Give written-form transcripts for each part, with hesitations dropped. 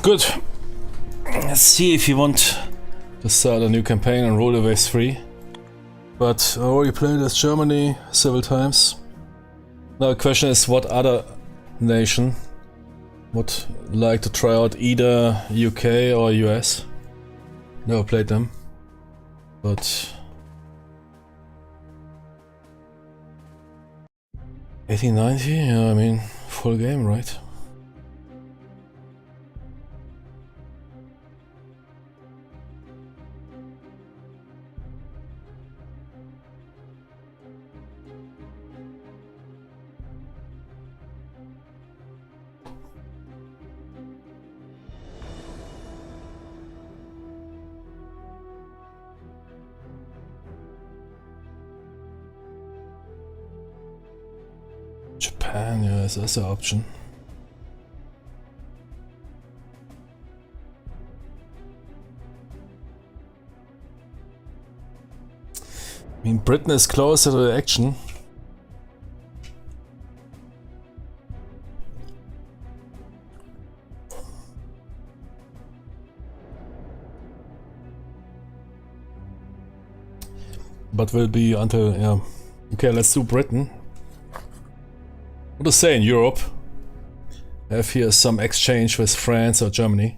Good. Let's see if you want to start a new campaign and roll the waves 3. But I already played as Germany several times. Now the question is, what other nation would like to try out either UK or US? Never played them. But 1890, yeah, I mean, full game, right? Japan, yeah, that's an option. I mean, Britain is closer to the action. But will be until, yeah. Okay, let's do Britain. What to say in Europe? Have here some exchange with France or Germany.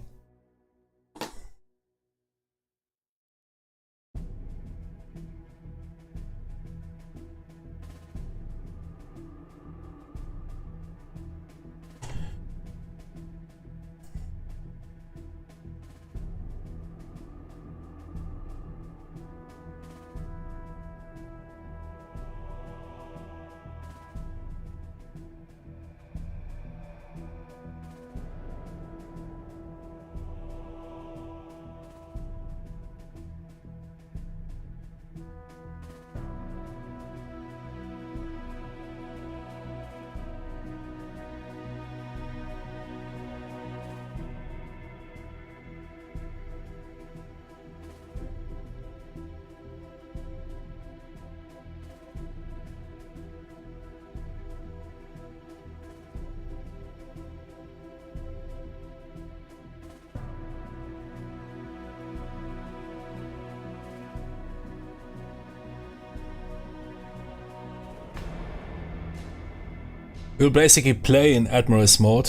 We'll basically play in Admiral's mode.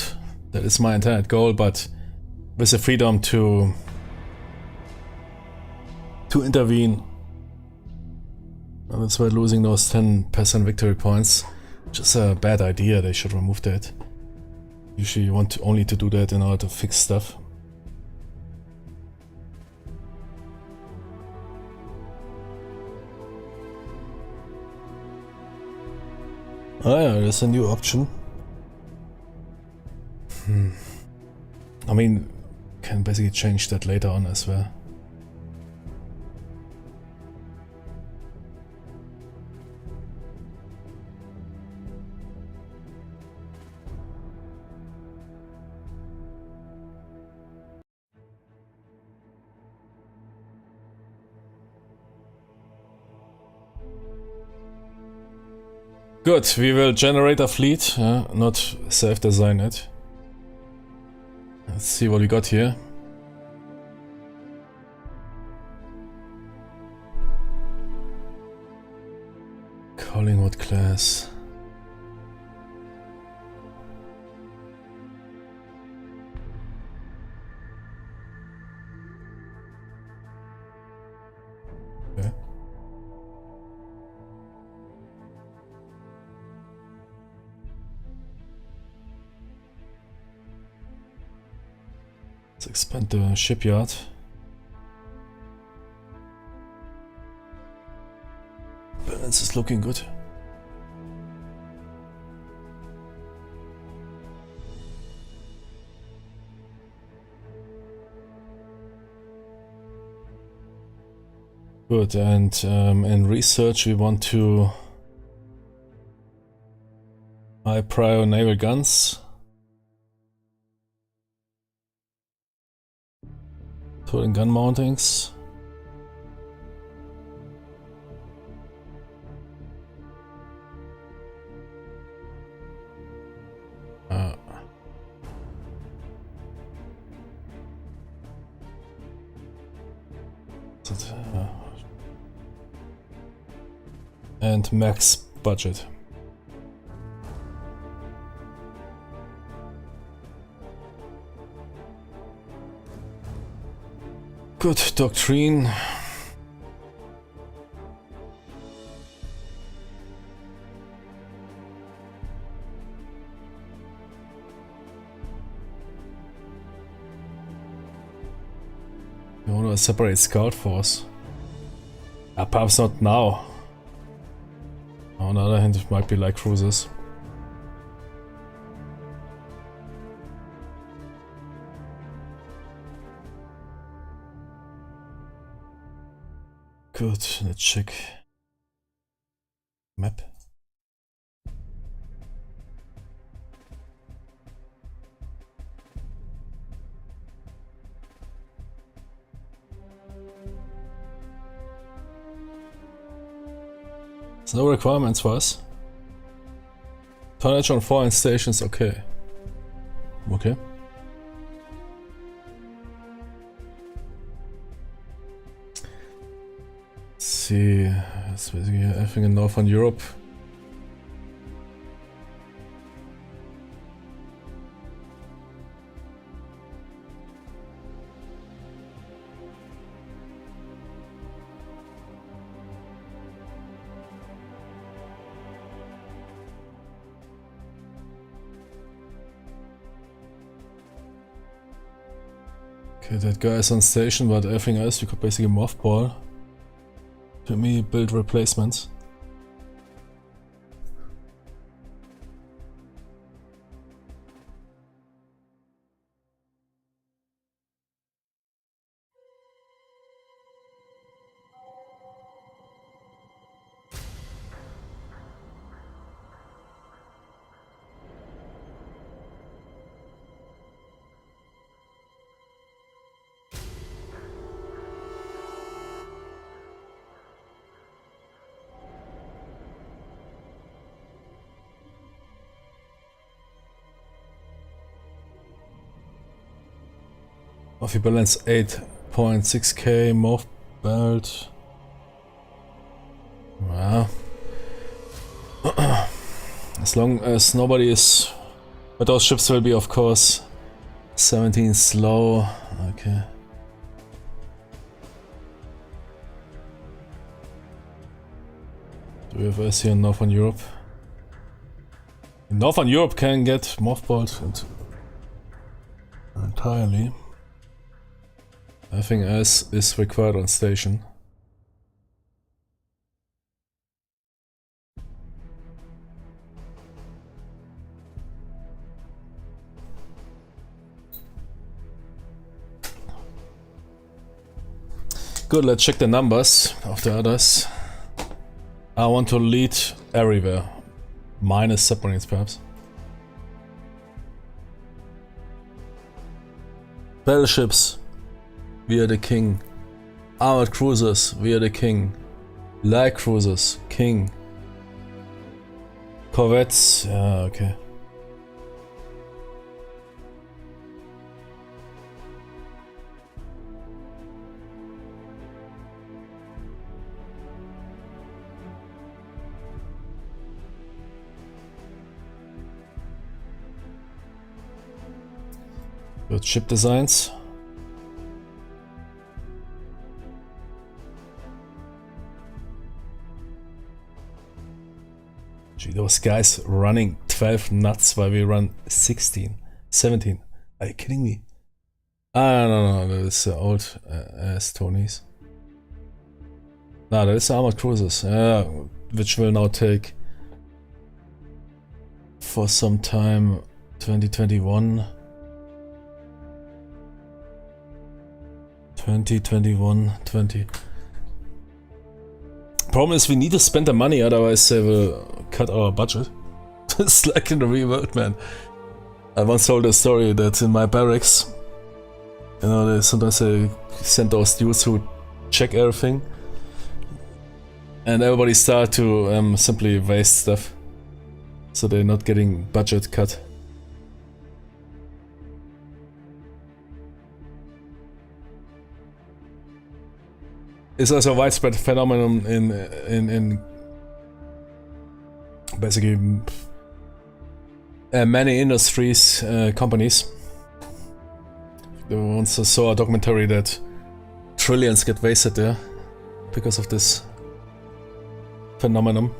That is my intended goal, but with the freedom to intervene. And that's why losing those 10% victory points, which is a bad idea. They should remove that. Usually you want only to do that in order to fix stuff. Oh yeah, there's a new option. I mean, can basically change that later on as well. Good, we will generate a fleet, not self-design it. Let's see what we got here. Collingwood class. Okay. Let's expand the shipyard. Balance is looking good. Good, and in research we want to high prior naval guns. Put in gun mountings. And max budget. Good Doctrine. You want to separate Scout Force? Perhaps not now. On the other hand, it might be like cruisers. Good, let's check map. There's no requirements for us. Tonnage on foreign stations, okay. Okay. Let's see, it's basically everything in Northern Europe. Okay, that guy is on station, but everything else you could basically mothball. To me, build replacements. Off balance 8.6k moth belt. Well, as long as nobody is, but those ships will be, of course, 17 slow. Okay. Do we have us here in Northern Europe? Northern Europe can get mothballed entirely. Everything else is required on station. Good, let's check the numbers of the others. I want to lead everywhere. Minus submarines, perhaps. Battleships. We are the king. Armored cruisers, we are the king. Light cruisers, king. Corvettes, yeah, okay. Good ship designs. Gee, those guys running 12 knots while we run 16, 17. Are you kidding me? Ah, no, that is old ass Tonys. Nah, that is armored cruisers, which will now take for some time 2021. 20. Problem is we need to spend the money, otherwise they will cut our budget. It's like in the real world, man. I once told a story that in my barracks, you know, sometimes they send those dudes who check everything, and everybody start to simply waste stuff, so they're not getting budget cut. is also a widespread phenomenon in basically many industries, companies. I once saw a documentary that trillions get wasted there because of this phenomenon.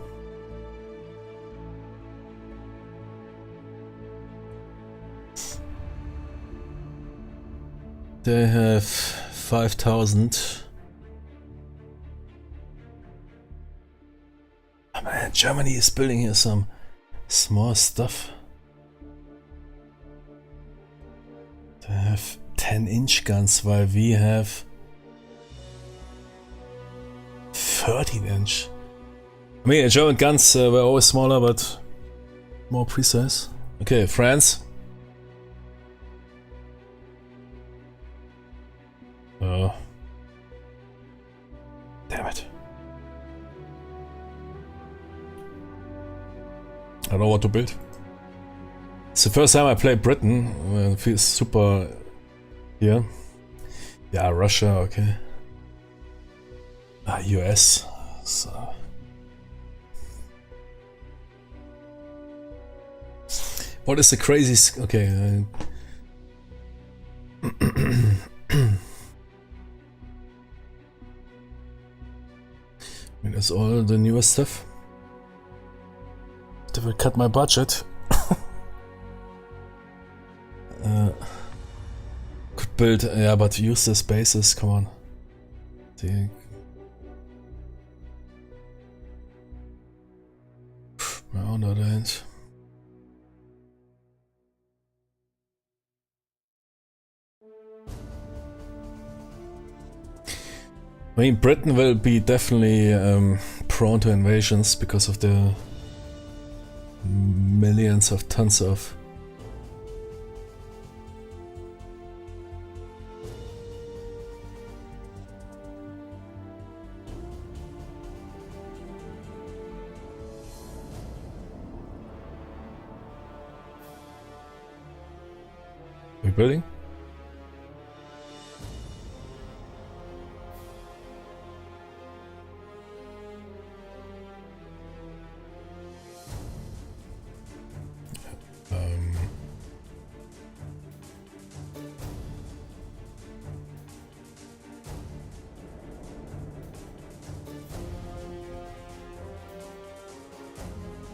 They have 5,000. Oh man, Germany is building here some small stuff. They have 10-inch guns while we have 13-inch. I mean, German guns were always smaller but more precise. Okay, France. Damn it. I don't know what to build. It's the first time I play Britain. It feels super here. Yeah, Russia, okay. US. So. What is the craziest? Okay. I mean, that's all the newest stuff. They will cut my budget. Could build, yeah, but use the spaces, come on. On the other hand. I mean, Britain will be definitely prone to invasions because of the millions of tons of rebuilding.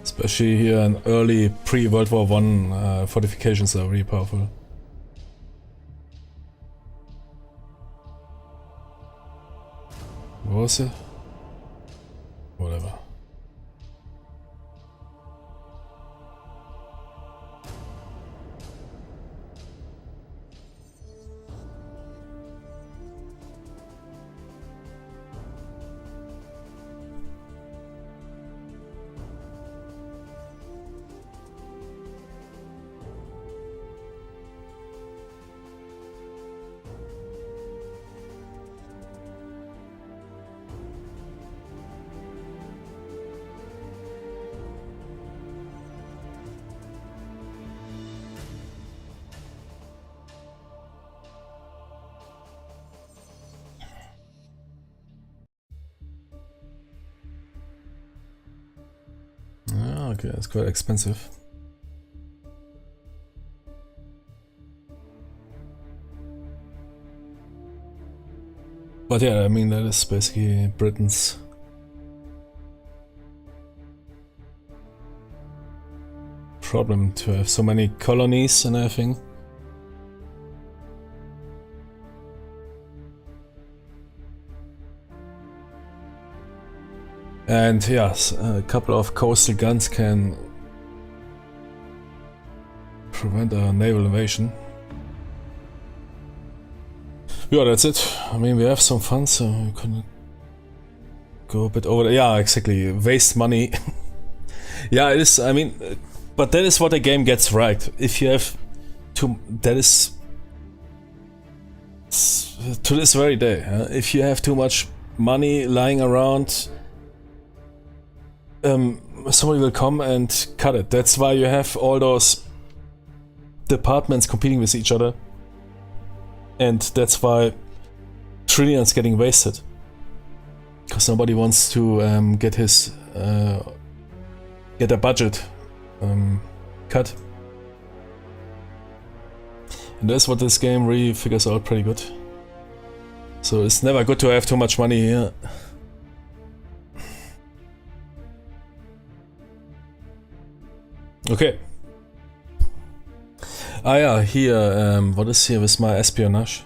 Especially here in early pre-World War I, fortifications are really powerful. What was it? Whatever. Okay, that's quite expensive. But yeah, I mean, that is basically Britain's problem, to have so many colonies and everything. And yes, a couple of coastal guns can prevent a naval invasion. Yeah, that's it. I mean, we have some fun, so we can go a bit over there. Yeah, exactly. Waste money. Yeah, it is. I mean, but that is what a game gets right. If you have that is to this very day. If you have too much money lying around, somebody will come and cut it. That's why you have all those departments competing with each other, and that's why trillions getting wasted. Because nobody wants to get his get a budget cut. And that's what this game really figures out pretty good. So it's never good to have too much money here. Okay. Ah yeah, here, what is here with my espionage?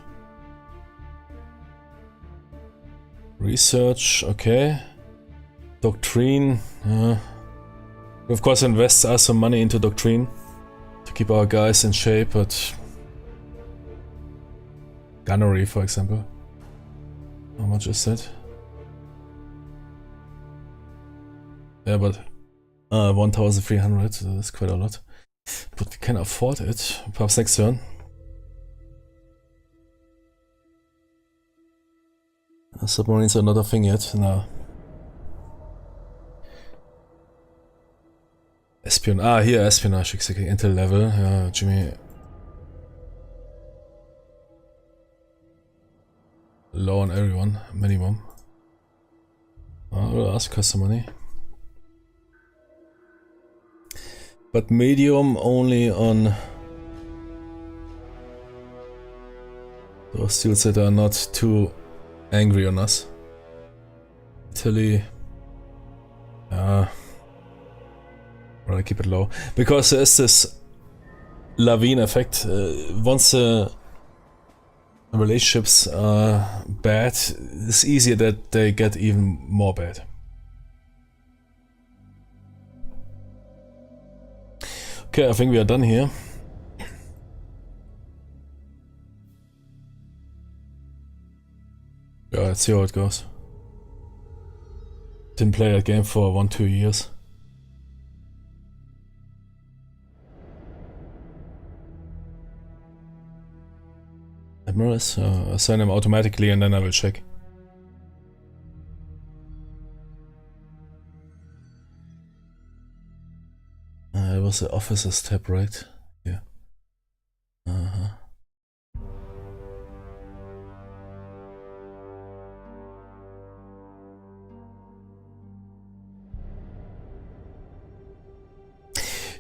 Research, okay. Doctrine, we of course invest us some money into Doctrine to keep our guys in shape, but gunnery, for example. How much is that? Yeah, but 1,300, that's quite a lot. But we can afford it. Perhaps next turn. Submarines are not a thing yet, no. Here, espionage, exactly, intel level, yeah, Jimmy. Low on everyone, minimum. I'll ask us some money. But medium only on those dudes that are not too angry on us. Italy, rather keep it low, because there's this lawine effect. Once the relationships are bad, it's easier that they get even more bad. Okay, I think we are done here. Yeah, let's see how it goes. Didn't play that game for 1-2 years. Admirals, assign them automatically and then I will check. It was the officers tab, right? Yeah.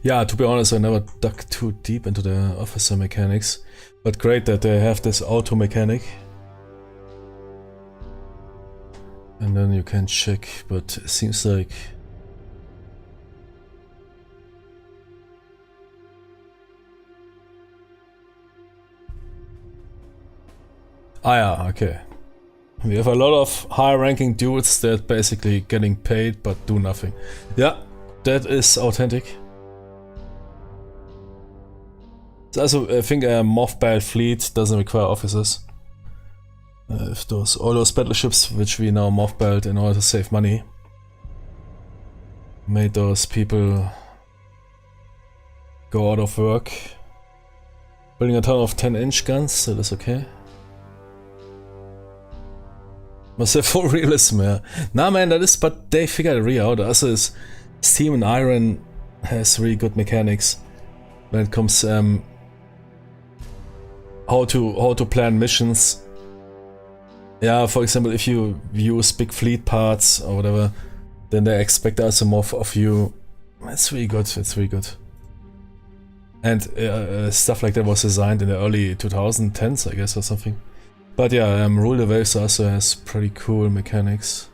Yeah, to be honest, I never dug too deep into the officer mechanics, but great that they have this auto mechanic. And then you can check, but it seems like yeah, okay. We have a lot of high-ranking dudes that basically getting paid but do nothing. Yeah, that is authentic. Also, I think a mothball fleet doesn't require officers. If all those battleships, which we now mothballed in order to save money, made those people go out of work. Building a ton of 10-inch guns, that is okay. Must have full realism, yeah. Nah man, that is, but they figured it really out. Also, Steam and Iron has really good mechanics when it comes how to plan missions. Yeah, for example, if you use big fleet parts or whatever, then they expect also more of you. It's really good, it's really good. And stuff like that was designed in the early 2010s, I guess, or something. But yeah, Rule the Waves also has pretty cool mechanics.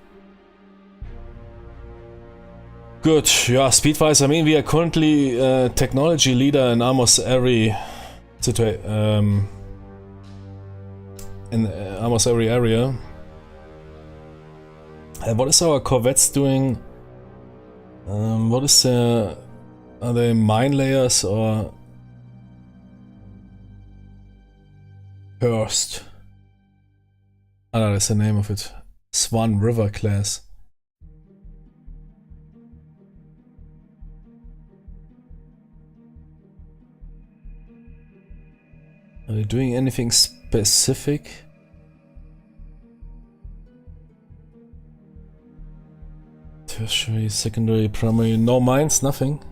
Good, yeah, speed-wise, I mean, we are currently technology leader in almost every almost every area. What is our corvettes doing? What is are they mine layers or Hearst? Ah, that's the name of it. Swan River class. Are they doing anything specific? Tertiary, secondary, primary, no mines, nothing.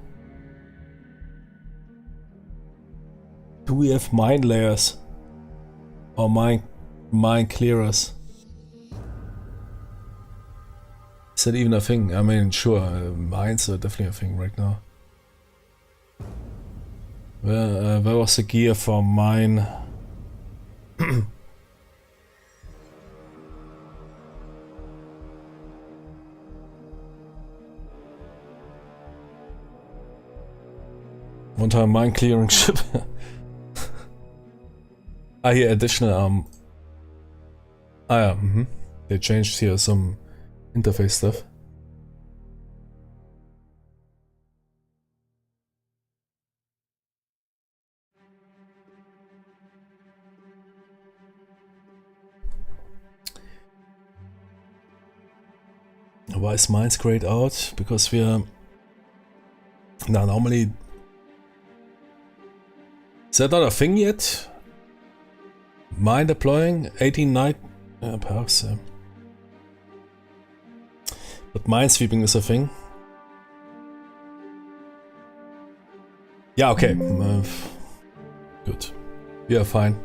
Do we have mine layers? Or mine clearers? Is that even a thing? I mean, sure, mines are definitely a thing right now. Where was the gear for mine? One time mine clearing ship. Ah, here additional ah yeah, they changed here some interface stuff. Why is mines grayed out? Because we are now normally. Is that not a thing yet? Mine deploying 18 night, perhaps. But mine sweeping is a thing. Yeah, okay. Good. We are fine.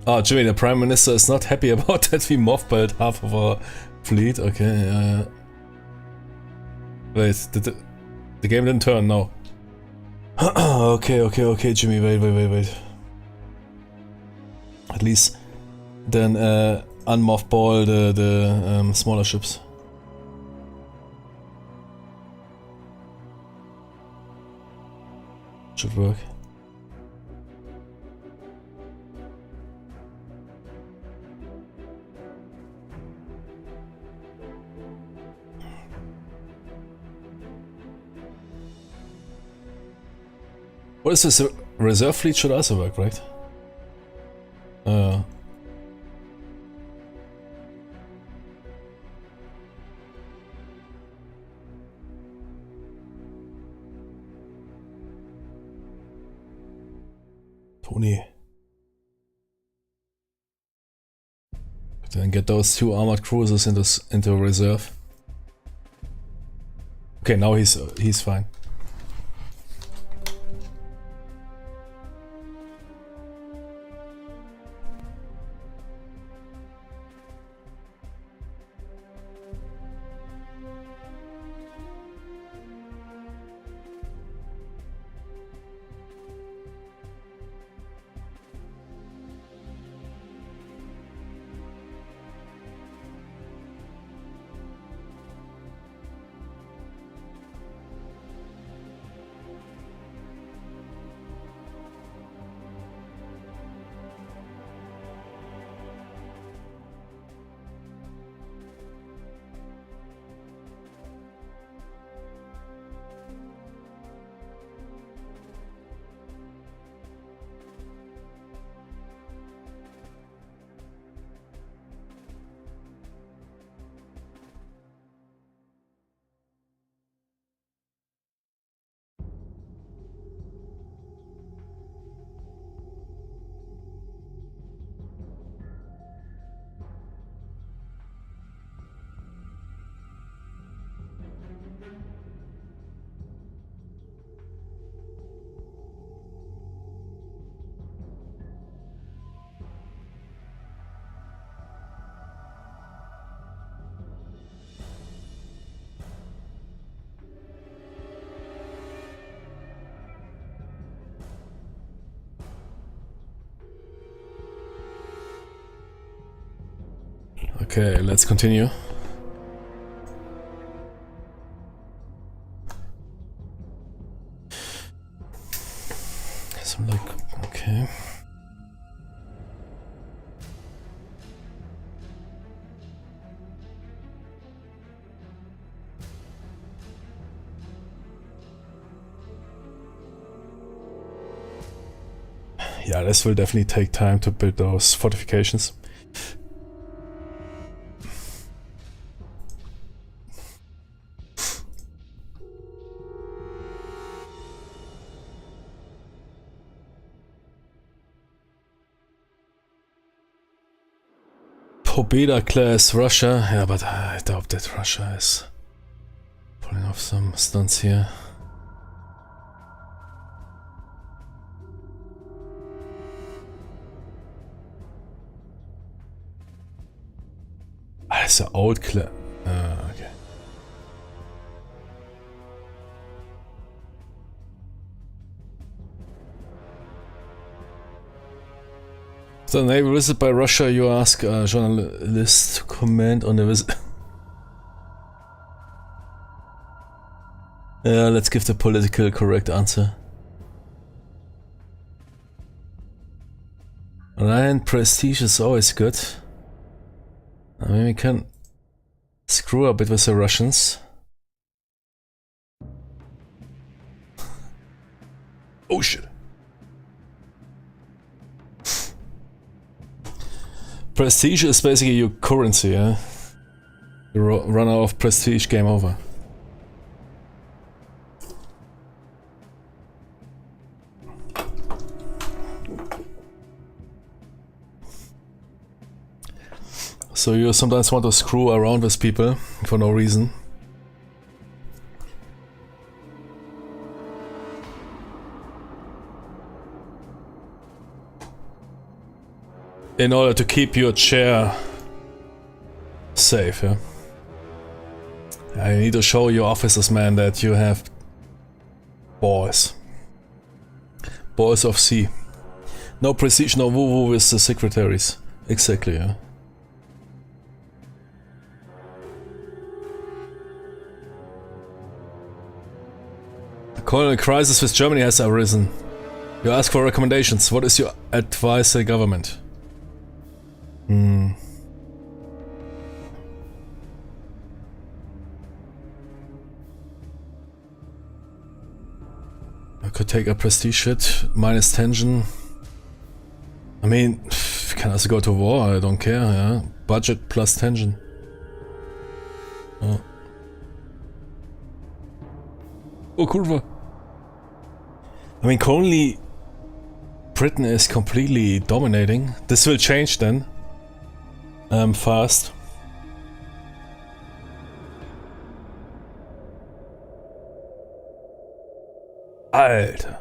Oh, Jimmy, the Prime Minister is not happy about that we mothballed half of our fleet. Okay, wait, did the game didn't turn? No. Okay, Jimmy, wait. At least then unmothball the smaller ships. Should work. What is this? Reserve fleet should also work, right? Tony. Then get those 2 armored cruisers into reserve. Okay, now he's fine. Okay, let's continue. So like, okay. Yeah, this will definitely take time to build those fortifications. Pobeda class Russia. Yeah, but I doubt that Russia is Pulling off some stunts here. Ah, that's an old clip. Okay. So, naval visit by Russia, you ask a journalist to comment on the visit. Yeah, let's give the political correct answer. Alliant prestige is always good. I mean, we can screw a bit with the Russians. Oh shit. Prestige is basically your currency, yeah? You run out of prestige, game over. So you sometimes want to screw around with people for no reason. In order to keep your chair safe, yeah? I need to show your officers, man, that you have balls. Balls of sea. No prestige, no woo-woo with the secretaries. Exactly, yeah. Colonial crisis with Germany has arisen. You ask for recommendations. What is your advice to the government? I could take a prestige hit, minus tension. I mean, you can also go to war, I don't care, yeah. Budget plus tension. Oh, kurwa. I mean, currently Britain is completely dominating. This will change then. Fast. Alter.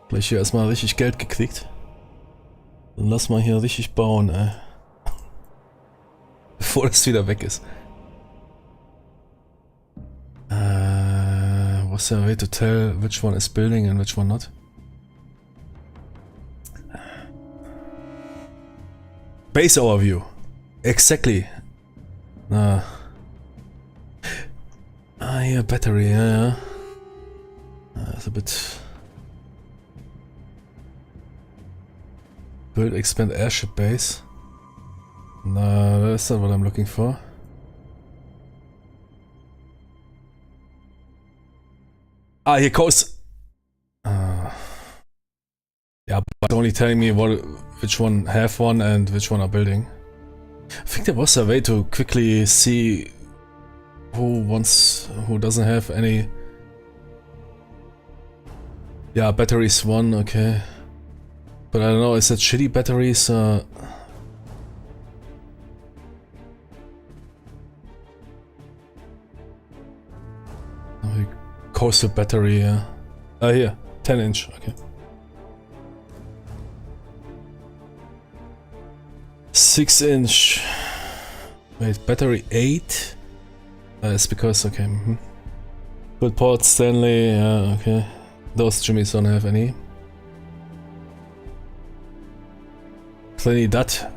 Gleich hier erstmal richtig Geld gekriegt. Dann lass mal hier richtig bauen, ey. Bevor das wieder weg ist. What's the way to tell which one is building and which one not? Base overview. Exactly. Here, battery, yeah. That's a bit... Build, expand airship base. No, that's not what I'm looking for. Ah, here goes... yeah, but only telling me which one have one and which one are building. I think there was a way to quickly see who doesn't have any... Yeah, batteries one, okay. But I don't know, is it shitty batteries? Coastal battery, yeah. Here, 10-inch, okay. 6-inch. Wait, battery 8? It's because, okay. Good port, Stanley, yeah, okay. Those Jimmys don't have any. Plenty that.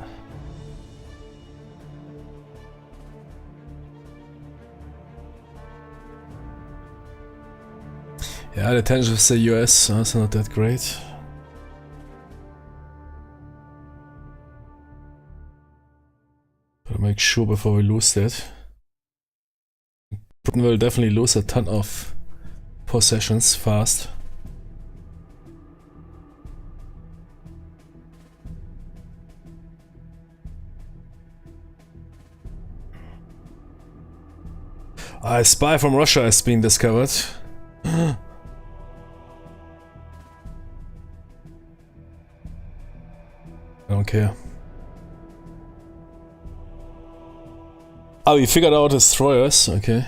Yeah, the tension with the US is not that great. Gotta make sure before we lose that. Britain will definitely lose a ton of possessions fast. A spy from Russia has been discovered. I don't care. Oh, we figured out destroyers, okay.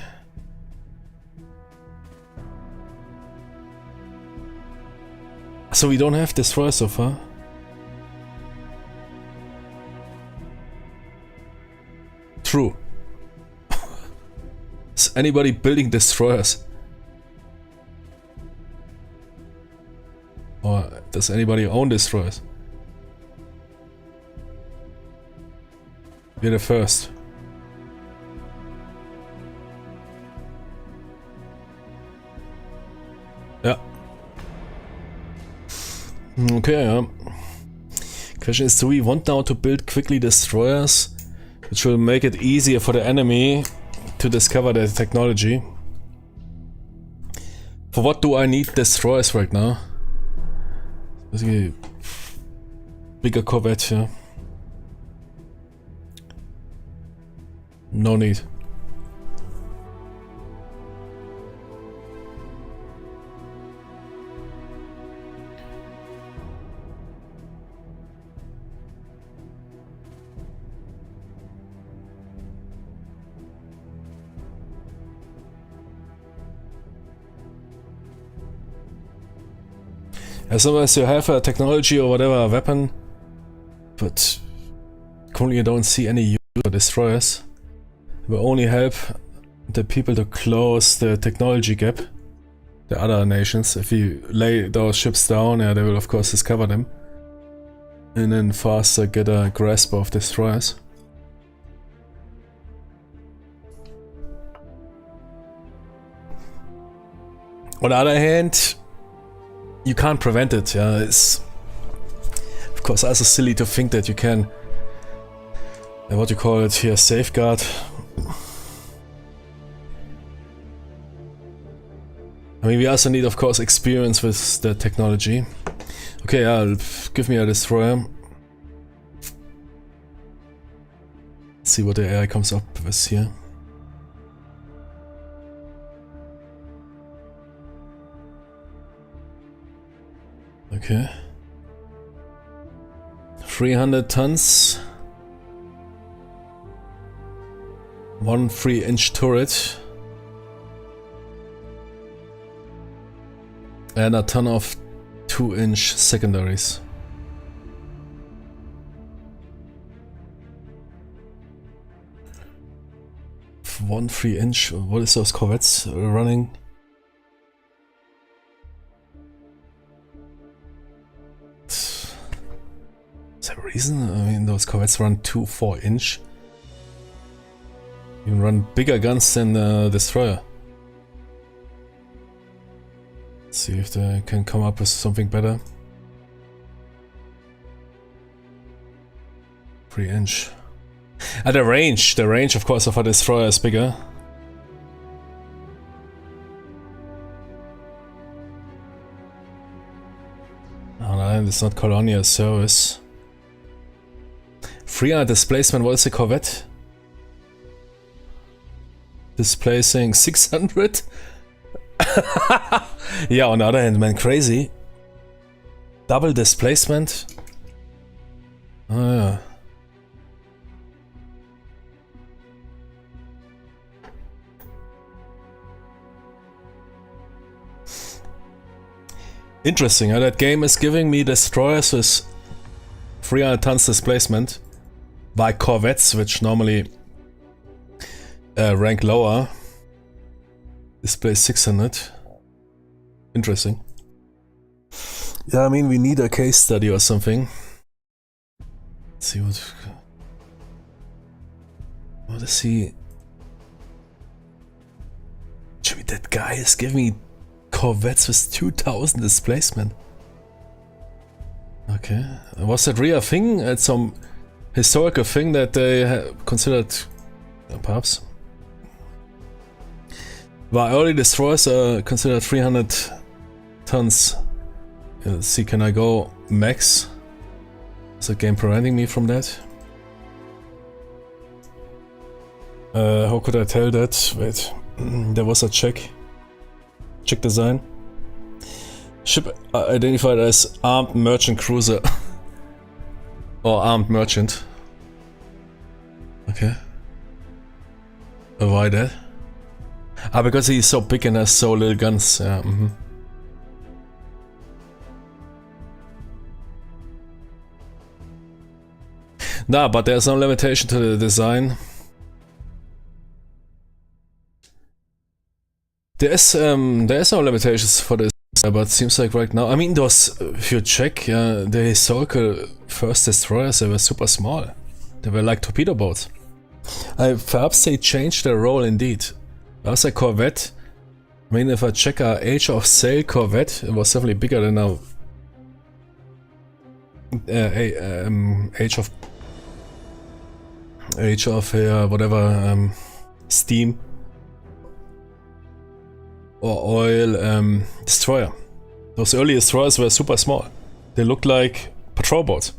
so we don't have destroyers so far. True. Is anybody building destroyers? Or does anybody own destroyers? We're the first. Yeah. Okay, question is, do we want now to build quickly destroyers, which will make it easier for the enemy to discover the technology? For what do I need destroyers right now? Basically, bigger corvette, yeah. No need. As long as you have a technology or whatever, a weapon, but currently I don't see any use for destroyers. It will only help the people to close the technology gap, the other nations. If you lay those ships down, yeah, they will of course discover them. And then faster get a grasp of destroyers. On the other hand, you can't prevent it, yeah. It's of course also silly to think that you can, what you call it here, safeguard. I mean, we also need, of course, experience with the technology. Okay, give me a destroyer. Let's see what the AI comes up with here. Okay. 300 tons. 1 3-inch turret. And a ton of 2-inch secondaries. One 3-inch. What is those corvettes running? Is there a reason? I mean, those corvettes run 2 4-inch. You can run bigger guns than the destroyer. Let's see if they can come up with something better. 3-inch. The range of course of a destroyer is bigger. Oh no, it's not colonial service. 300 displacement, what is the corvette? Displacing 600? Yeah, on the other hand, man, crazy. Double displacement? Oh yeah. Interesting, that game is giving me destroyers with 300 tons displacement by corvettes, which normally rank lower. Display 600. Interesting. Yeah, I mean, we need a case study or something. Let's see what is he? Jimmy, that guy is giving me corvettes with 2000 displacement. Okay, was that real thing? It's some historical thing that they considered, perhaps. Well, early destroyers are considered 300 tons. Let's see, can I go max? Is the game preventing me from that? How could I tell that? Wait, there was a check. Check design. Ship identified as armed merchant cruiser. Or armed merchant. Okay. Why that? Ah, because he's so big and has so little guns. Yeah. Nah, but there's no limitation to the design. There's no limitations for this, but it seems like right now, I mean, those, if you check, the historical first destroyers, they were super small. They were like torpedo boats. Perhaps they changed their role indeed. As a corvette, I mean, if I check a age of sail corvette, it was definitely bigger than a age of whatever steam or oil destroyer. Those early destroyers were super small. They looked like patrol boats.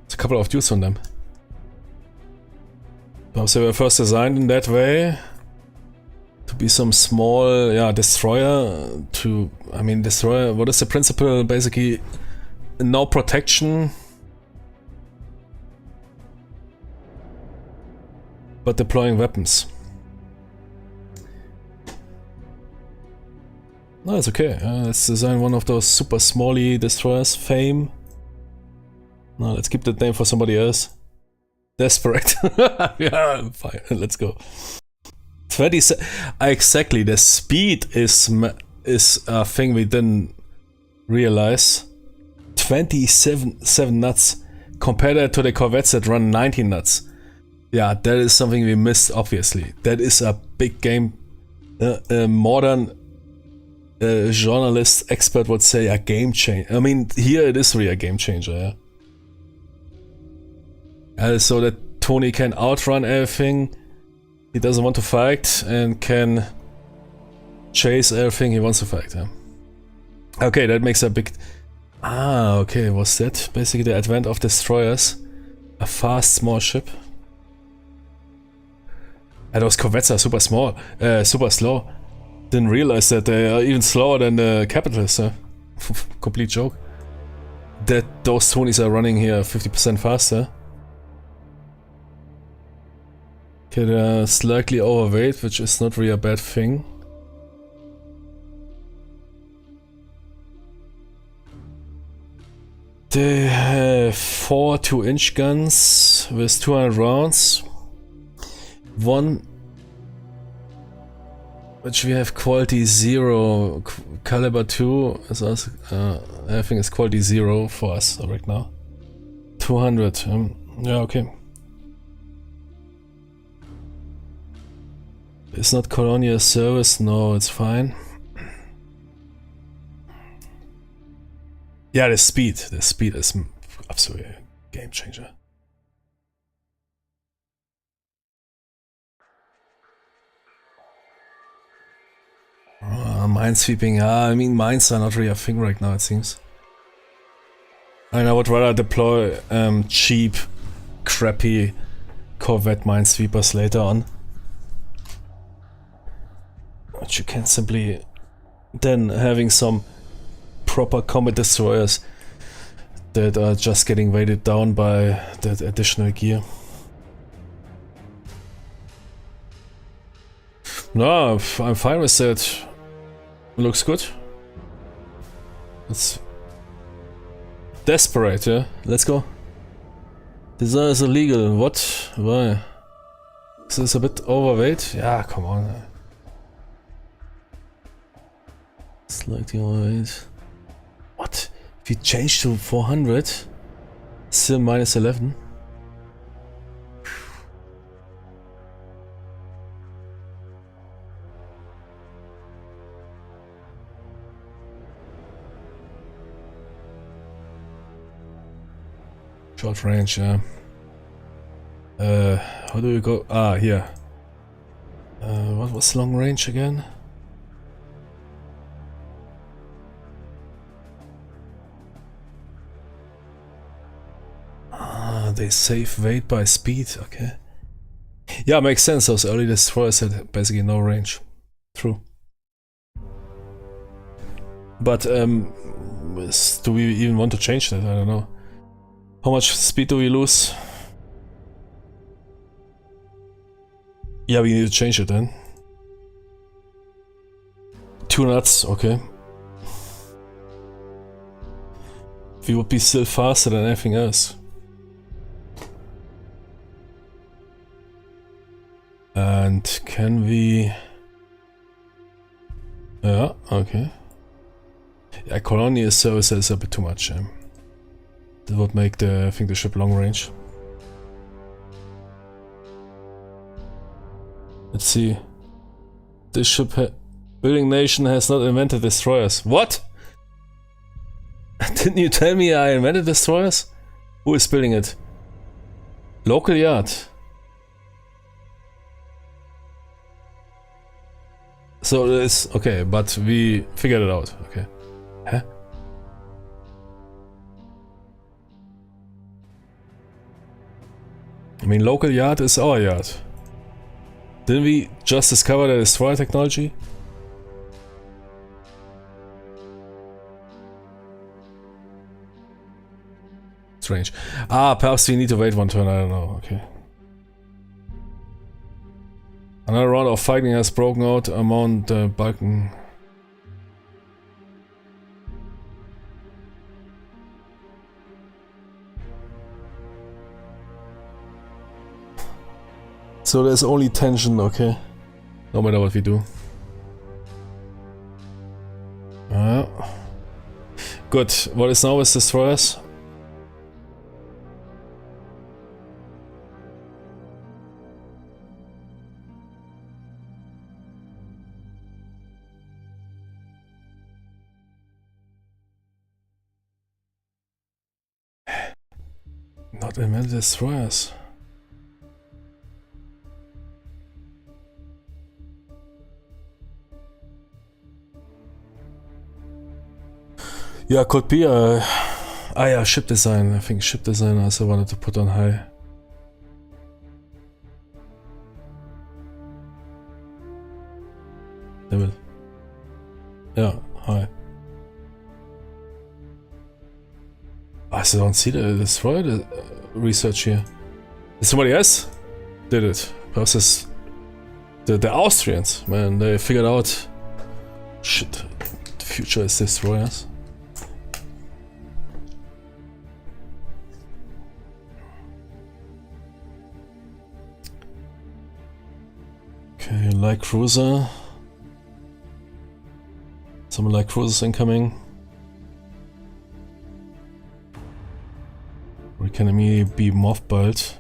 There's a couple of dudes on them. Perhaps they were first designed in that way to be some small, destroyer. Destroyer. What is the principle? Basically, no protection, but deploying weapons. No, it's okay. Let's design one of those super smally destroyers. Fame. No, let's keep that name for somebody else. Desperate. Yeah, fine. Let's go. 27. Exactly. The speed is a thing we didn't realize. 27 knots. Compare that to the corvettes that run 19 knots. Yeah, that is something we missed. Obviously, that is a big game. Modern journalist expert would say a game changer. I mean, here it is really a game changer. Yeah. So that Tony can outrun everything he doesn't want to fight and can chase everything he wants to fight. Yeah. Okay, that makes a big. Okay. Was that basically the advent of destroyers? A fast, small ship. And those corvettes are super small, super slow. Didn't realize that they are even slower than the capitalists. Complete joke. That those Tonys are running here 50% faster. Okay, they're slightly overweight, which is not really a bad thing. They have 4 2-inch guns with 200 rounds. One which we have quality 0, caliber 2 is also, I think it's quality 0 for us right now. 200, yeah, okay. It's not colonial service, no, it's fine. Yeah, the speed is absolutely a game changer. Minesweeping, I mean, mines are not really a thing right now, it seems. I would rather deploy cheap, crappy corvette minesweepers later on. But you can simply then having some proper combat destroyers that are just getting weighted down by that additional gear. No, I'm fine with that. Looks good. It's desperate, yeah? Let's go. Design is illegal. What? Why? Is this a bit overweight? Yeah, come on. Slightly overweight. What? If you change to 400? Still minus 11? Short range, yeah. How do we go? Here. What was long range again? They save weight by speed, okay. Yeah, makes sense. Those early destroyers had basically no range. True. But, do we even want to change that? I don't know. How much speed do we lose? Yeah, we need to change it then. 2 knots, okay. We would be still faster than anything else. And can we... Yeah, okay. Yeah, colonial service is a bit too much. That would make the, I think, the ship long range. Let's see. This ship building nation has not invented destroyers. What? Didn't you tell me I invented destroyers? Who is building it? Local yard. So it is okay, but we figured it out. Okay. Huh? I mean, local yard is our yard. Didn't we just discover the destroyer technology? Strange. Ah, perhaps we need to wait one turn, I don't know, okay. Another round of fighting has broken out among the Balkan. So there's only tension, okay. No matter what we do. Good. What is now with destroyers? Not invented destroyers. Yeah, could be yeah, ship design. I think ship design I also wanted to put on high. Naval. Yeah, high. I still don't see the destroyer research here. Did somebody else did it? Perhaps it's the Austrians, man. They figured out shit. The future is destroyers. Okay, light cruiser. Some light cruisers incoming. We can immediately be mothballed.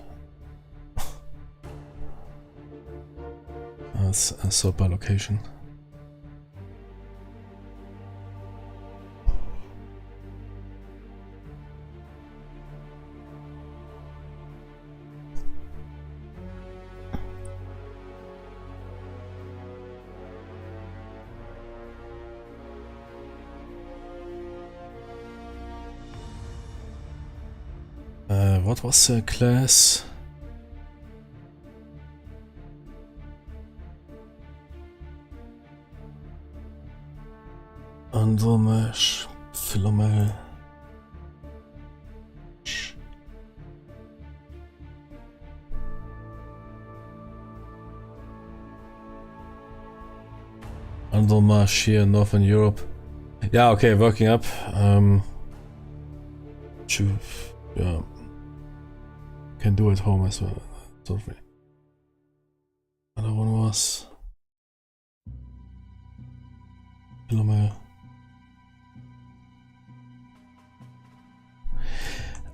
That's a sort by location. What was the class? Andromesh, Philomel. Andromesh here in Northern Europe. Yeah, okay, working up. Yeah. Can do at home as well. Totally. Another one was Philomel.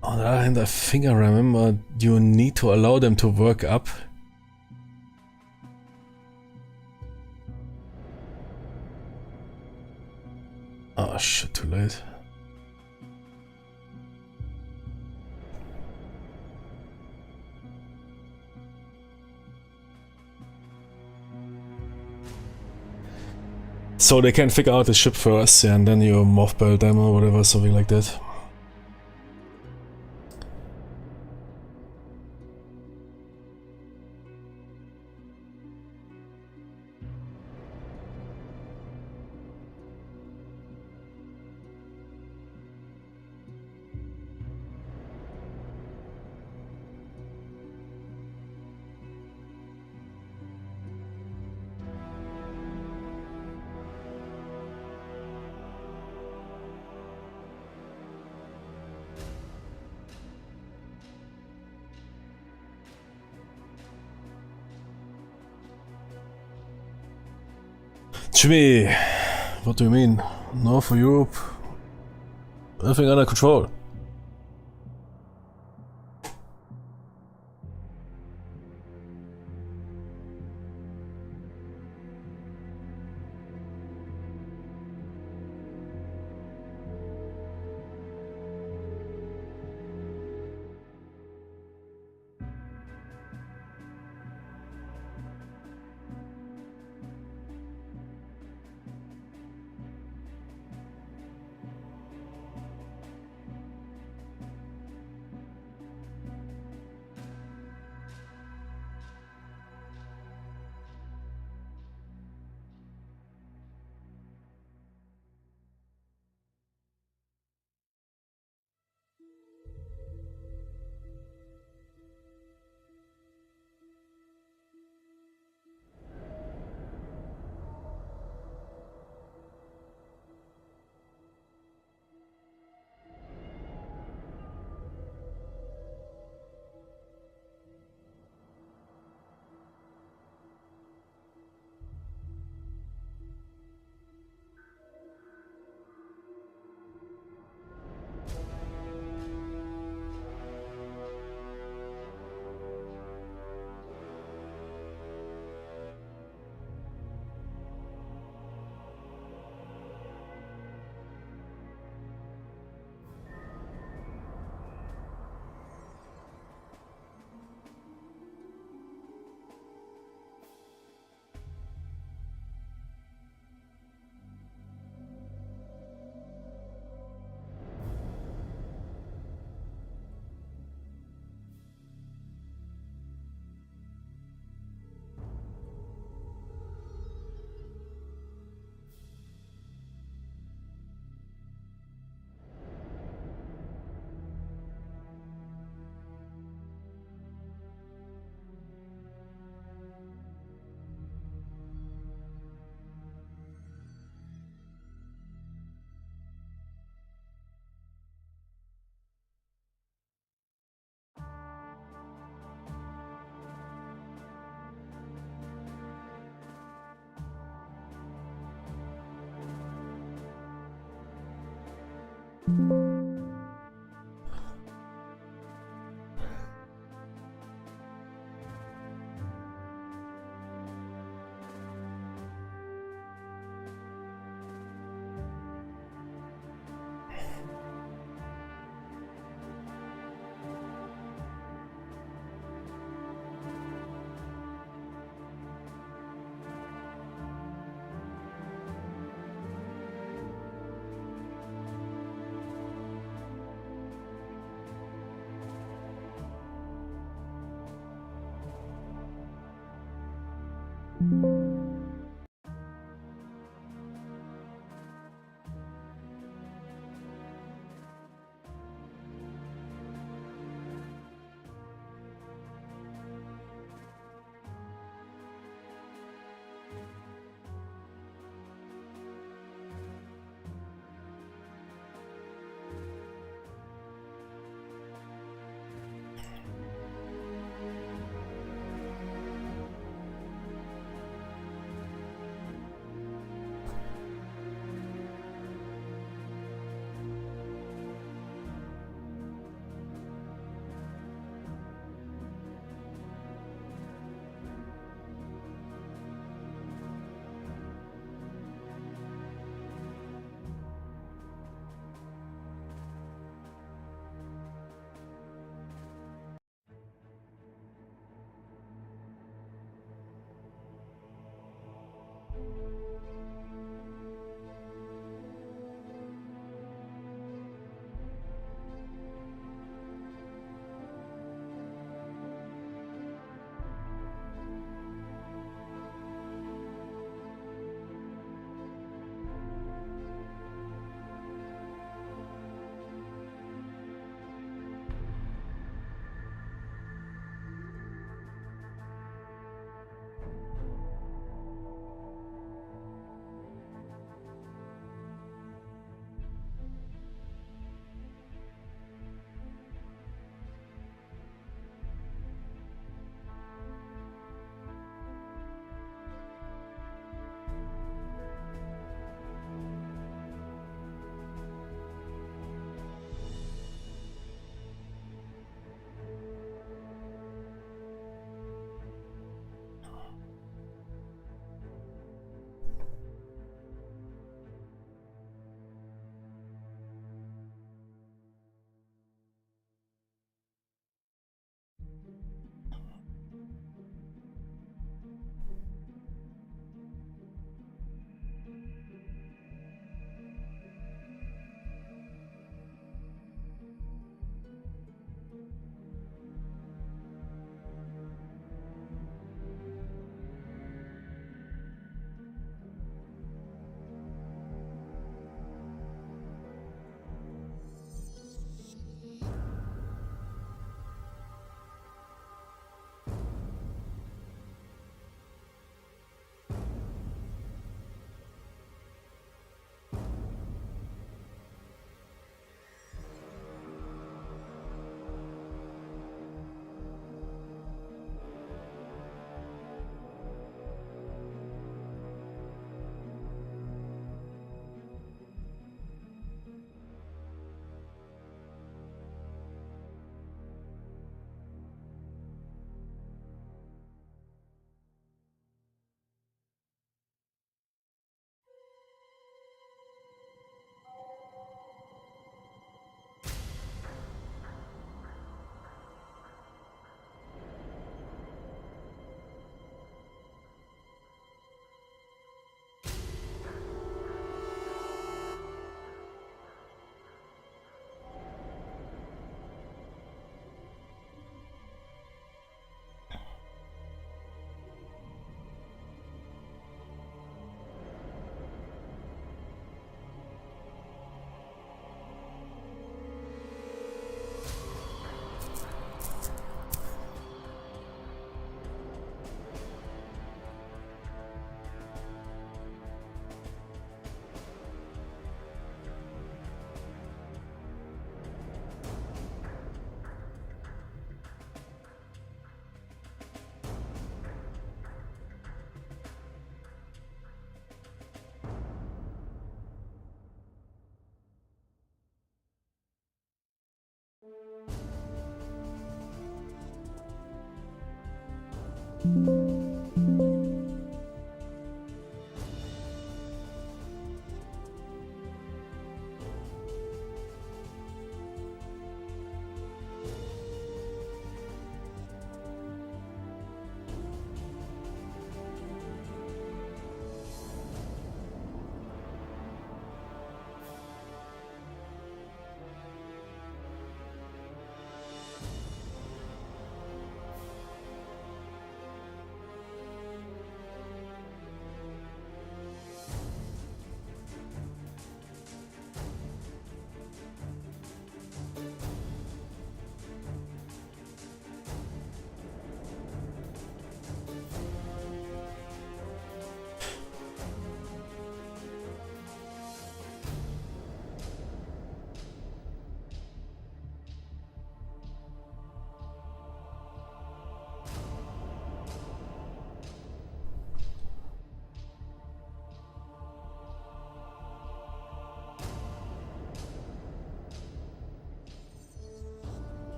On the other hand, I think I remember you need to allow them to work up. Oh shit, too late. So they can figure out the ship first, yeah, and then you mothball them or whatever, something like that. Jimmy, what do you mean? No, for Europe. Everything under control.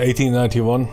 1891.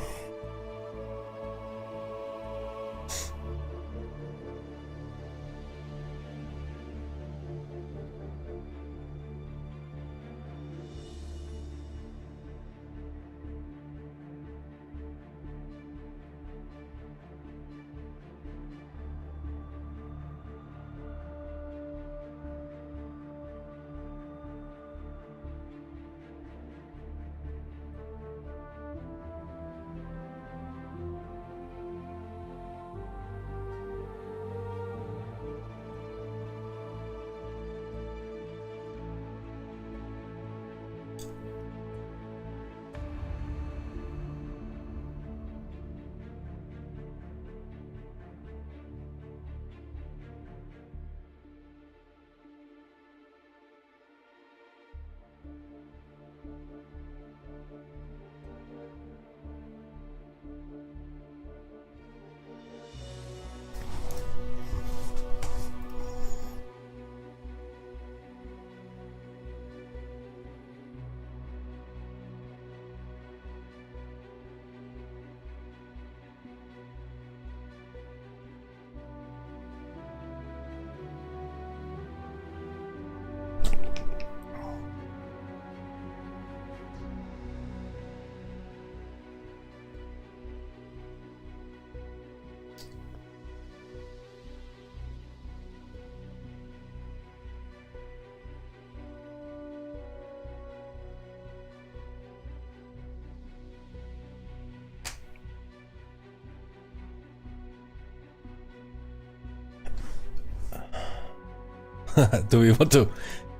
Do we want to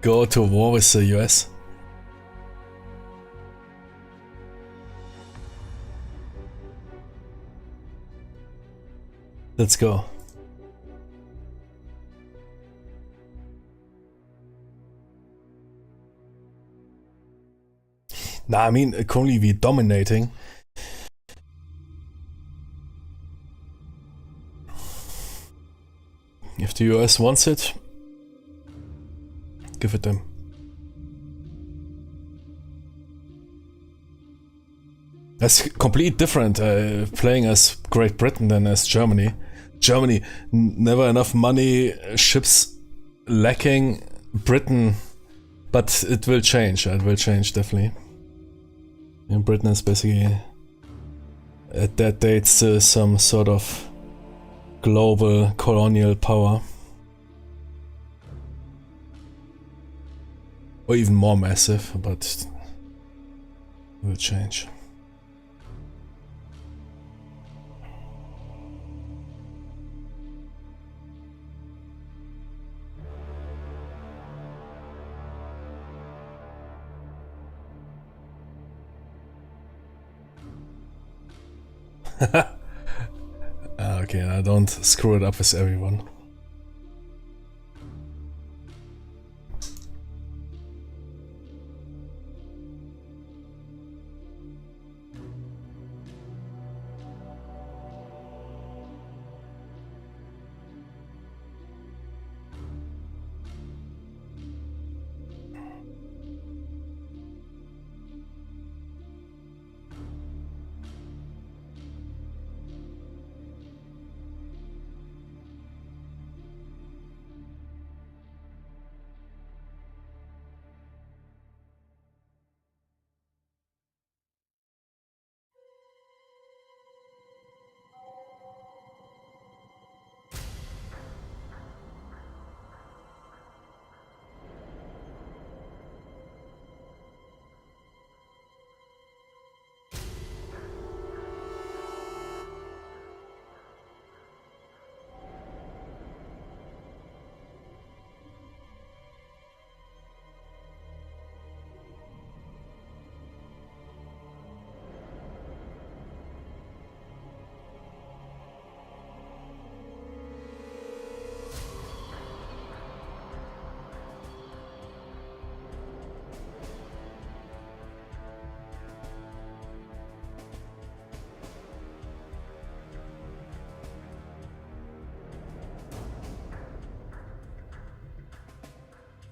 go to war with the US? Let's go. Nah, I mean, currently we're dominating. If the US wants it, give it them. That's completely different playing as Great Britain than as Germany. Germany, never enough money, ships lacking. Britain, but it will change. It will change definitely. And Britain is basically at that date still some sort of global colonial power. Or even more massive, but it will change. Okay, I don't screw it up with everyone.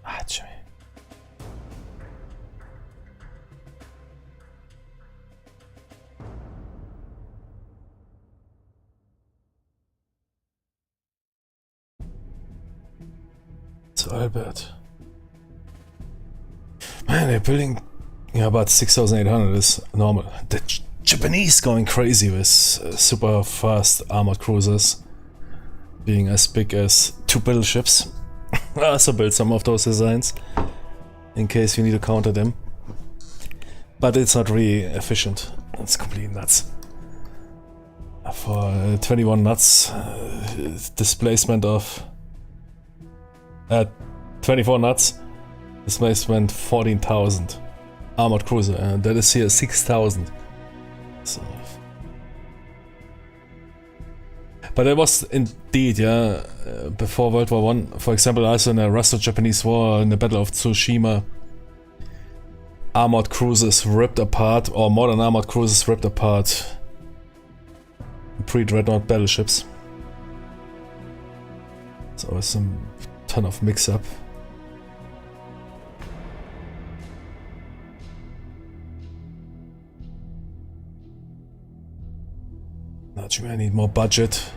Ah, Jimmy. It's all bad. Man, they're building... Yeah, about 6,800 is normal. The Japanese going crazy with super fast armored cruisers. Being as big as 2 battleships. I also built some of those designs. In case you need to counter them. But it's not really efficient. It's completely nuts. For 21 knots, displacement of... 24 knots, displacement 14,000. Armored cruiser, and that is here 6,000. So. But it was indeed, yeah, before World War I, for example, also in the Russo-Japanese War, in the Battle of Tsushima, armored cruisers ripped apart, or modern armored cruisers ripped apart pre-dreadnought battleships. So there's some ton of mix-up. Not sure, I need more budget.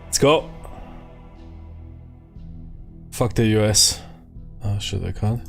Let's go! Fuck the US. Oh shit, I can't.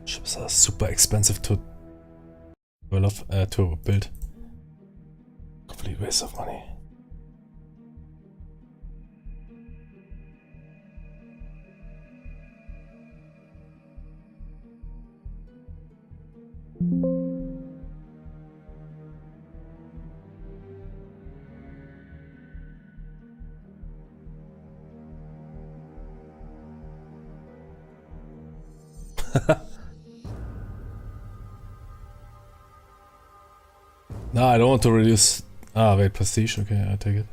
Ships are super expensive to develop, to build. Complete waste of money. No, I don't want to reduce... Ah, wait, prestige? Okay, I take it.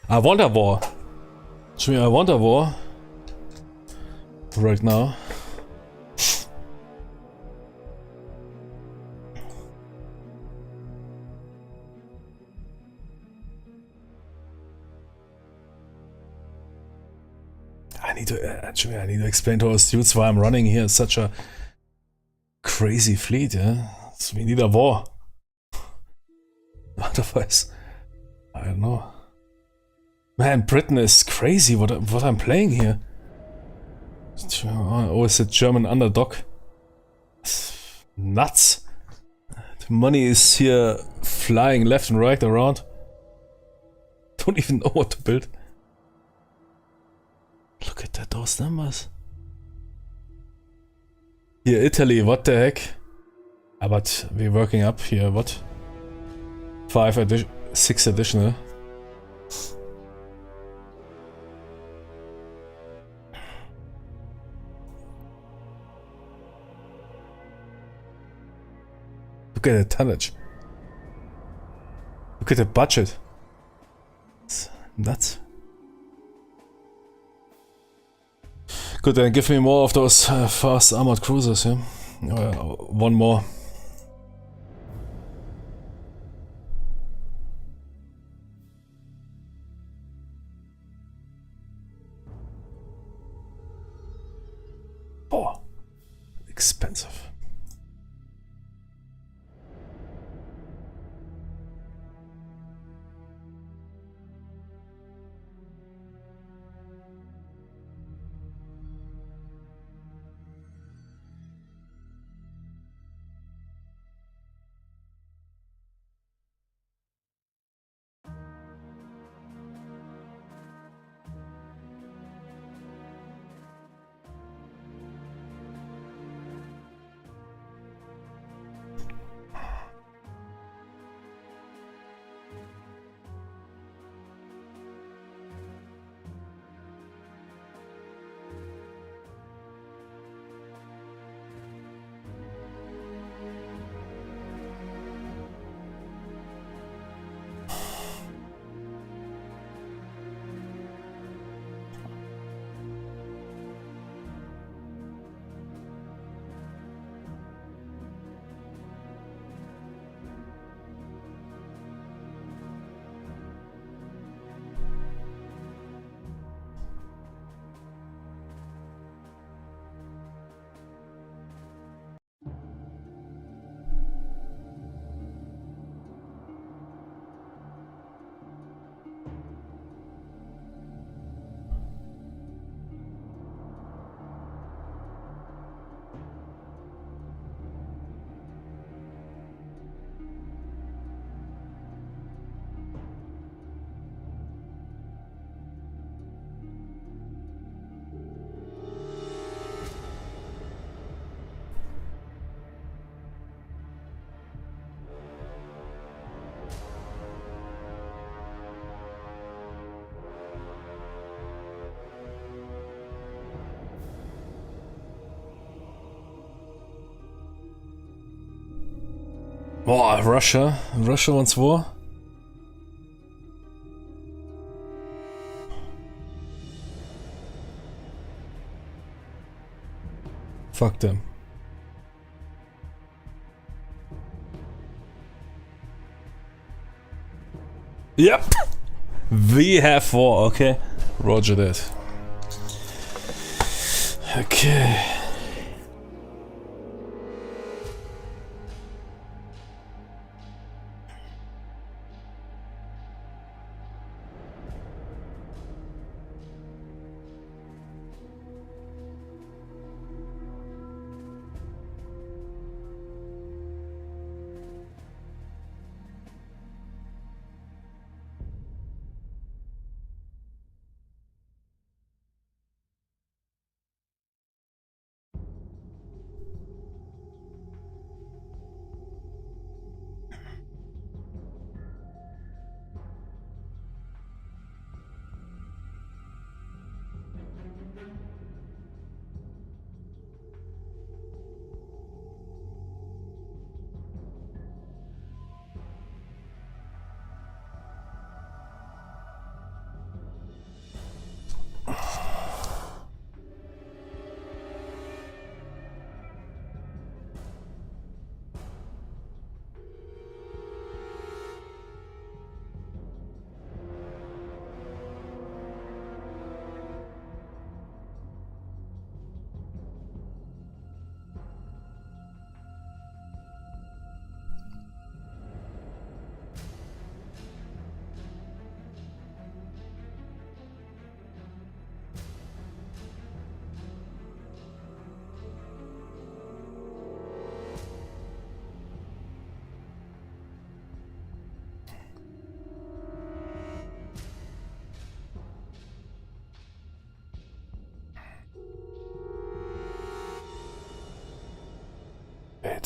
I want a war. Jimmy, I want a war. Right now. Actually, I need to explain to our students why I'm running here such a crazy fleet, yeah? So we need a war. Otherwise, I don't know. Man, Britain is crazy what I'm playing here. Oh, it's a German underdog. Nuts. The money is here flying left and right around. Don't even know what to build. Look at that, those numbers. Here, Italy, what the heck? Ah, but we're working up here, what? 6 additional. Look at the tonnage. Look at the budget. It's nuts. Good, then give me more of those fast armored cruisers, yeah? One more. Oh, expensive. Boah, Russia. Russia wants war. Fuck them. Yep. We have war, okay? Roger that. Okay.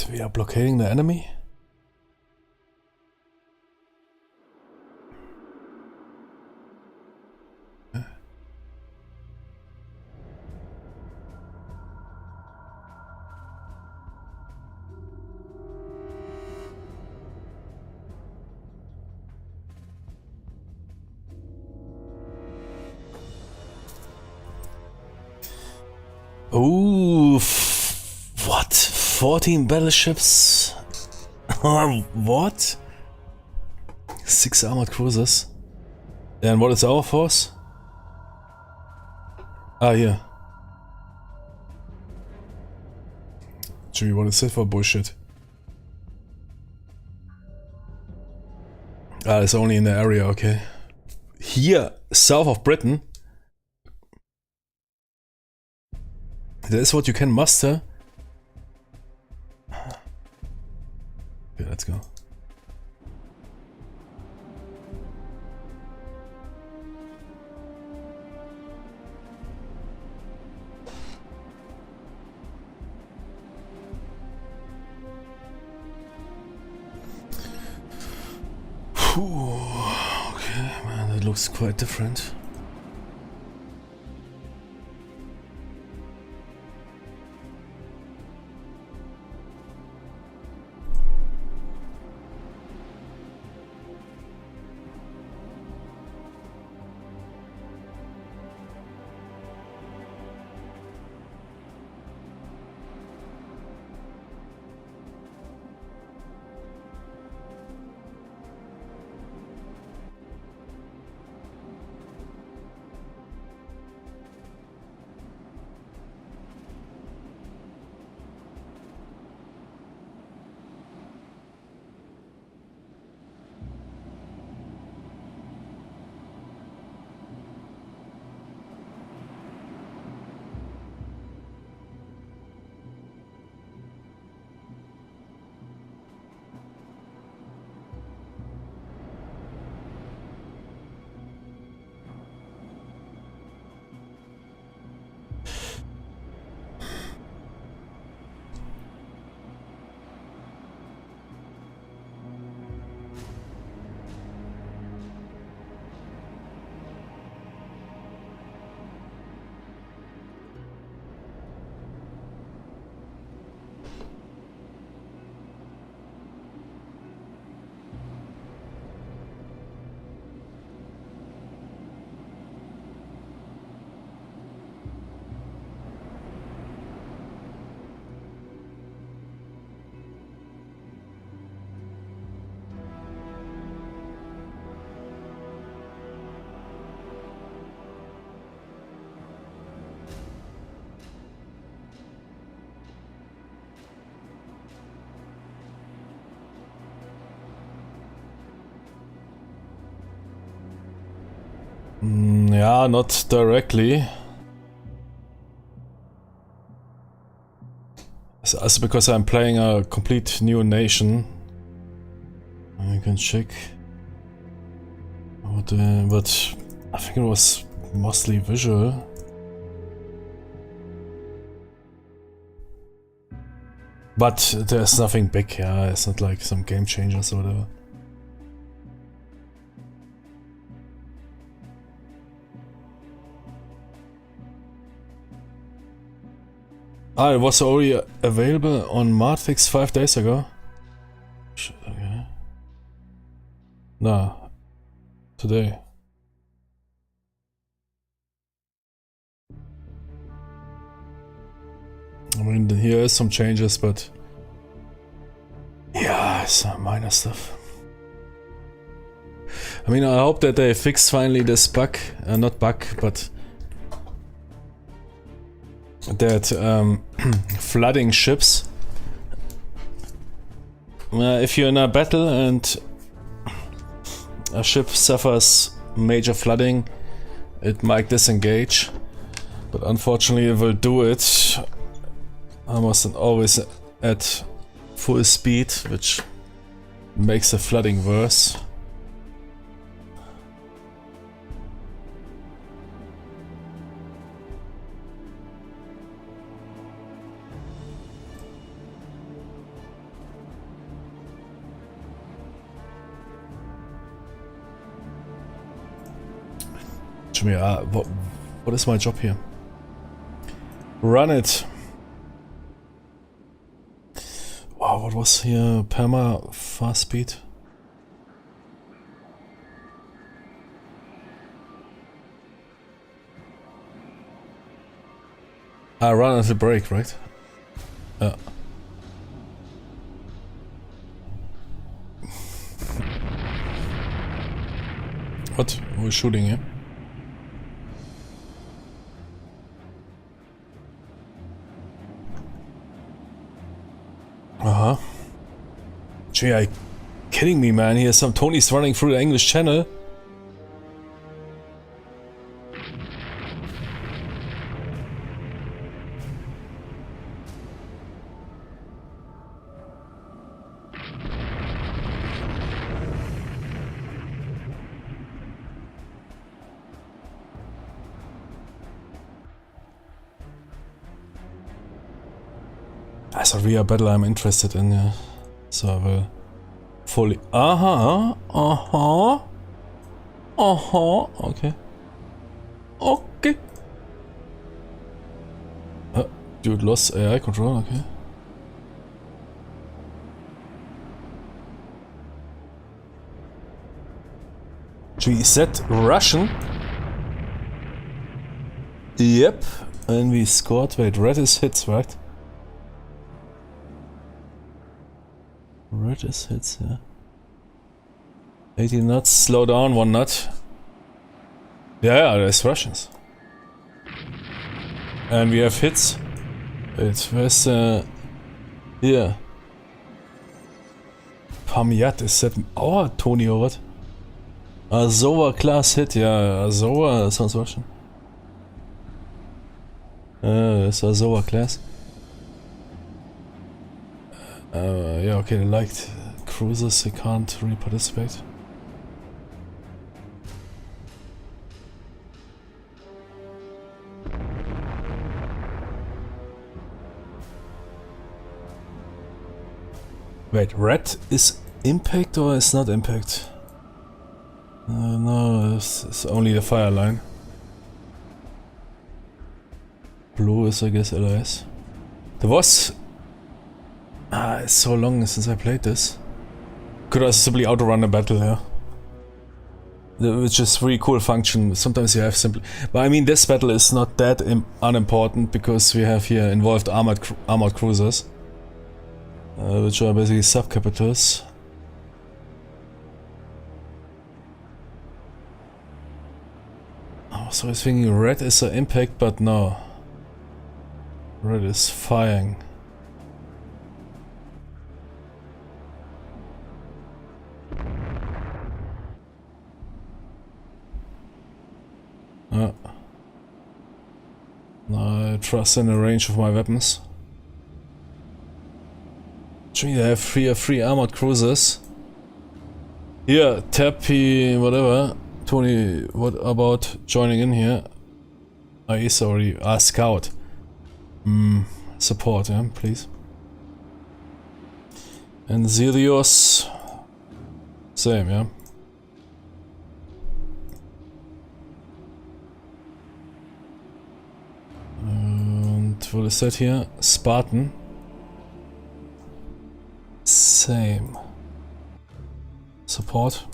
What? We are blockading the enemy? Ooh, what? 14 battleships? What? 6 armored cruisers? And what is our force? Ah, yeah. Gee, what is that for bullshit? Ah, it's only in the area, okay. Here, south of Britain. That is what you can muster. Okay, let's go. Whew. Okay, man, that looks quite different. Yeah, not directly. It's because I'm playing a complete new nation. I can check. But I think it was mostly visual. But there's nothing big, yeah, it's not like some game changers or whatever. Ah, it was already available on Martix 5 days ago. Shit, okay. Nah, today. I mean, here is some changes, but yeah, some minor stuff. I mean, I hope that they fix finally this bug, not bug, but that flooding ships. If you're in a battle and a ship suffers major flooding, it might disengage, but unfortunately it will do it almost and always at full speed, which makes the flooding worse. Jimmy, what is my job here? Run it. Wow, what was here? Perma fast speed. Run at the break, right? What? We're shooting here. Gee, are you kidding me, man? Here's some Tonys running through the English Channel. That's a real battle I'm interested in, yeah. So I will fully... okay. Okay. Dude lost AI control, okay. Gee, is that Russian? Yep. And we scored. Wait, red is hits, right? Red is hits, yeah. 80 knots, slow down 1 knot. Yeah, there's Russians. And we have hits. Wait, where's here? Pamiat, is that our Tony or what? Azova class hit, yeah, Azova sounds Russian. It's Azova class. Yeah, okay, they liked cruisers, they can't really participate. Wait, red is impact or is not impact? No, it's only the fire line. Blue is, I guess, LIS. There was... it's so long since I played this. Could I simply outrun a battle here? Which is really cool function. Sometimes you have simply... But I mean, this battle is not that unimportant because we have here involved armored cruisers. Which are basically sub-capitals. Oh, so I was thinking red is an impact, but no. Red is firing. No, I trust in the range of my weapons. Gee, I have three armored cruisers. Here, Tappy, whatever. Tony, what about joining in here? Sorry, scout. Support, yeah, please. And Zirios, same, yeah. And what is that here? Spartan. Same. Support.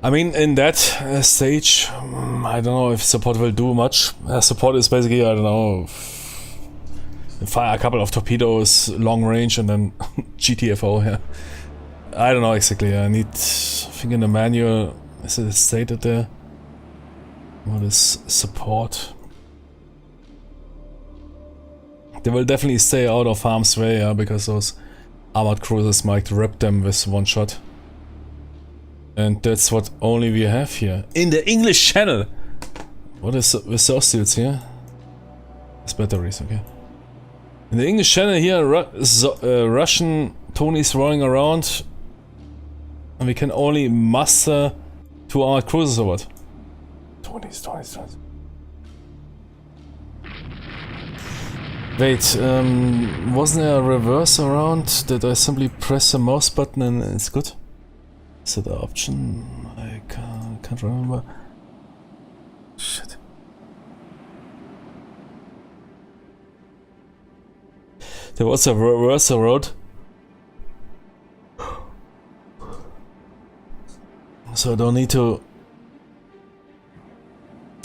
I mean, in that stage, I don't know if support will do much. Support is basically, I don't know, fire a couple of torpedoes, long range, and then GTFO, yeah. I don't know exactly, I think in the manual, is it stated there? What is support? They will definitely stay out of harm's way, yeah, because those armored cruisers might rip them with one shot. And that's what only we have here. In the English Channel! What is with those dudes here? It's batteries, okay. In the English Channel here, Russian Tonys rolling around. And we can only muster 2 armored cruisers or what? Tonys. Wait, wasn't there a reverse around? Did I simply press the mouse button and it's good? Is that an option? I can't remember. There was a reversal road. So I don't need to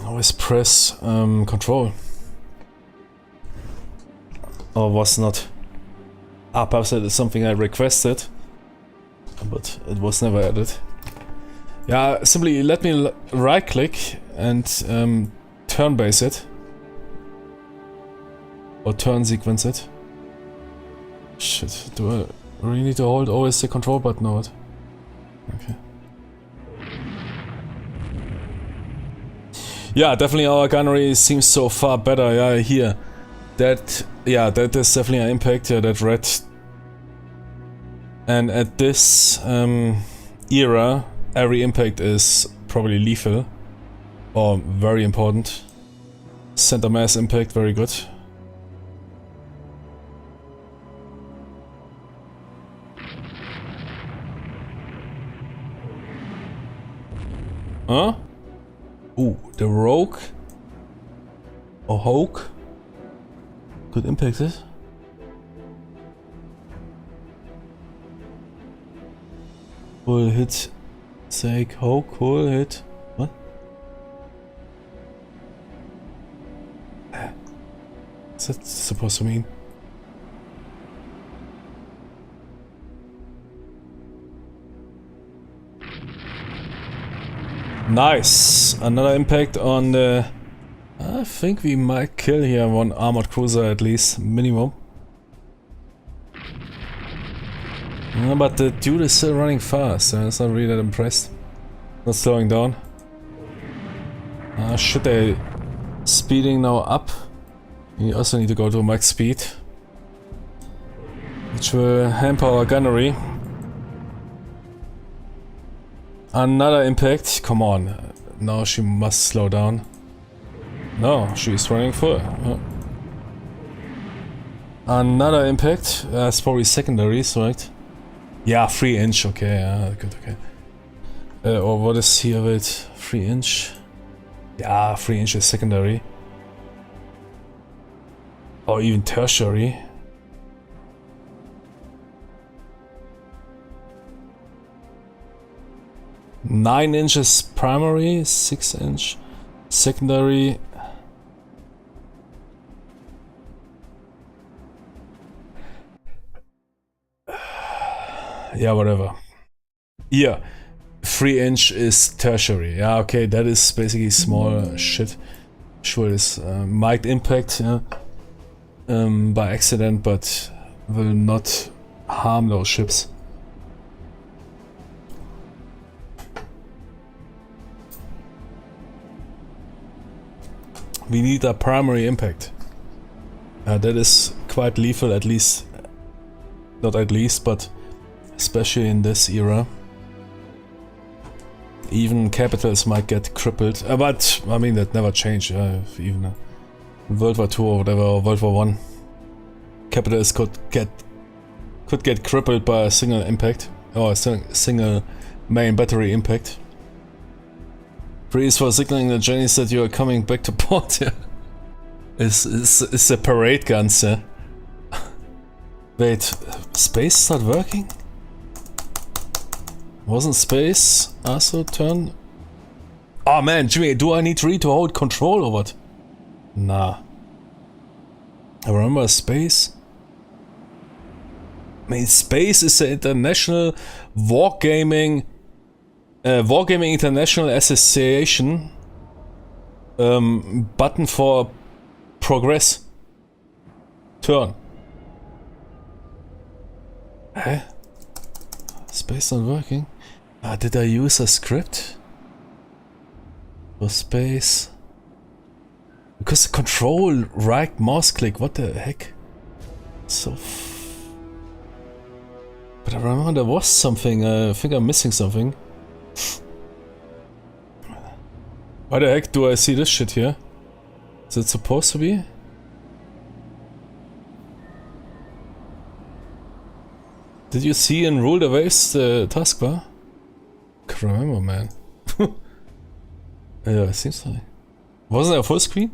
always press control. Or was not. Ah, perhaps that is something I requested, but it was never added. Yeah, simply let me right click and turn base it. Or turn sequence it. Shit, do I really need to hold always the control button or what? Okay. Yeah, definitely our gunnery seems so far better. Yeah, here. That is definitely an impact. Yeah, that red. And at this era, every impact is probably lethal. Or very important. Center mass impact, very good. Huh? Ooh, the rogue or Hawk could impact it. Full hit, sake, Hawk, full hit. What? What's that supposed to mean? Nice! Another impact on the... I think we might kill here one armored cruiser at least, minimum. But the dude is still running fast, so it's not really that impressed. Not slowing down. Should they... Speeding now up. We also need to go to max speed. Which will hamper our gunnery. Another impact, come on. Now she must slow down. No, she's running full. Oh. Another impact, that's probably secondaries, right? Yeah, 3 inch, okay, yeah, good, okay. Or what is here with 3 inch? Yeah, 3 inch is secondary. Or even tertiary. Nine inches primary, 6 inch secondary. Yeah, whatever. Yeah, 3 inch is tertiary. Yeah, okay, that is basically small shit. Sure, it is might impact by accident, but will not harm those ships. We need a primary impact. That is quite lethal, at least. Not at least, but especially in this era. Even capitals might get crippled. But, I mean, that never changed. Even World War II or whatever, or World War I. Capitals could get crippled by a single impact. Or a single main battery impact. Freeze for signaling the Jennies that you are coming back to port. Yeah. It's the parade guns, yeah. Wait, space not working? Wasn't space also turn? Oh man, Jimmy, do I need to hold control or what? Nah. I remember space. I mean, space is the international Wargaming International Association button for progress. Turn. Hä? Space not working? Did I use a script? For space? Because the control right mouse click, what the heck? So but I remember there was something, I think I'm missing something. Why the heck do I see this shit here? Is it supposed to be? Did you see in Rule the Waves the taskbar? Can't remember, man. Yeah, it seems like. Wasn't there a full screen?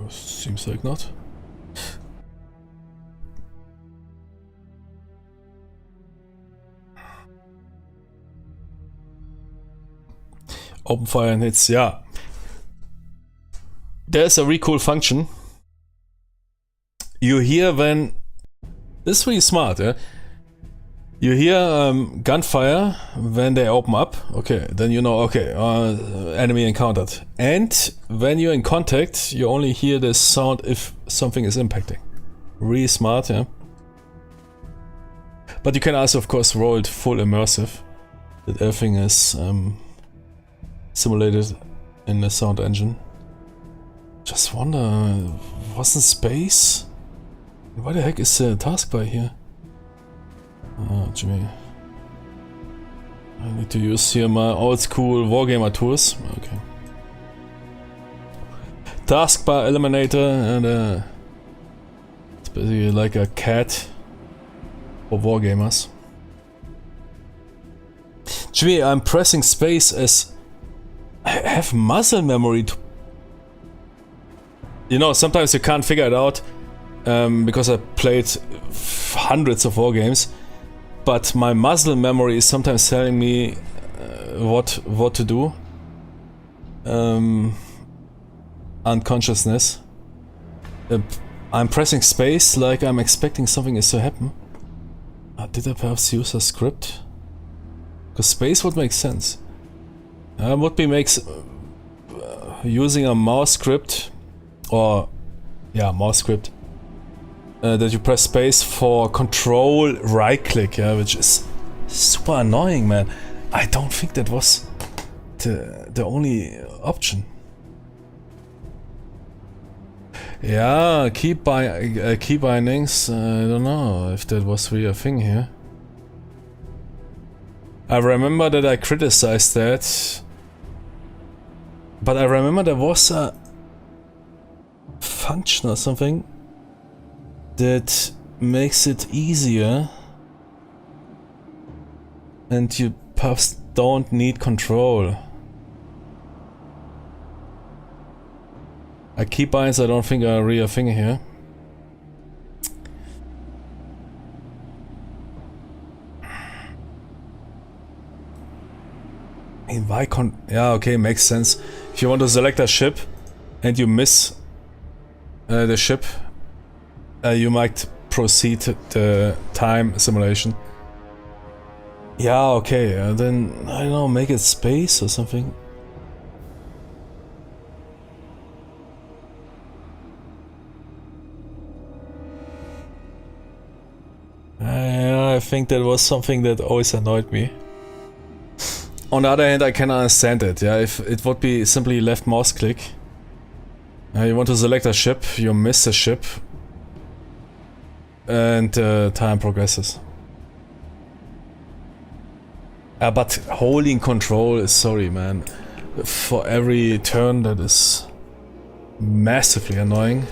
Seems like not. Open fire and hits, yeah. There's a really cool function. You hear when... This is really smart, yeah? You hear gunfire when they open up. Okay, then you know, okay, enemy encountered. And when you're in contact, you only hear this sound if something is impacting. Really smart, yeah? But you can also, of course, roll it full immersive. That everything is simulated in the sound engine. Just wonder, wasn't space? Why the heck is the taskbar here? Oh, Jimmy. I need to use here my old school wargamer tools. Okay. Taskbar eliminator, and it's basically like a cat for wargamers. Jimmy, I'm pressing space as I have muscle memory to... You know, sometimes you can't figure it out because I played hundreds of wargames. But my muscle memory is sometimes telling me what to do. Unconsciousness. I'm pressing space like I'm expecting something is to happen. Did I perhaps use a script? Because space would make sense. Would be makes using a mouse script, or yeah, mouse script. That you press space for control right click, yeah, which is super annoying, man. I don't think that was the only option. Yeah, key bindings. I don't know if that was really a thing here. I remember that I criticized that, but I remember there was a function or something that makes it easier, and you perhaps don't need control. Keybinds I don't think are really a thing here. In Vicon, yeah, okay, makes sense. If you want to select a ship and you miss the ship, you might proceed the time simulation. Yeah, okay, then, I don't know, make it space or something. I think that was something that always annoyed me. On the other hand, I can understand it, yeah, if it would be simply left mouse click. You want to select a ship, you miss a ship, and time progresses. But holding control is, sorry man, for every turn that is massively annoying.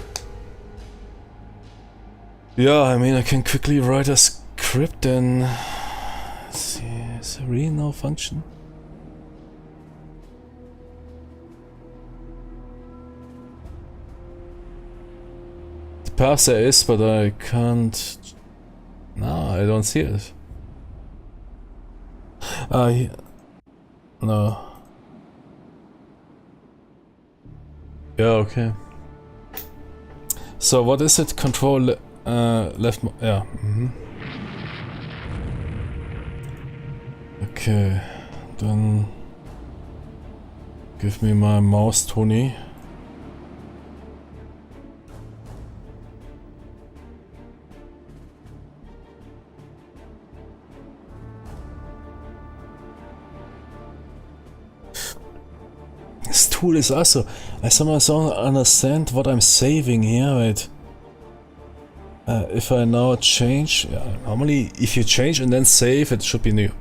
Yeah, I mean I can quickly write a script and... Let's see, is there really no function? Perhaps there is, but I can't... No, I don't see it. No. Yeah, okay. So what is it? Control left... Yeah. Okay. Then... Give me my mouse, Tony. This tool is also... I somehow don't understand what I'm saving here. Wait. If I now change... Yeah, normally if you change and then save, it should be new.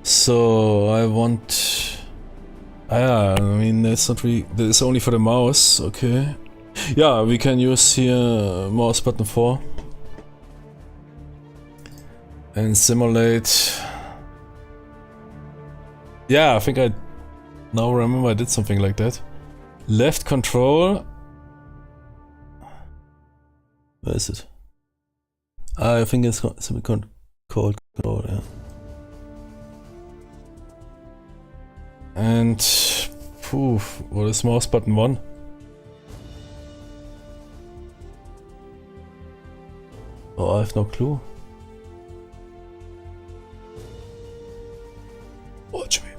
So I want... Yeah, I mean that's not really... That's only for the mouse, okay. Yeah, we can use here mouse button 4. And simulate... Yeah, I think I now remember I did something like that. Left control. Where is it? I think it's something called control, yeah. And poof, what is mouse button 1? Oh, I have no clue. Watch me.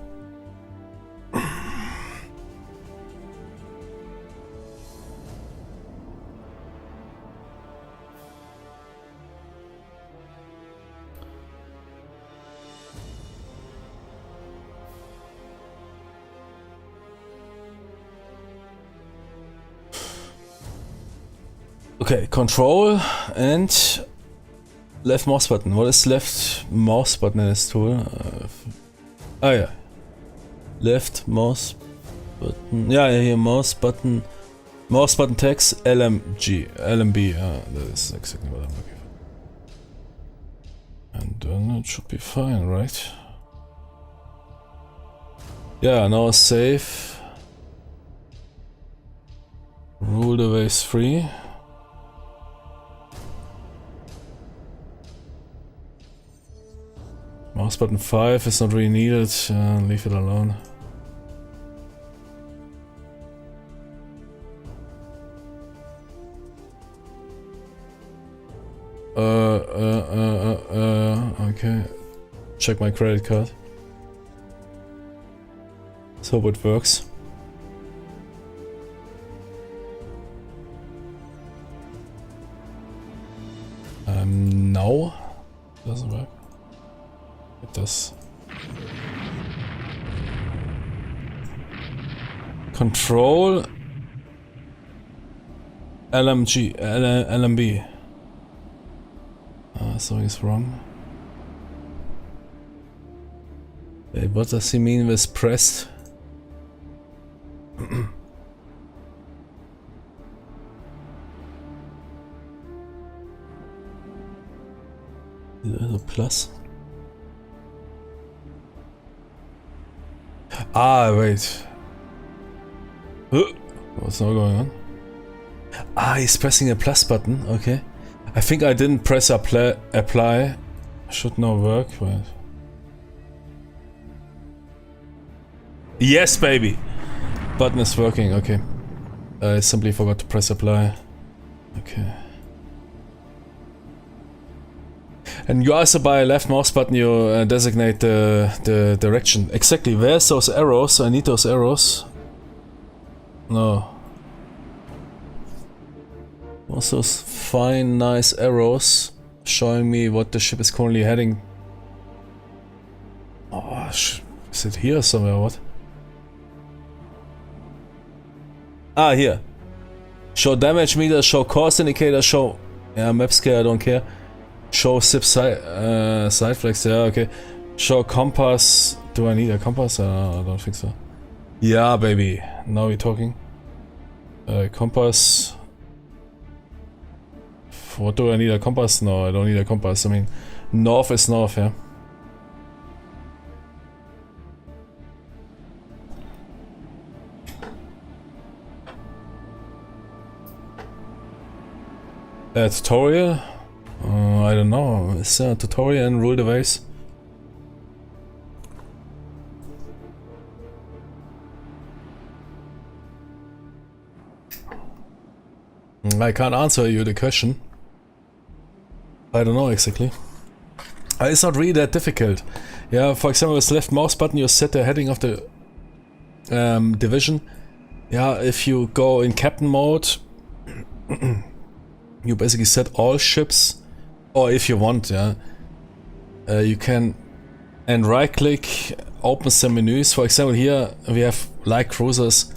Okay, control and left mouse button. What is left mouse button in this tool? Oh yeah. Left mouse button. Yeah, here mouse button. Mouse button text LMB. That is exactly what I'm looking for. And then it should be fine, right? Yeah, now save. Rule the ways free. Mouse button 5 is not really needed, leave it alone. Okay. Check my credit card. Let's hope it works. No. Doesn't work. It does. Control LMB. Something's wrong. Hey, what does he mean with pressed? Is there a plus? Ah, wait. What's now going on? Ah, he's pressing a plus button. Okay. I think I didn't press apply. Should now work. Wait. Yes, baby! Button is working. Okay. I simply forgot to press apply. Okay. And you also by left mouse button you designate the direction. Exactly, where's those arrows? I need those arrows. No. What's those fine, nice arrows showing me what the ship is currently heading? Oh, is it here somewhere or what? Ah, here. Show damage meter, show course indicator, show... Yeah, map scale, I don't care. Show ship side flags, yeah, okay. Show compass. Do I need a compass? I don't think so. Yeah, baby. Now we're talking. Compass. What do I need a compass? No, I don't need a compass. I mean, north is north, yeah. Tutorial? I don't know. Is there a tutorial and rule the ways? I can't answer you the question. I don't know exactly. It's not really that difficult. Yeah, for example, with left mouse button you set the heading of the division. Yeah, if you go in captain mode, you basically set all ships, or if you want, yeah, you can, and right click, open some menus. For example, here we have light cruisers.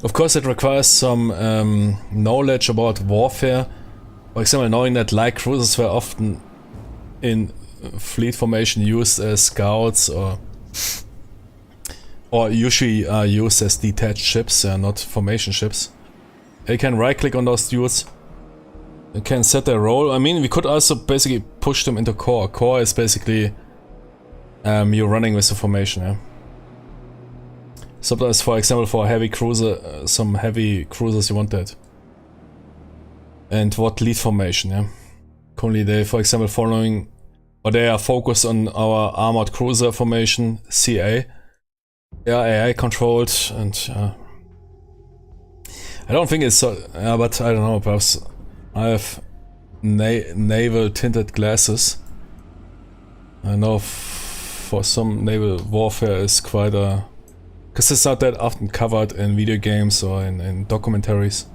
Of course it requires some knowledge about warfare. For example, knowing that light cruisers were often in fleet formation used as scouts or usually are used as detached ships, not formation ships. You can right click on those dudes. You can set their role. I mean, we could also basically push them into core. Core is basically you're running with the formation, yeah. Sometimes, for example, for a heavy cruiser, some heavy cruisers you want that. And what lead formation, yeah. Currently they, for example, following, or they are focused on our armored cruiser formation, CA. Yeah, AI controlled, and I don't think it's so, but I don't know, perhaps I have naval tinted glasses. I know for some naval warfare is quite a, because it's not that often covered in video games or in documentaries.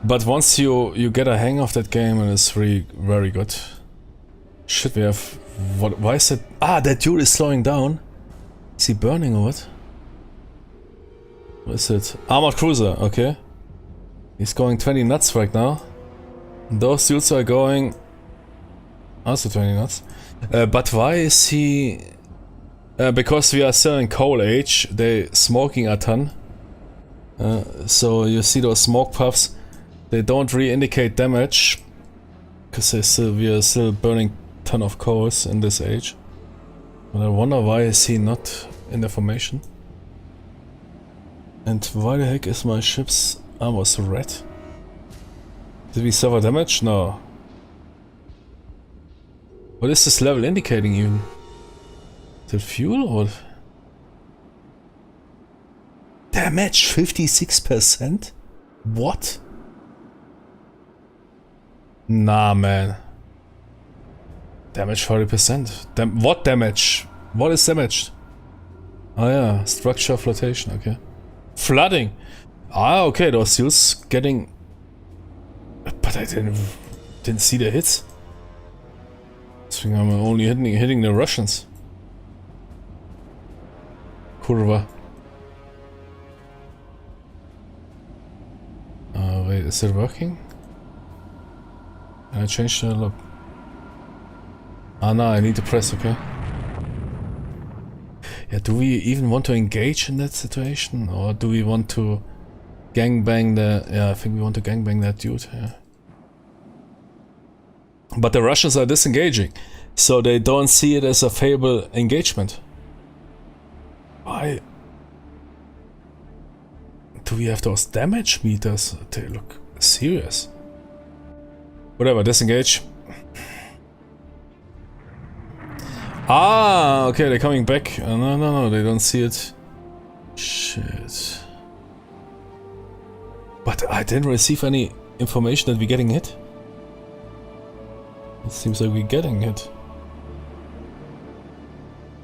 But once you get a hang of that game, and it's really very good. Should we have, why is that? Ah, that dude is slowing down. Is he burning or what? What is it? Armored cruiser, okay. He's going 20 knots right now. Those dudes are going also 20 knots. But why is he... because we are still in coal age, they smoking a ton. So you see those smoke puffs. They don't really indicate damage. Because we are still burning a ton of coals in this age. But I wonder why is he not in the formation. And why the heck is my ship's armor so red? Did we suffer damage? No. What is this level indicating even? Is it fuel or... Damage 56%? What? Nah, man. Damage 40%. What damage? What is damaged? Oh yeah, structure flotation, okay. Flooding! Ah, okay, those suits getting... But I didn't see the hits. I think I'm only hitting the Russians. Kurva. Wait, is it working? Can I change the look? Ah, no, I need to press, okay. Yeah, do we even want to engage in that situation? Or do we want to gangbang the... Yeah, I think we want to gangbang that dude, yeah. But the Russians are disengaging, so they don't see it as a favorable engagement. Why? Do we have those damage meters? They look serious. Whatever, disengage. Ah, okay, they're coming back. No, they don't see it. Shit. But I didn't receive any information that we're getting hit. It seems like we're getting hit.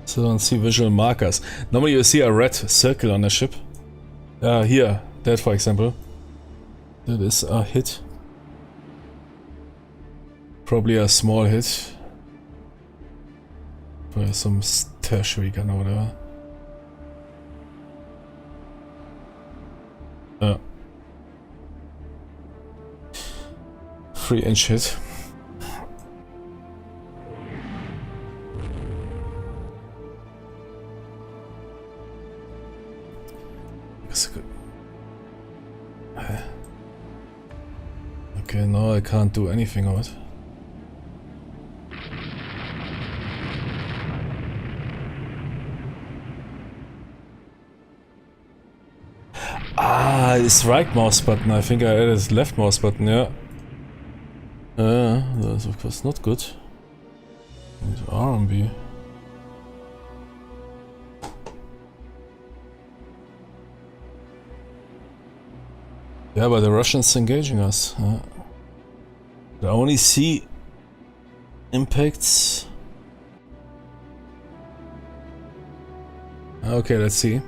So I don't see visual markers. Normally you see a red circle on the ship. Here, that for example. That is a hit. Probably a small hit. For some tertiary gun or whatever. 3-inch hit. Okay, now I can't do anything of it. Ah, it's right mouse button. I think I added left mouse button, yeah. That's of course not good. Need R&B. Yeah, but the Russians engaging us. I only see impacts. Okay, let's see.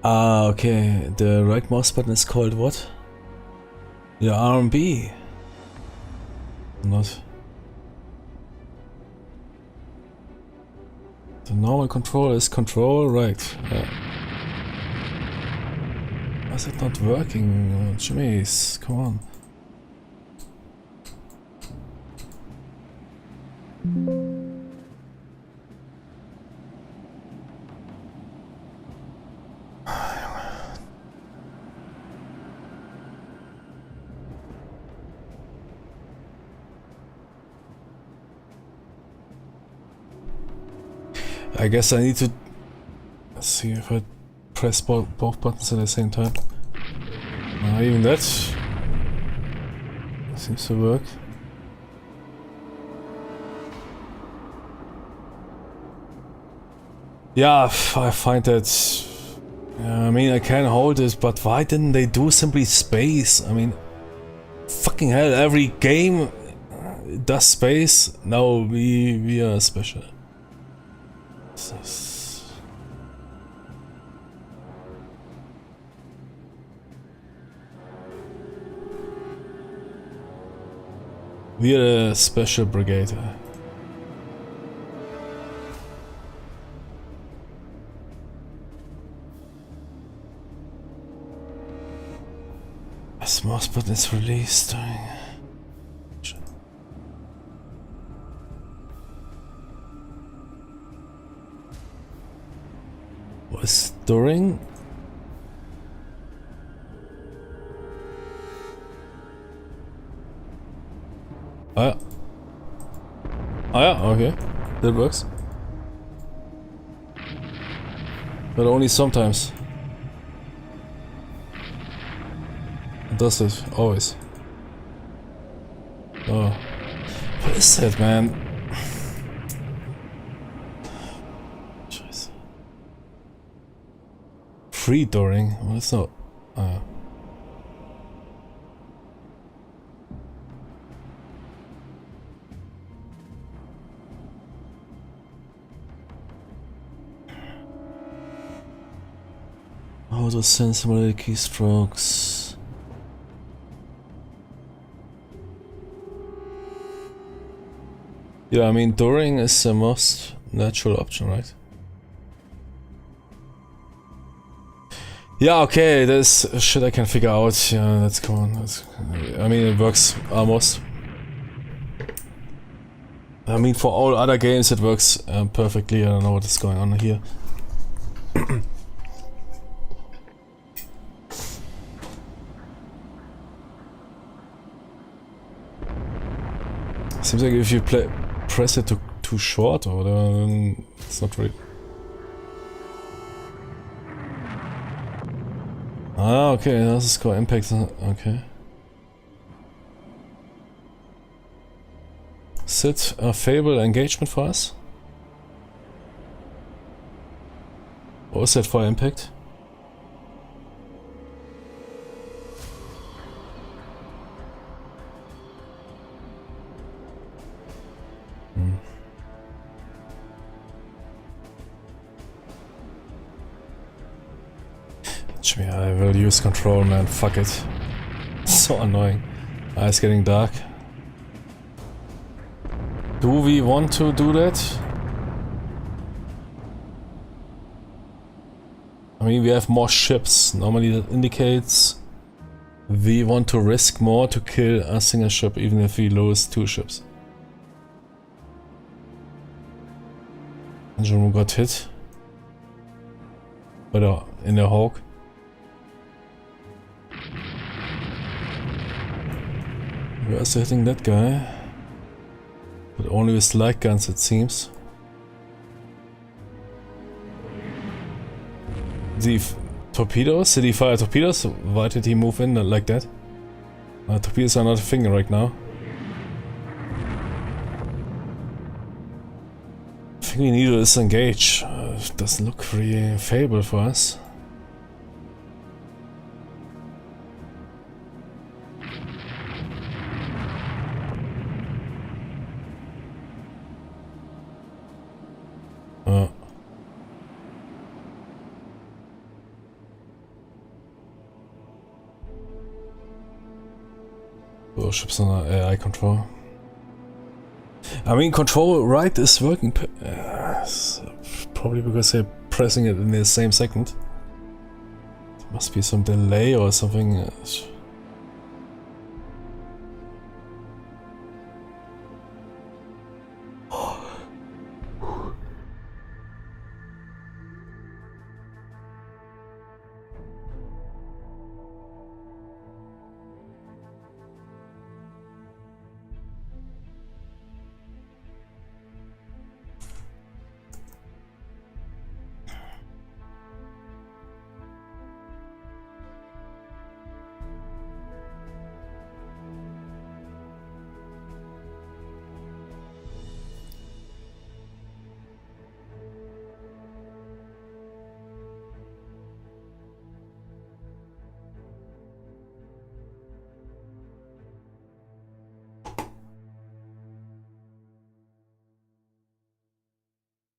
Ah, okay. The right mouse button is called what? Yeah, R&B. Not. The normal control is control, right. Why is it not working? Jeez, come on. I guess I need to see if I press both buttons at the same time. Even that seems to work. Yeah, I find that. I mean, I can hold it, but why didn't they do simply space? I mean, fucking hell! Every game does space. No, we are special. We are a special brigade. As mouse button is released. Was during? Ah yeah, okay. That works. But only sometimes. It does it, always. Oh. What is that, man? Free dooring? Well, it's not. How to send simulated keystrokes? Yeah, I mean, dooring is the most natural option, right? Yeah, okay, there's shit I can figure out. Yeah, that's come on. I mean, it works almost. I mean, for all other games, it works perfectly. I don't know what is going on here. Seems like if you press it too short or whatever, then it's not really. Ah, okay, das ist core impact. Okay. Sit a favorable engagement for us? What was that for impact? I will use control, man. Fuck it. So annoying. It's getting dark. Do we want to do that? I mean, we have more ships. Normally that indicates we want to risk more to kill a single ship, even if we lose 2 ships. Engine room got hit. But in the Hawk. We're also hitting that guy. But only with light guns, it seems. The torpedoes? Did he fire torpedoes? Why did he move in like that? Torpedoes are not a thing right now. I think we need to disengage. It doesn't look really favorable for us. Ships on AI control. I mean, control right is working. Probably because they're pressing it in the same second. There must be some delay or something.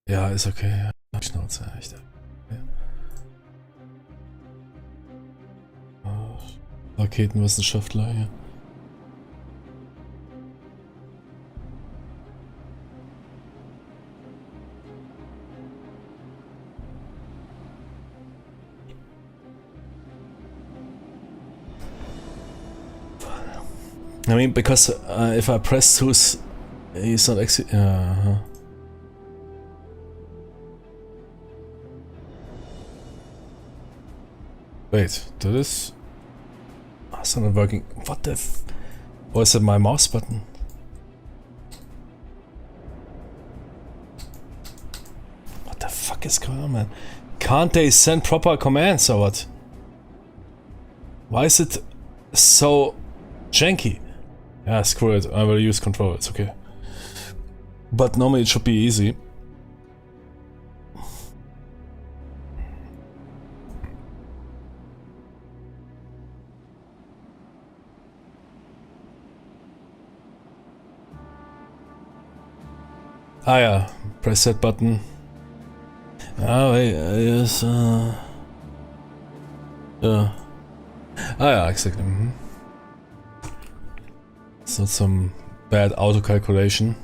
Ja, ist okay. Schnauze, echt. Raketenwissenschaftler hier. I mean, because if I press 2, he's not Wait, did this? Oh, it's not working. What the f... Or is it my mouse button? What the fuck is going on, man? Can't they send proper commands or what? Why is it so janky? Yeah, screw it. I will use control. It's okay. But normally it should be easy. Ah ja, press that button. Ah wait, yes, yeah. Ah ja, exactly. It's not some bad auto calculation.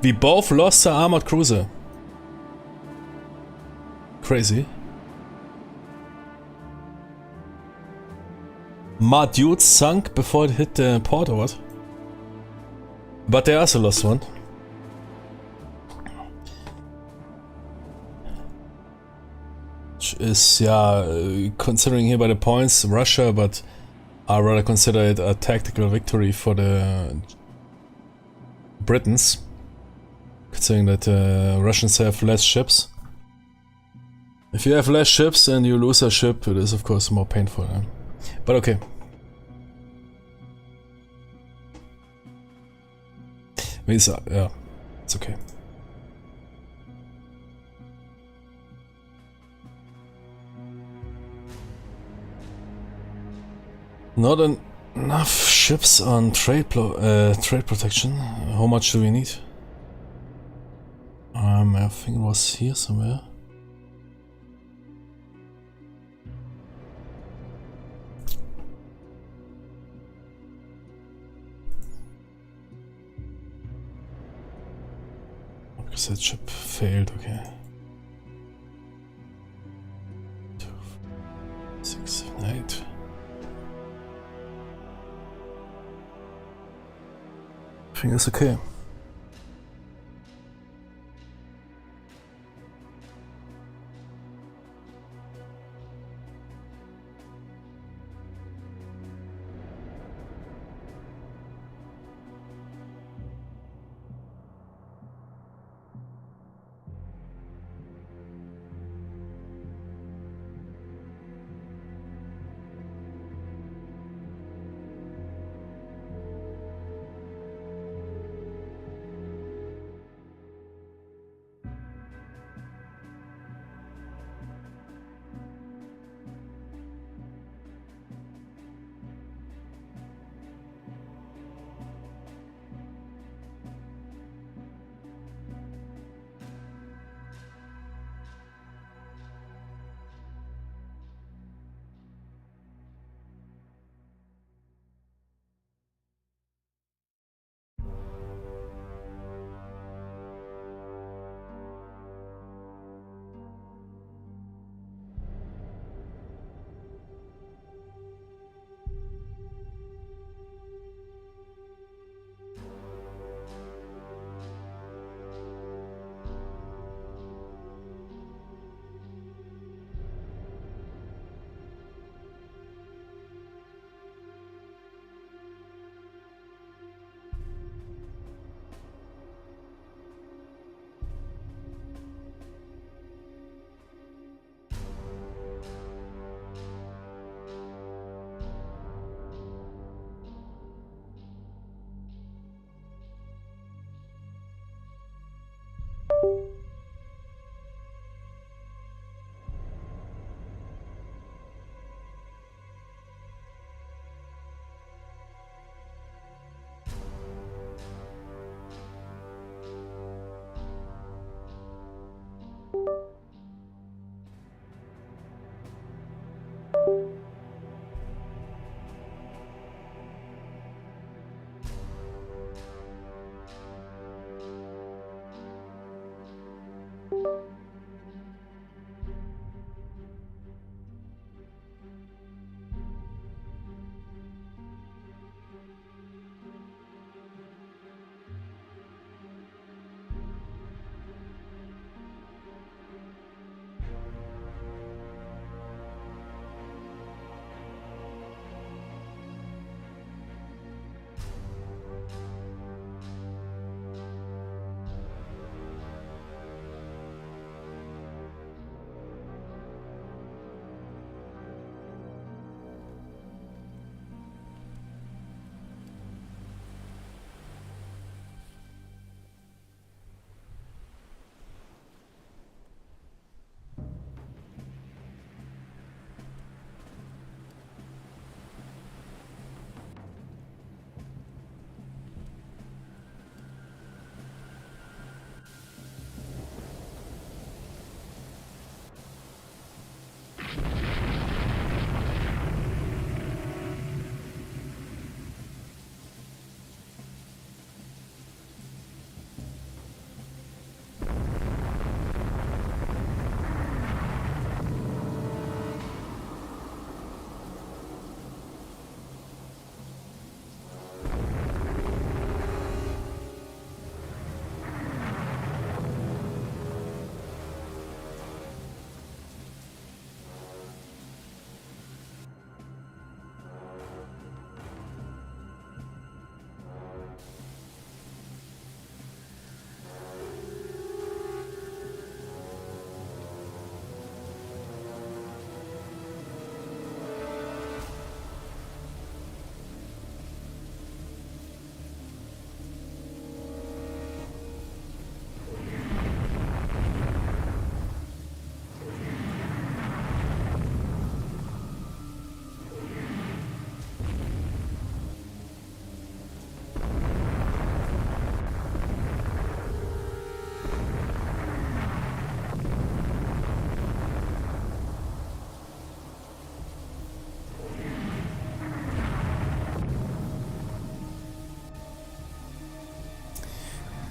We both lost the armored cruiser. Crazy. My dude sunk before it hit the port or what? But they also lost one. Which is, yeah, considering here by the points, Russia, but I rather consider it a tactical victory for the Britons. Considering that Russians have less ships. If you have less ships and you lose a ship, it is of course more painful. But okay. Means, yeah, it's okay. Not enough ships on trade protection. How much do we need? I think it was here somewhere. Because that ship failed, okay. 2, 6, 7, 8. I think it's okay.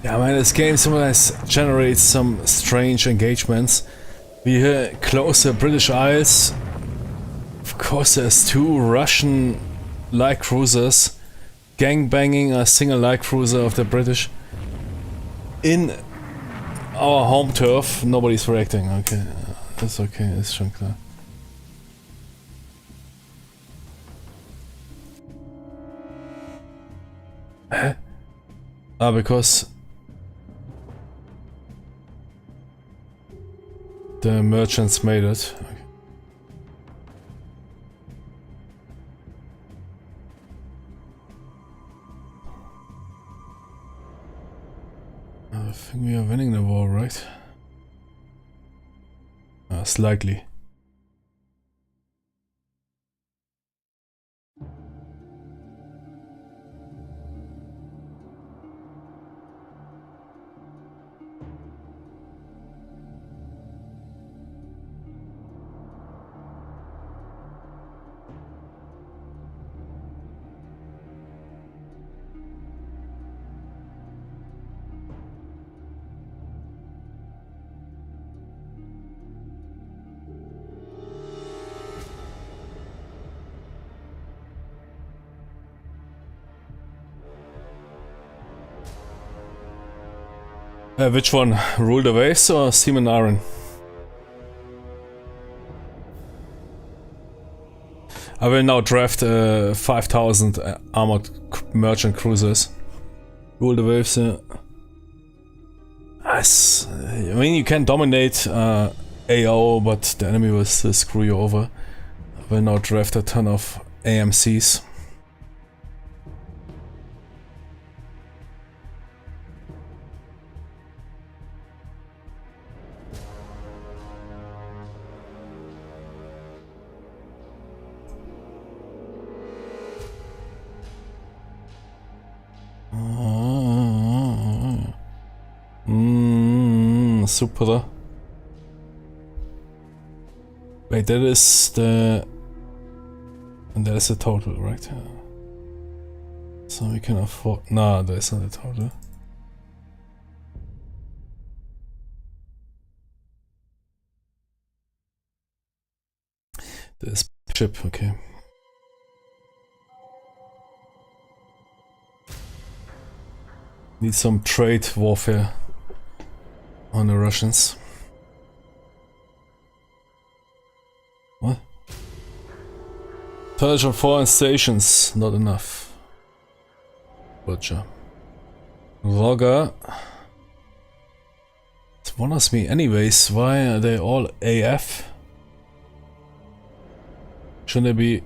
Yeah, man, this game sometimes generates some strange engagements. We here close the British Isles. Of course, there's two Russian light cruisers gangbanging a single light cruiser of the British in our home turf. Nobody's reacting. Okay, that's okay. It's schon klar. Huh? Ah, because the merchants made it. Okay. I think we are winning the war, right? Slightly. Which one? Rule the Waves or Steam and Iron? I will now draft 5,000 armored merchant cruisers. Rule the Waves, I mean, you can dominate AO, but the enemy will still screw you over. I will now draft a ton of AMCs. Super. Wait, that is the And that is the total, right? So we can afford... No, that is not the total. This ship, okay. Need some trade warfare on the Russians. What? Purge on foreign stations, not enough. Butcher. Logger. It wonders me anyways, why are they all AF? Shouldn't they be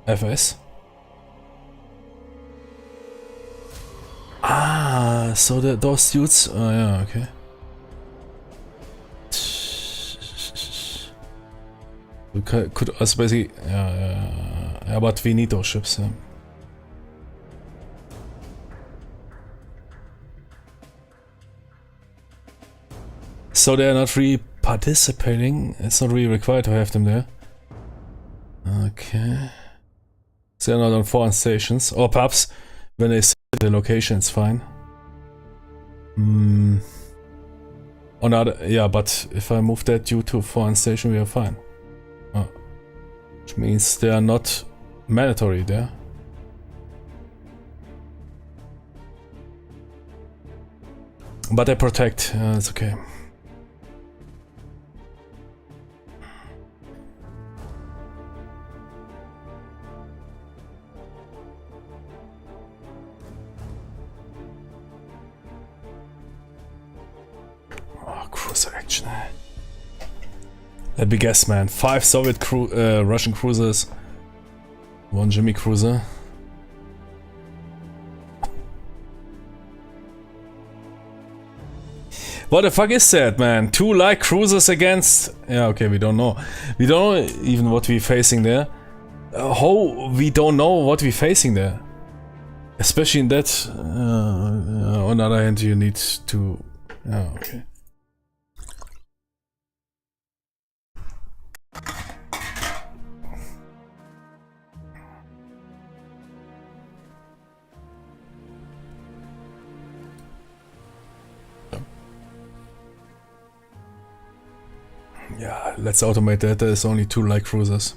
FS? Ah, so those dudes. Oh yeah, okay. We could also basically. Yeah, but we need those ships. Yeah. So they're not really participating. It's not really required to have them there. Okay. So they're not on foreign stations, or perhaps when they set the location, it's fine. Or not, yeah, but if I move that due to foreign station, we are fine. Which means they are not mandatory there. But they protect, it's okay. Cruiser action. Let me guess, man. 5 Soviet Russian cruisers, 1 Jimmy cruiser. What the fuck is that, man? 2 light cruisers against... Yeah, okay, we don't know. We don't know even what we're facing there. How we don't know what we're facing there? Especially in that... on the other hand, you need to... Yeah, okay. Yeah, let's automate that. There's only 2 light cruisers.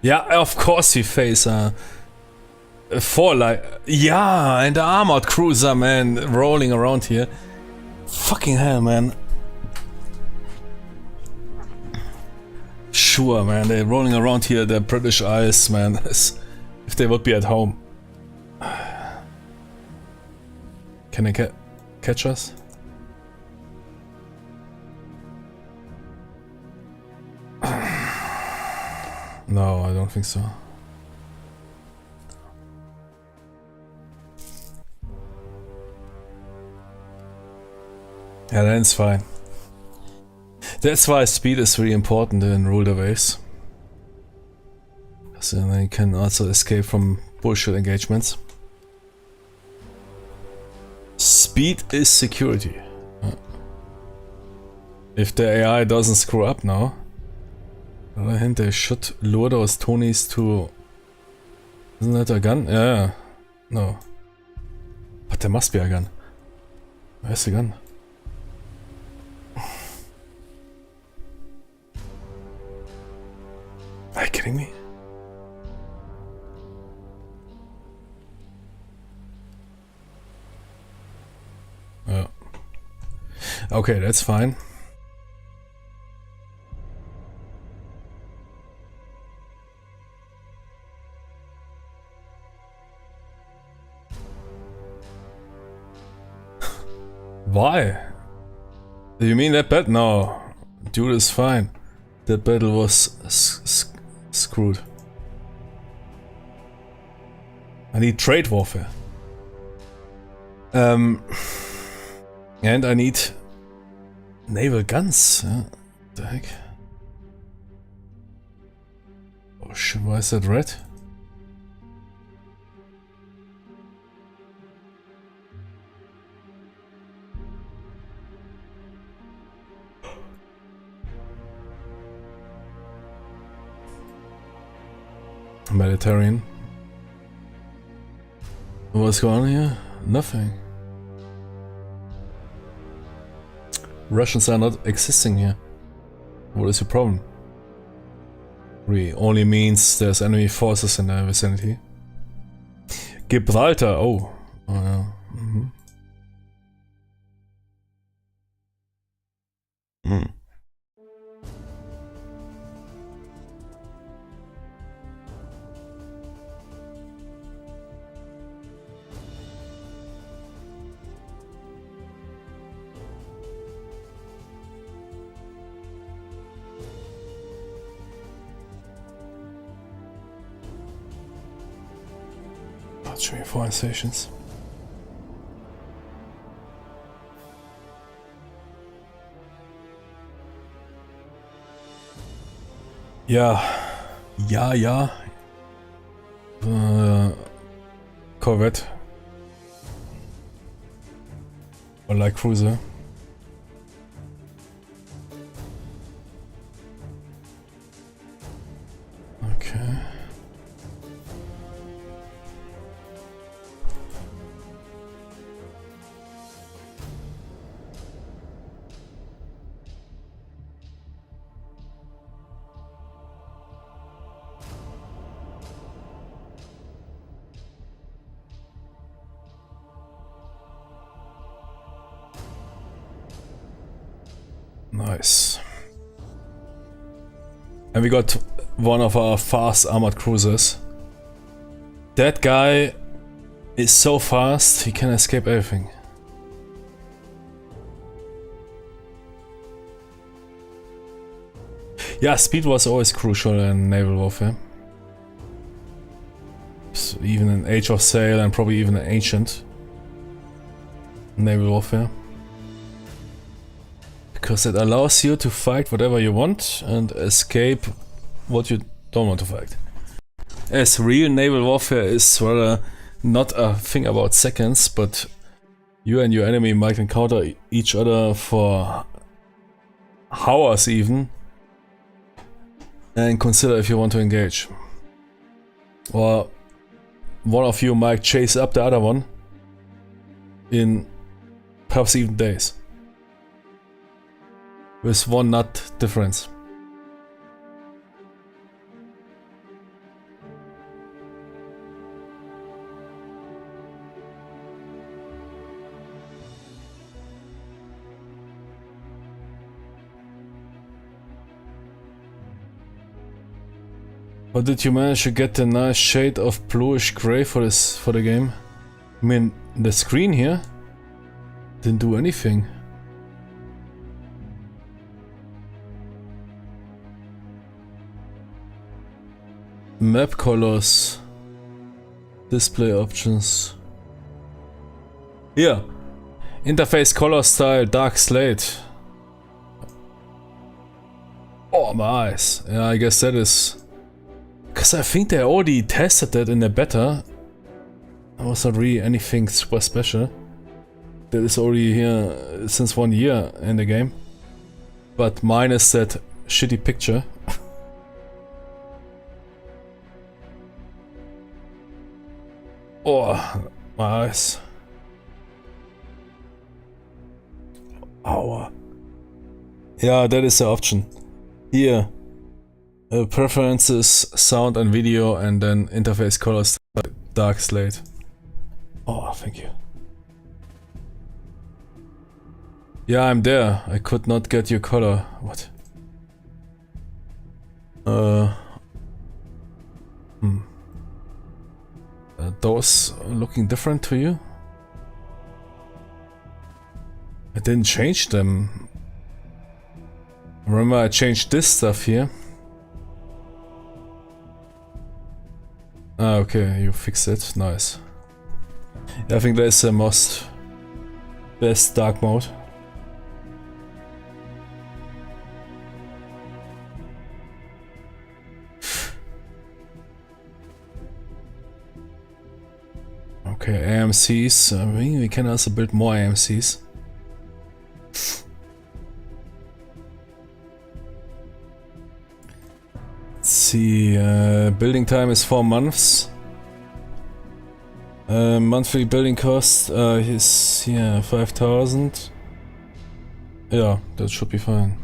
Yeah, of course we face 4 light... Yeah, and the armored cruiser, man, rolling around here. Fucking hell, man. Sure, man, they're rolling around here, the British Isles, man. As if they would be at home. Can they catch us? No, I don't think so. Yeah, then it's fine. That's why speed is really important in Rule the Waves. Because then you can also escape from bullshit engagements. Speed is security. If the AI doesn't screw up now, on the other hand, they should lure those Tonys to... Isn't that a gun? Yeah. No. But there must be a gun. Where's the gun? Are you kidding me? Oh. Okay, that's fine. Why? Do you mean that battle? No. Dude is fine. That battle was screwed. I need trade warfare. And I need naval guns. What the heck? Oh shit, why is that red? Mediterranean. What's going on here? Nothing. Russians are not existing here. What is your problem? Really only means there's enemy forces in the vicinity. Gibraltar, oh. Oh yeah. Show me foreign stations. Yeah. Corvette. Or like cruiser. Okay. Nice. And we got one of our fast armored cruisers. That guy is so fast, he can escape everything. Yeah, speed was always crucial in naval warfare. So even in Age of Sail and probably even in ancient naval warfare. Because it allows you to fight whatever you want and escape what you don't want to fight. As real naval warfare is rather not a thing about seconds, but you and your enemy might encounter each other for hours even, and consider if you want to engage. Or one of you might chase up the other one in perhaps even days. With one knot difference. But did you manage to get the nice shade of bluish gray for the game? I mean, the screen here didn't do anything. Map colors, display options. Here, interface color style, dark slate. Oh my eyes. Yeah, I guess that is. Because I think they already tested that in the beta. It was not really anything super special. That is already here since 1 year in the game. But minus that shitty picture. Oh, my eyes. Aua. Yeah, that is the option. Here. Preferences, sound and video, and then interface colors, dark slate. Oh, thank you. Yeah, I'm there. I could not get your color. What? Those looking different to you? I didn't change them. Remember, I changed this stuff here. Ah, okay, you fixed it. Nice. Yeah, I think that's the most best dark mode. Okay, AMCs. I mean, we can also build more AMCs. Let's see, building time is 4 months. Monthly building cost is 5,000. Yeah, that should be fine.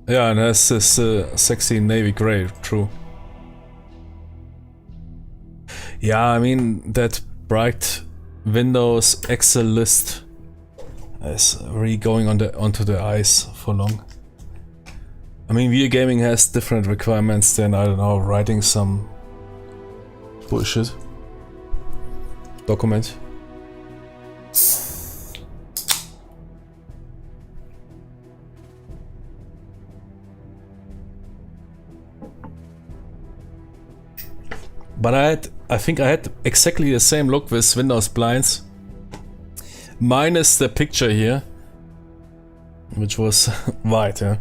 Yeah, and that's this sexy navy grey, true. Yeah, I mean, that bright Windows Excel list is really going onto the eyes for long. I mean, video gaming has different requirements than, I don't know, writing some bullshit document. But I think I had exactly the same look with Windows blinds, minus the picture here, which was white, yeah.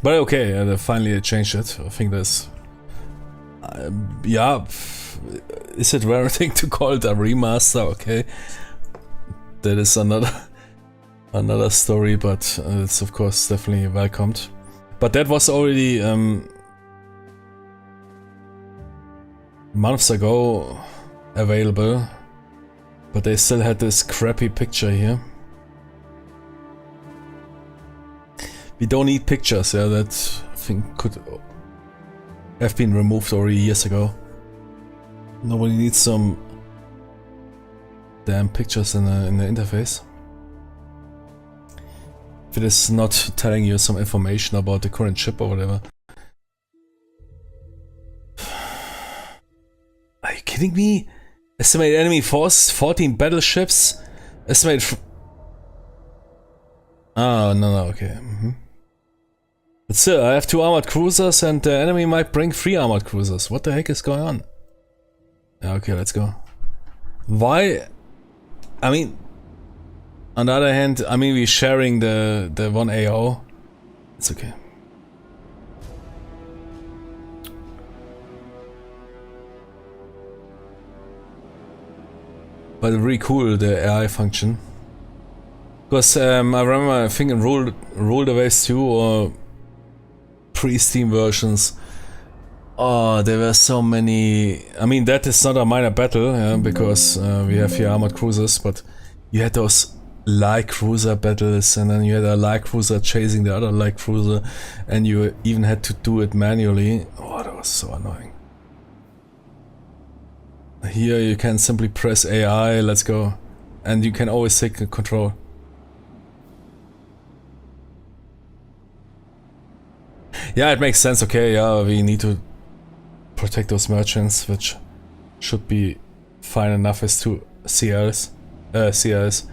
But okay, they finally changed it. I think that's... yeah, is it rare thing to call it a remaster? Okay, that is another story, but it's of course definitely welcomed. But that was already months ago available, but they still had this crappy picture here. We don't need pictures, yeah, that I think could have been removed already years ago. Nobody needs some damn pictures in the interface. If it is not telling you some information about the current chip or whatever. Are you kidding me? Estimated enemy force, 14 battleships. Estimated no, okay. But still, I have 2 armored cruisers and the enemy might bring 3 armored cruisers. What the heck is going on? Yeah, okay, let's go. Why? I mean, on the other hand, I mean, we're sharing the one AO. It's okay. But really cool, the AI function. Because I remember, I think in Rule the Waves 2 or pre-Steam versions, oh, there were so many. I mean, that is not a minor battle, yeah, because we have here armored cruisers, but you had those light cruiser battles, and then you had a light cruiser chasing the other light cruiser, and you even had to do it manually. Oh, that was so annoying. Here you can simply press AI, let's go, and you can always take control. Yeah, it makes sense, okay, yeah, we need to protect those merchants, which should be fine enough as to CAs, ACs,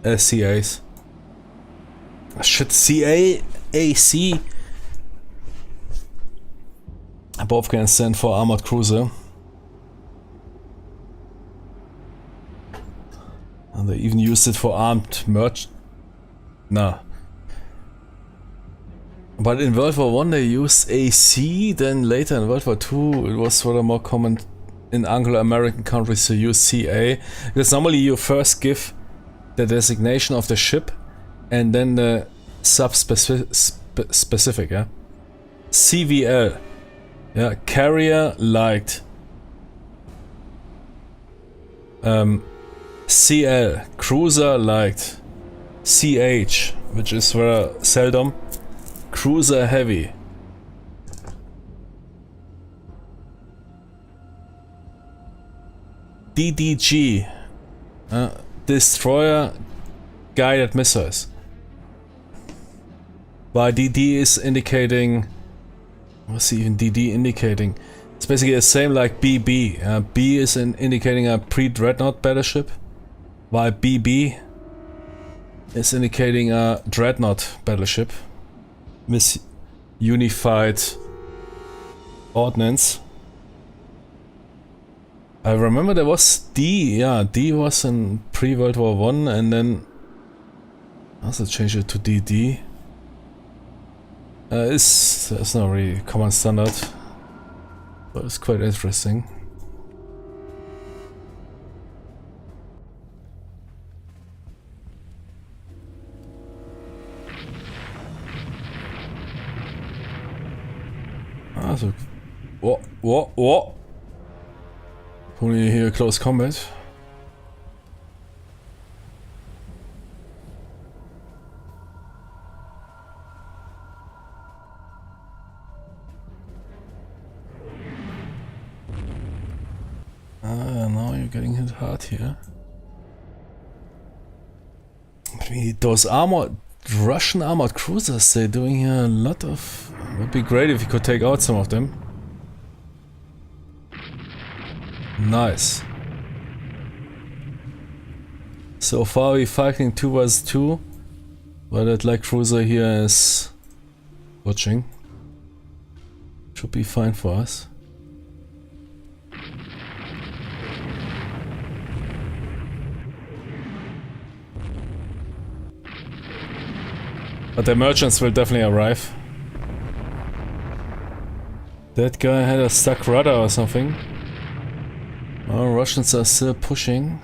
CAs. Should CA, AC both can stand for armored cruiser. And they even used it for armed Nah. But in World War I they used AC, then later in World War II it was rather more common in Anglo-American countries to use CA. Because normally you first give the designation of the ship and then the sub-specific, yeah? CVL, yeah, carrier light. CL, cruiser light. CH, which is very seldom. Cruiser heavy. DDG, destroyer guided missiles. While DD is indicating, what's even DD indicating? It's basically the same like BB. B is indicating a pre-dreadnought battleship, while BB is indicating a dreadnought battleship with unified ordnance. I remember there was D, yeah, D was in pre-World War I, and then also changed it to DD. It's not really common standard, but it's quite interesting. Whoa. Only here close combat. Now you're getting hit hard here. Those Russian armored cruisers, they're doing here a lot of... Would be great if you could take out some of them. Nice. So far we're fighting 2 vs 2, but that light cruiser here is watching. Should be fine for us. But the merchants will definitely arrive. That guy had a stuck rudder or something. Oh, Russians are still pushing.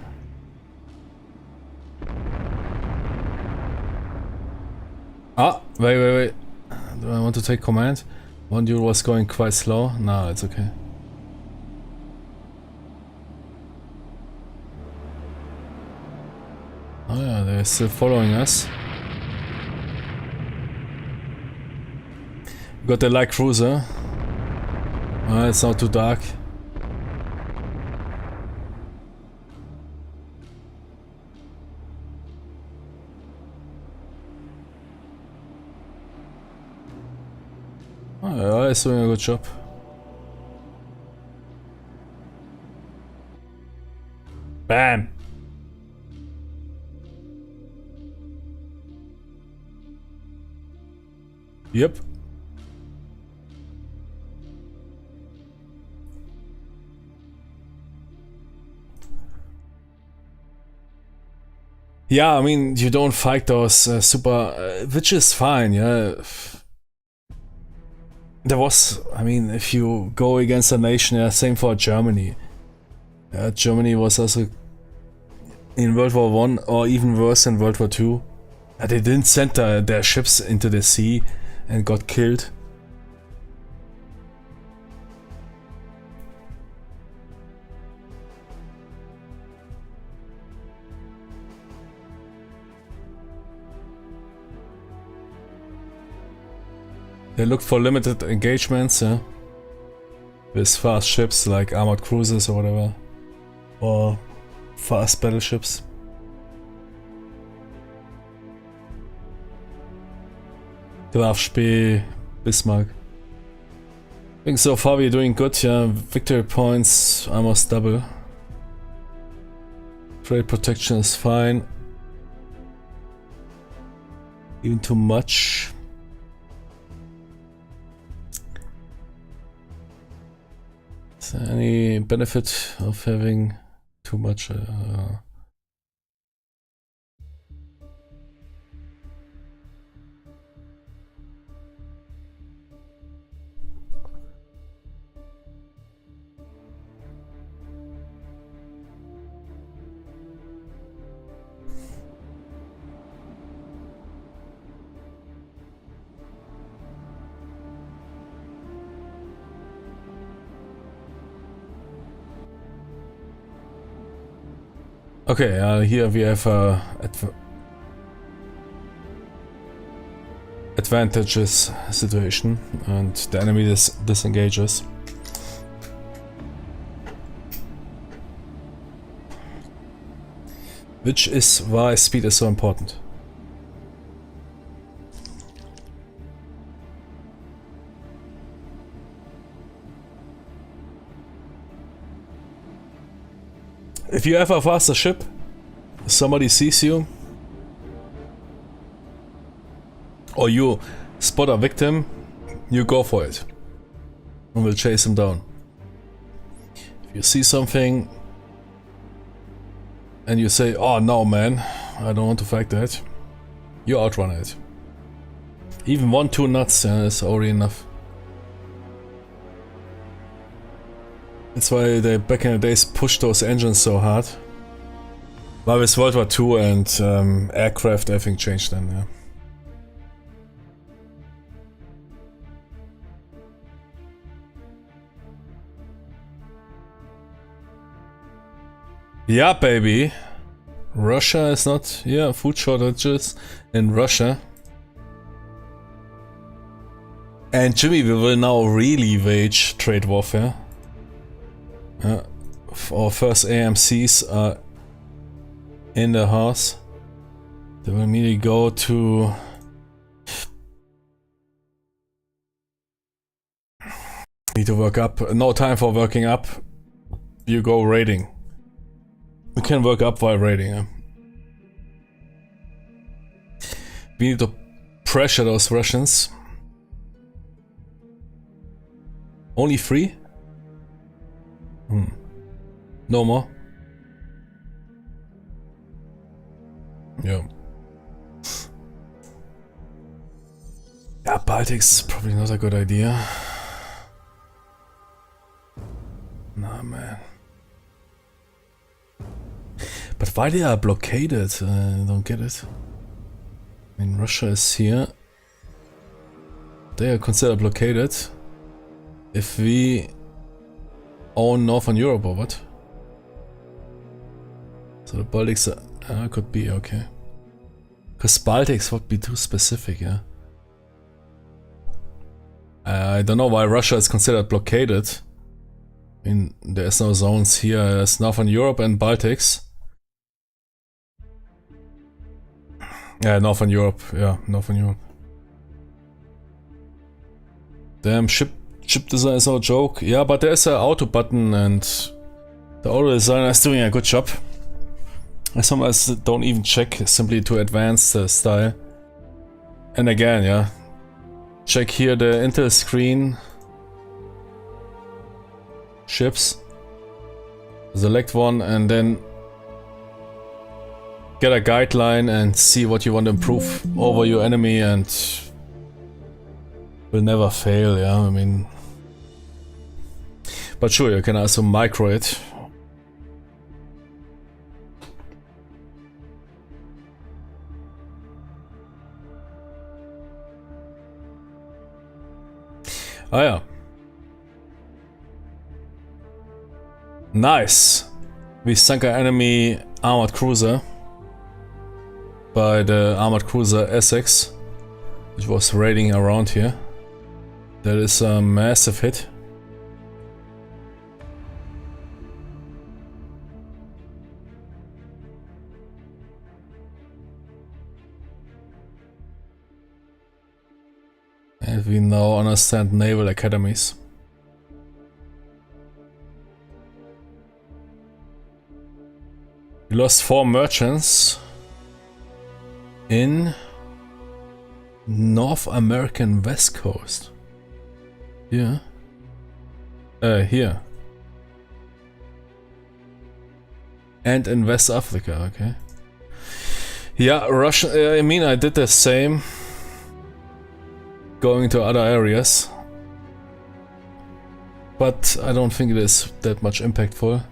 Ah, wait. Do I want to take command? One dude was going quite slow. No, it's okay. Oh yeah, they're still following us. Got the light cruiser. It's not too dark. Oh, yeah, it's doing a good job. Bam! Yep. Yeah, I mean, you don't fight those super... which is fine, yeah. There was... I mean, if you go against a nation, yeah, same for Germany. Germany was also in World War One, or even worse in World War Two. They didn't send their ships into the sea and got killed. They looked for limited engagements, with fast ships like armored cruisers or whatever, or fast battleships. Graf Spee, Bismarck. I think so far we're doing good, yeah. Victory points almost double. Trade protection is fine. Even too much. Is there any benefit of having too much? Okay, here we have advantages situation, and the enemy disengages. Which is why speed is so important. If you have a faster ship, somebody sees you, or you spot a victim, you go for it and will chase him down. If you see something and you say, oh no man, I don't want to fight that, you outrun it. Even 1-2 knots is already enough. That's why they back in the days pushed those engines so hard. But with World War II and aircraft, everything changed then, yeah. Yeah, baby. Russia is not... Yeah, food shortages in Russia. And Jimmy, we will now really wage trade warfare. Our first AMCs are in the house. They will immediately go to... Need to work up. No time for working up. You go raiding. We can work up while raiding. Yeah? We need to pressure those Russians. Only 3? No more? Yeah. Yeah, Baltic's probably not a good idea. Nah, man. But why they are blockaded? I don't get it. I mean, Russia is here. They are considered blockaded. If we own Northern Europe or what? So the Baltics could be okay. Because Baltics would be too specific, yeah. I don't know why Russia is considered blockaded. I mean, there's no zones here. There's Northern Europe and Baltics. Yeah, Northern Europe. Yeah, Northern Europe. Damn, ship design is no joke. Yeah, but there's an auto button and the auto designer is doing a good job. I sometimes don't even check, simply to advance the style. And again, yeah. Check here the Intel screen. Ships. Select one and then get a guideline and see what you want to improve over your enemy and will never fail, yeah, I mean. But sure, you can also micro it. Ah yeah. Nice. We sunk an enemy armored cruiser by the armored cruiser Essex, which was raiding around here. That is a massive hit. And we now understand naval academies. We lost 4 merchants in North American West Coast. Yeah. Here. And in West Africa, okay. Yeah, Russia, I mean, I did the same. Going to other areas. But I don't think it is that much impactful.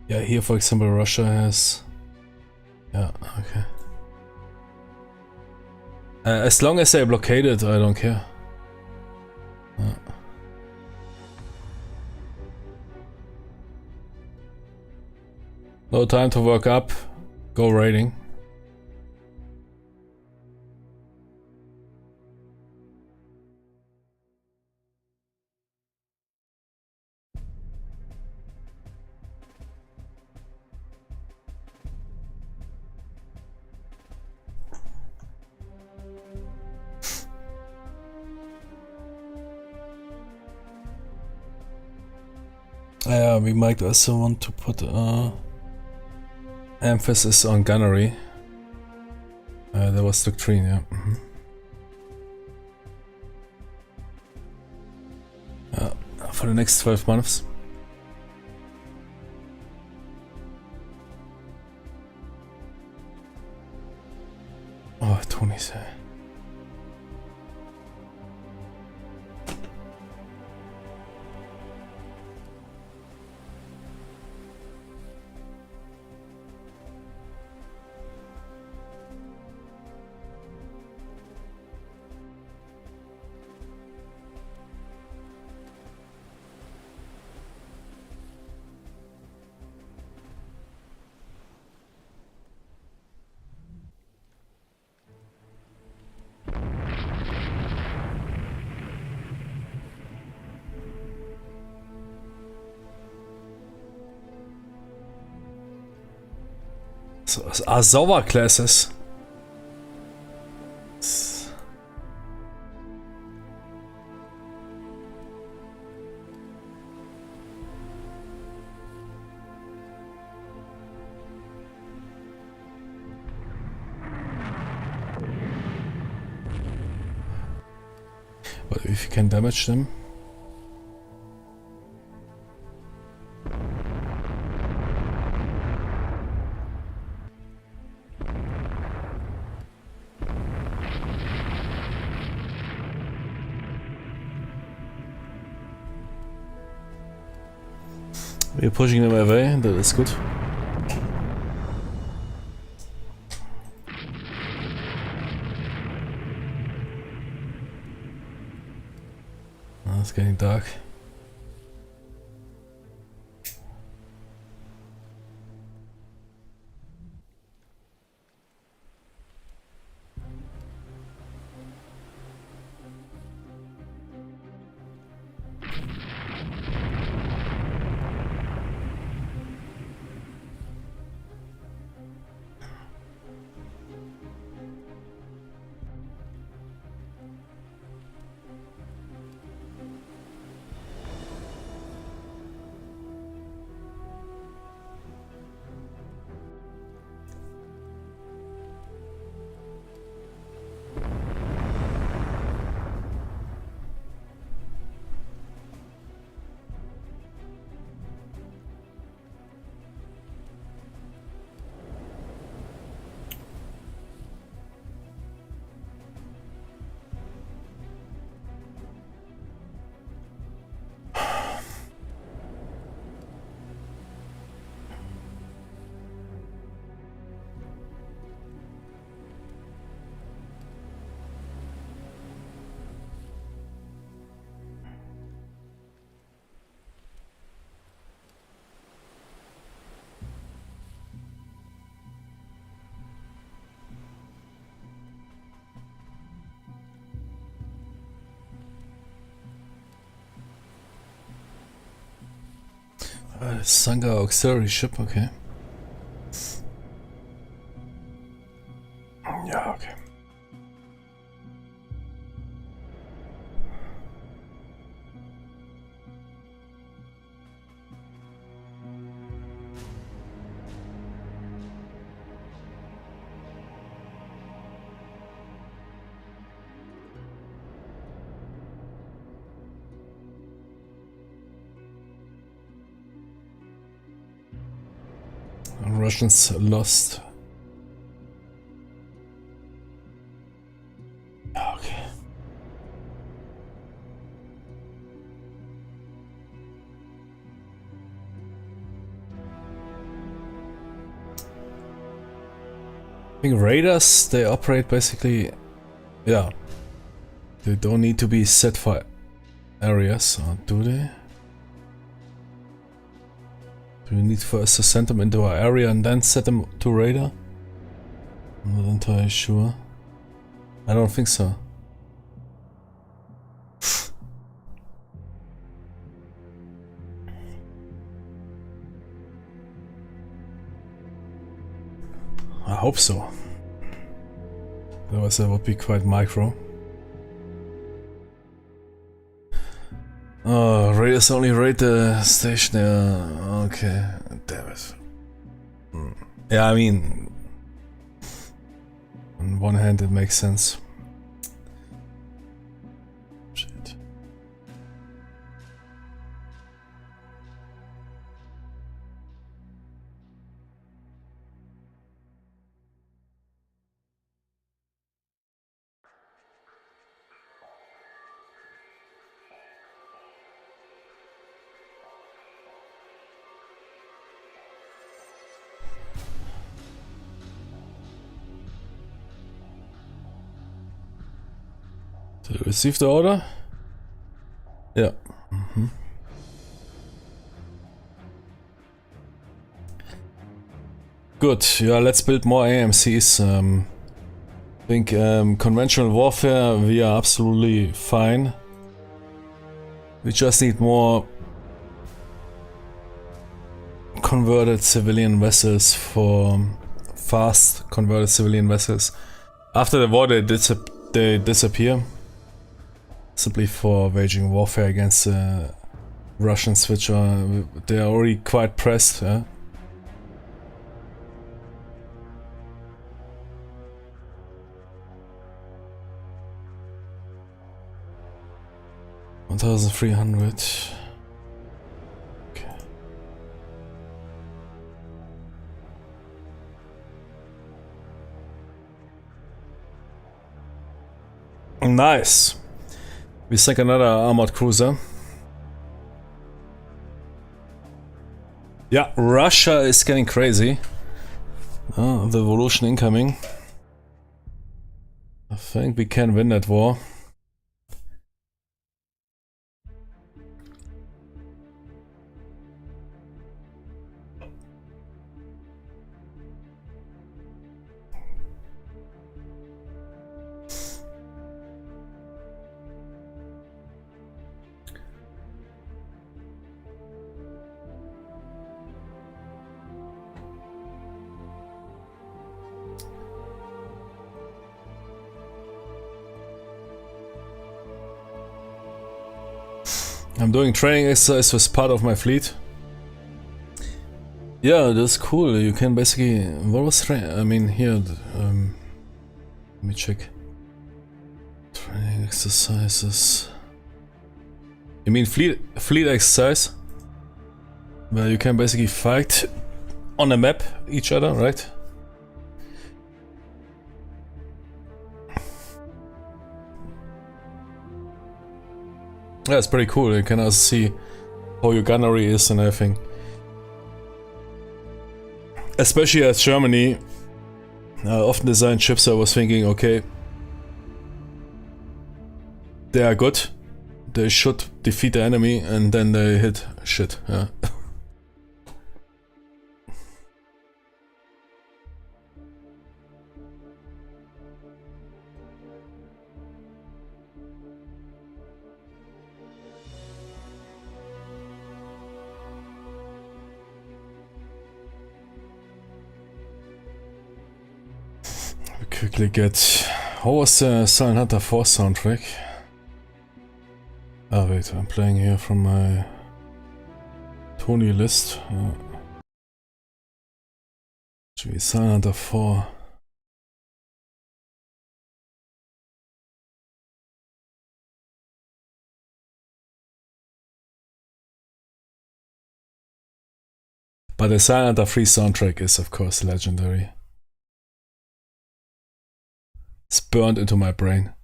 Yeah, here for example Russia has... Yeah, okay. As long as they're blockaded, I don't care. No time to work up, go raiding. We might also want to put emphasis on gunnery. That was Doctrine, yeah. For the next 12 months. Oh, Tony's here. Azawa classes. But if you can damage them. We're pushing them away, that is good. Oh, it's getting dark. Sangha auxiliary ship, okay. Yeah, okay. Russians lost. Okay. I think radars, they operate basically, yeah. They don't need to be set for areas, or do they? Do we need first to send them into our area and then set them to radar? I'm not entirely sure. I don't think so. I hope so. Otherwise that would be quite micro. Oh, raiders only raid the station. Okay, damn it. Yeah, I mean, on one hand it makes sense. Shit. Did you receive the order? Yeah. Good. Yeah, let's build more AMCs. I think conventional warfare, we are absolutely fine. We just need more converted civilian vessels for fast converted civilian vessels. After the war, they disappear simply for waging warfare against the Russians, which they are already quite pressed. 1,300. Okay. Nice. We sank another armored cruiser. Yeah, Russia is getting crazy. Oh, the revolution incoming. I think we can win that war. I'm doing training exercise as part of my fleet. Yeah, that's cool. You can basically... What was I mean, here... let me check. Training exercises... You mean fleet exercise? Where you can basically fight on a map each other, right? Yeah, it's pretty cool. You can also see how your gunnery is and everything. Especially as Germany often designed ships, I was thinking, okay, they are good. They should defeat the enemy, and then they hit shit. Yeah. Quickly get... How was the Silent Hunter 4 soundtrack? Ah wait, I'm playing here from my Tony list. Should be Silent Hunter 4. But the Silent Hunter 3 soundtrack is of course legendary. It's burned into my brain.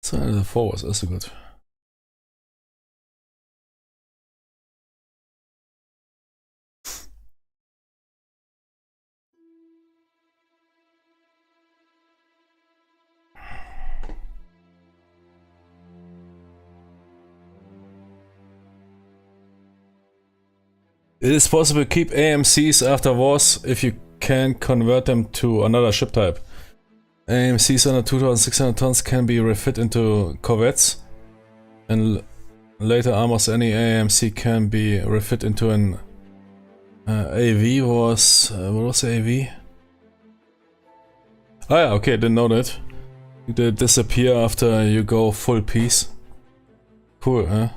Silent Hunter 4 was also good. It is possible to keep AMCs after wars if you can convert them to another ship type. AMCs under 2,600 tons can be refit into corvettes, and later almost any AMC can be refit into an AV. What was the AV? Oh yeah, okay, didn't know that. They disappear after you go full piece. Cool, huh?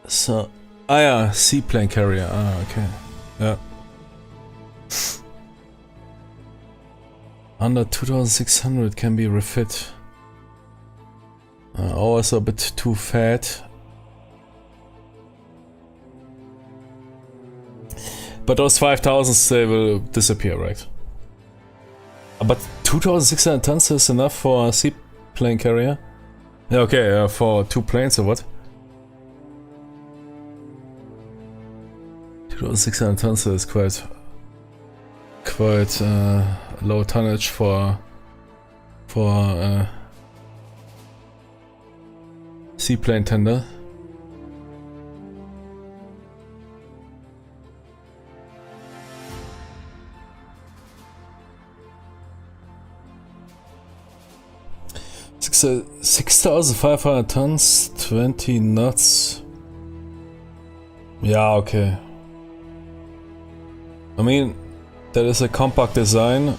So, yeah, seaplane carrier. Okay, yeah. Under 2,600 can be refit. Always a bit too fat. But those 5,000s, they will disappear, right? But 2,600 tons is enough for a seaplane carrier? Yeah, okay, for 2 planes or what? 2,600 tons is quite low tonnage for seaplane tender. 6,500 tons, 20 knots. Yeah, okay. I mean, that is a compact design.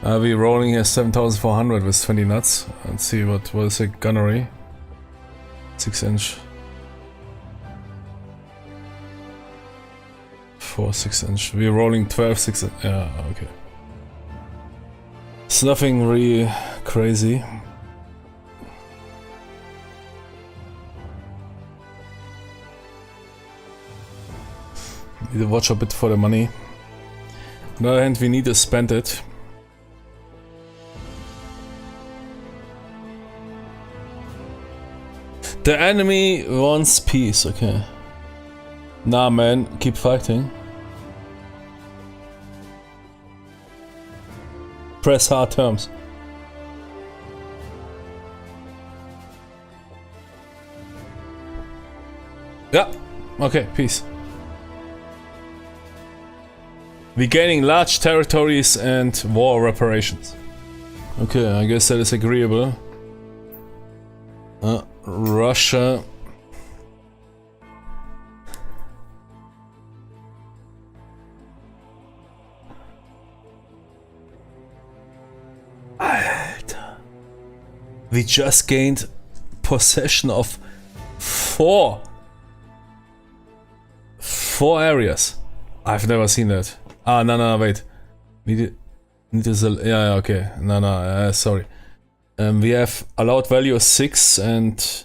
We're rolling here 7,400 with 20 knots. Let's see what is a gunnery. 6-inch. 4 6-inch. We're rolling 12 6. Yeah, okay. It's nothing really crazy. Need to watch a bit for the money. On the other hand, we need to spend it. The enemy wants peace, okay. Nah man, keep fighting. Press hard terms. Yeah, okay, peace. We're gaining large territories and war reparations. Okay, I guess that is agreeable. Russia. Alter. We just gained possession of four areas. I've never seen that. Ah, no, wait. Need to yeah, okay. No, sorry. We have allowed value 6 and...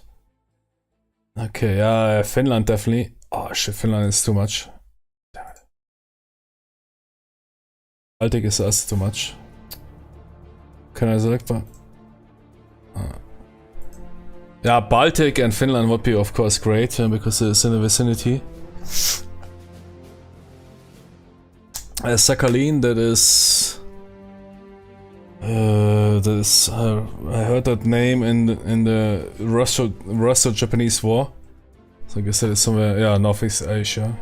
Okay, yeah, Finland definitely. Oh shit, Finland is too much. Damn it. Baltic is also too much. Can I select one? Yeah, Baltic and Finland would be of course great because it's in the vicinity. Sakhalin, that is... I heard that name in the Russo-Japanese War. So I guess that is somewhere, yeah, Northeast Asia.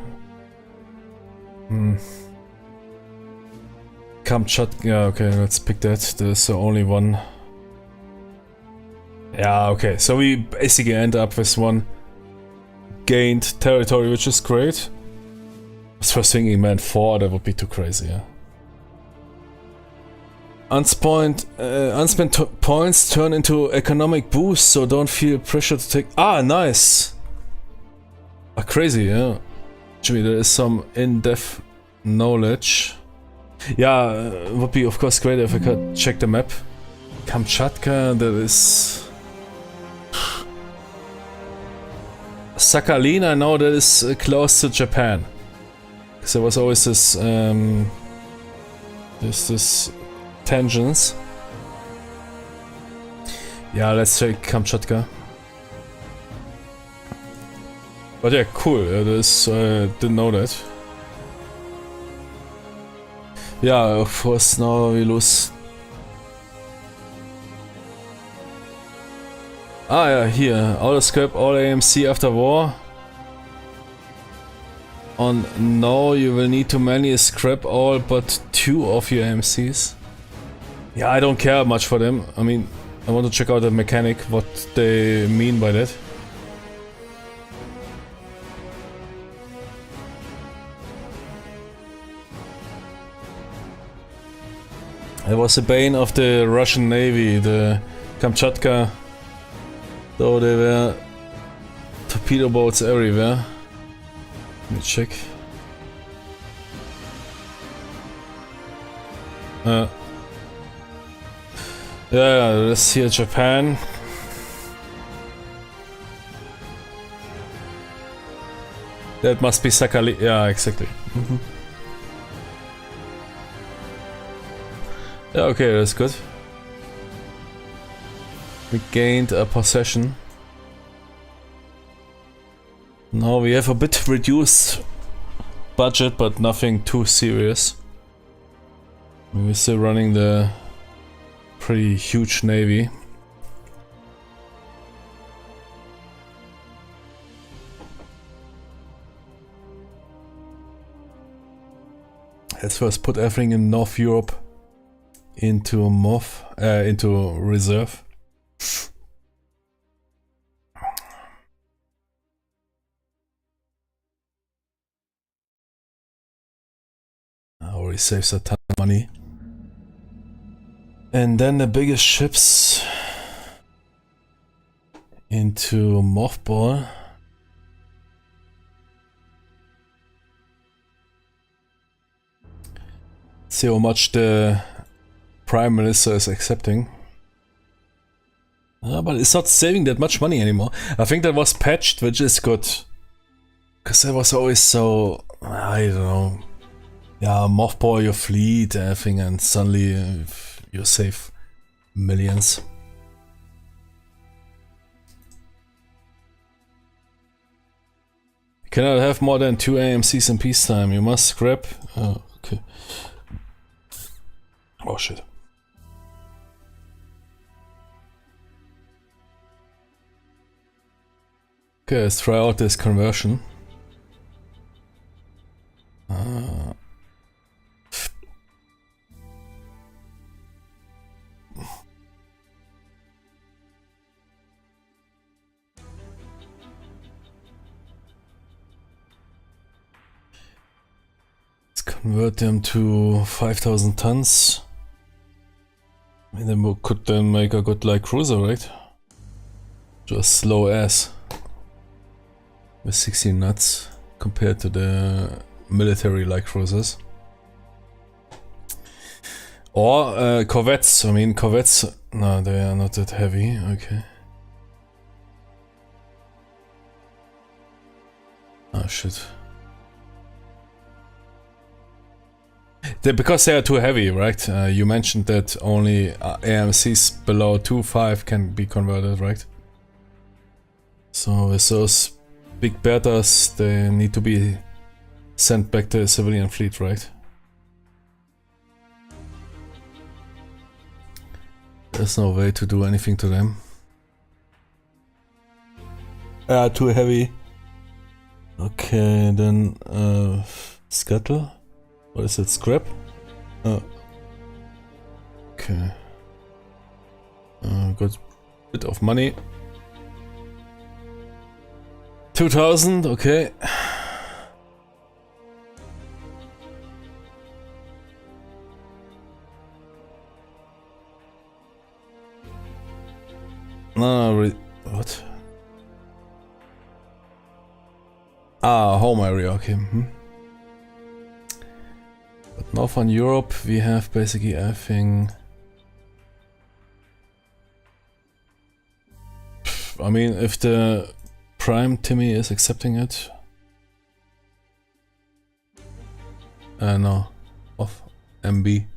Kamchatka, yeah, okay, let's pick that. There's the only one. Yeah, okay, so we basically end up with one gained territory, which is great. I was first thinking, man, 4, that would be too crazy, yeah. Unspent points turn into economic boost, so don't feel pressure to take... Ah, nice! Ah, crazy, yeah. Jimmy, there is some in-depth knowledge. Yeah, would be of course great if I could check the map. Kamchatka, that is... Sakhalin, I know that is close to Japan. Because there was always this... this tensions. Yeah, let's check Kamchatka. But yeah, cool. This didn't know that. Yeah, of course now we lose. Ah yeah, here. Auto scrap all AMC after war. On no, you will need to manually scrap all but 2 of your AMCs. Yeah, I don't care much for them. I mean, I want to check out the mechanic, what they mean by that. It was the bane of the Russian Navy, the Kamchatka. Though there were torpedo boats everywhere. Let me check. Yeah, let's see Japan. That must be Sakhalin. Yeah, exactly. Yeah, okay, that's good. We gained a possession. Now we have a bit reduced budget, but nothing too serious. We're still running the pretty huge navy. Let's first put everything in North Europe. into into reserve. Already saves a ton of money. And then the biggest ships into mothball. See how much the Prime Minister is accepting. But it's not saving that much money anymore. I think that was patched, which is good. Because that was always so, I don't know. Yeah, mothball your fleet and everything, and suddenly you save millions. You cannot have more than 2 AMCs in peacetime. You must scrap. Oh, okay. Oh shit. Okay, let's try out this conversion. Let's convert them to 5,000 tons. And then we could then make a good light cruiser, right? Just slow as. With 16 knots compared to the military light cruisers. Or corvettes. I mean, corvettes, no, they are not that heavy. Okay. Oh shit. Because they are too heavy, right? You mentioned that only AMCs below 2.5 can be converted, right? So with those big betas, they need to be sent back to the civilian fleet, right? There's no way to do anything to them. Too heavy. Okay, then scuttle. What is it? Scrap? Okay. Got a bit of money. 2,000, okay. No, what? Ah, home area, okay. But Northern Europe, we have basically everything. I mean, if the Prime Timmy is accepting it. No. Of MB.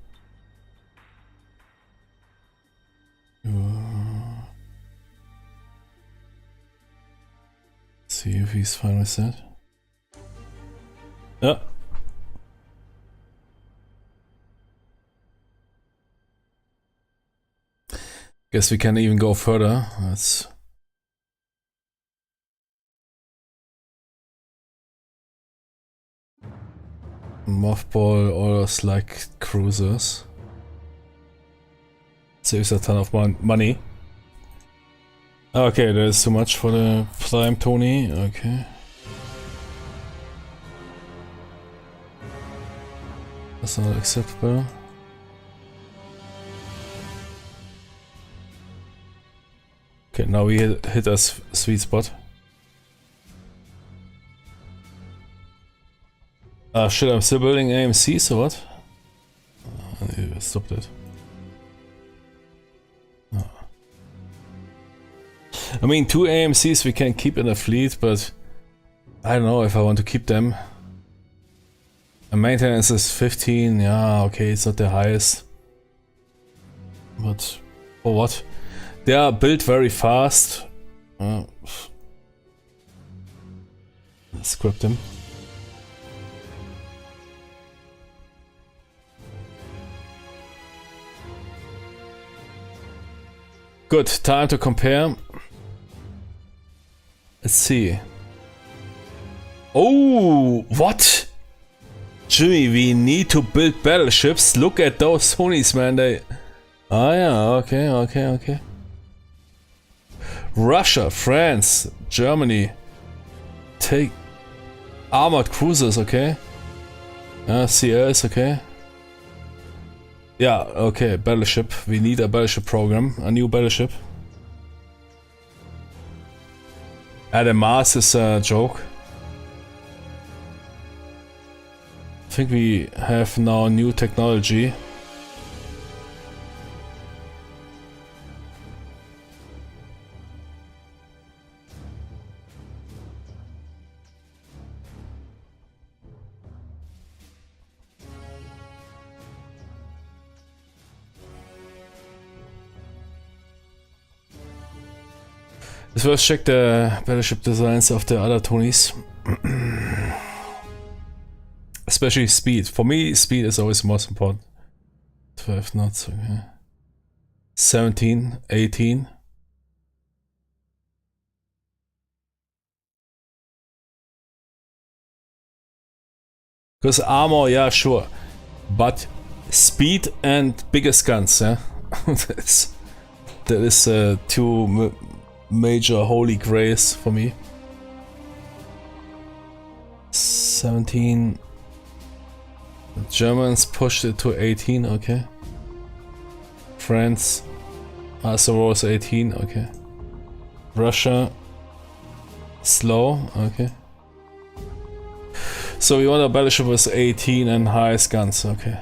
See if he's fine with that. Yeah. Guess we can even go further. That's mothball orders like cruisers. Saves a ton of money. Okay, there's too much for the Prime Tony. Okay. That's not acceptable. Okay, now we hit a sweet spot. Shit, I'm still building AMCs or what? I need to stop that. Oh. I mean, 2 AMCs we can keep in the fleet, but I don't know if I want to keep them. And maintenance is 15, yeah, okay, it's not the highest. But for what? They are built very fast. Let's scrap them. Good, time to compare. Let's see. Oh, what? Jimmy, we need to build battleships. Look at those Tonys, man. They. Oh yeah, okay. Russia, France, Germany. Take armored cruisers, okay. CLs, okay. Yeah, okay, battleship. We need a battleship program, a new battleship. The Mars is a joke. I think we have now new technology. Let's first check the battleship designs of the other Tonys. Especially speed. For me, speed is always most important. 12 knots, okay. 17, 18. Because armor, yeah, sure. But speed and biggest guns, yeah? that is two major holy grails for me. 17. The Germans pushed it to 18, okay. France, was 18, okay. Russia, slow, okay. So we want a battleship with 18 and highest guns, okay.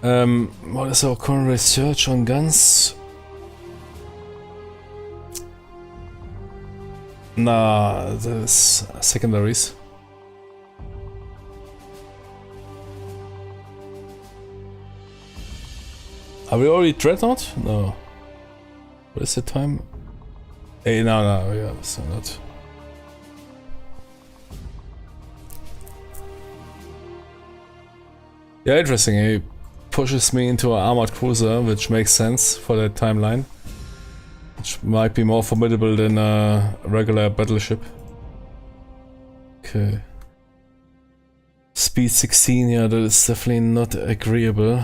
What is our current research on guns? Nah, this secondaries. Are we already Dreadnought? No. What is the time? Hey, no, yeah, so not. Yeah, interesting. He pushes me into an armored cruiser, which makes sense for that timeline. Which might be more formidable than a regular battleship. Okay. Speed 16, yeah, that is definitely not agreeable.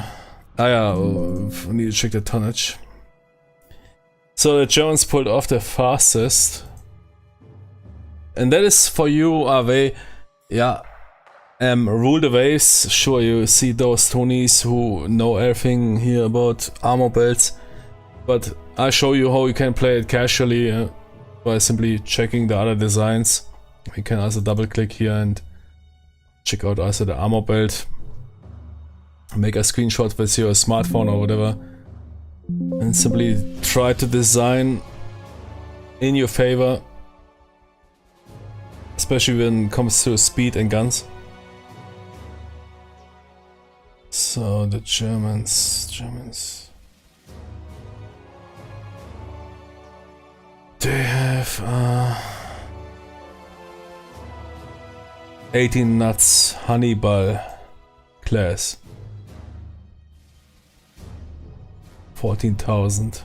Ah yeah, we need to check the tonnage. So the Germans pulled off the fastest. And that is for you a way, yeah, rule the waves. Sure, you see those Tonys who know everything here about armor belts. But I show you how you can play it casually by simply checking the other designs. You can also double click here and check out also the armor belt. Make a screenshot with your smartphone or whatever. And simply try to design in your favor. Especially when it comes to speed and guns. So the Germans. They have 18 knots Hannibal class. 14,000.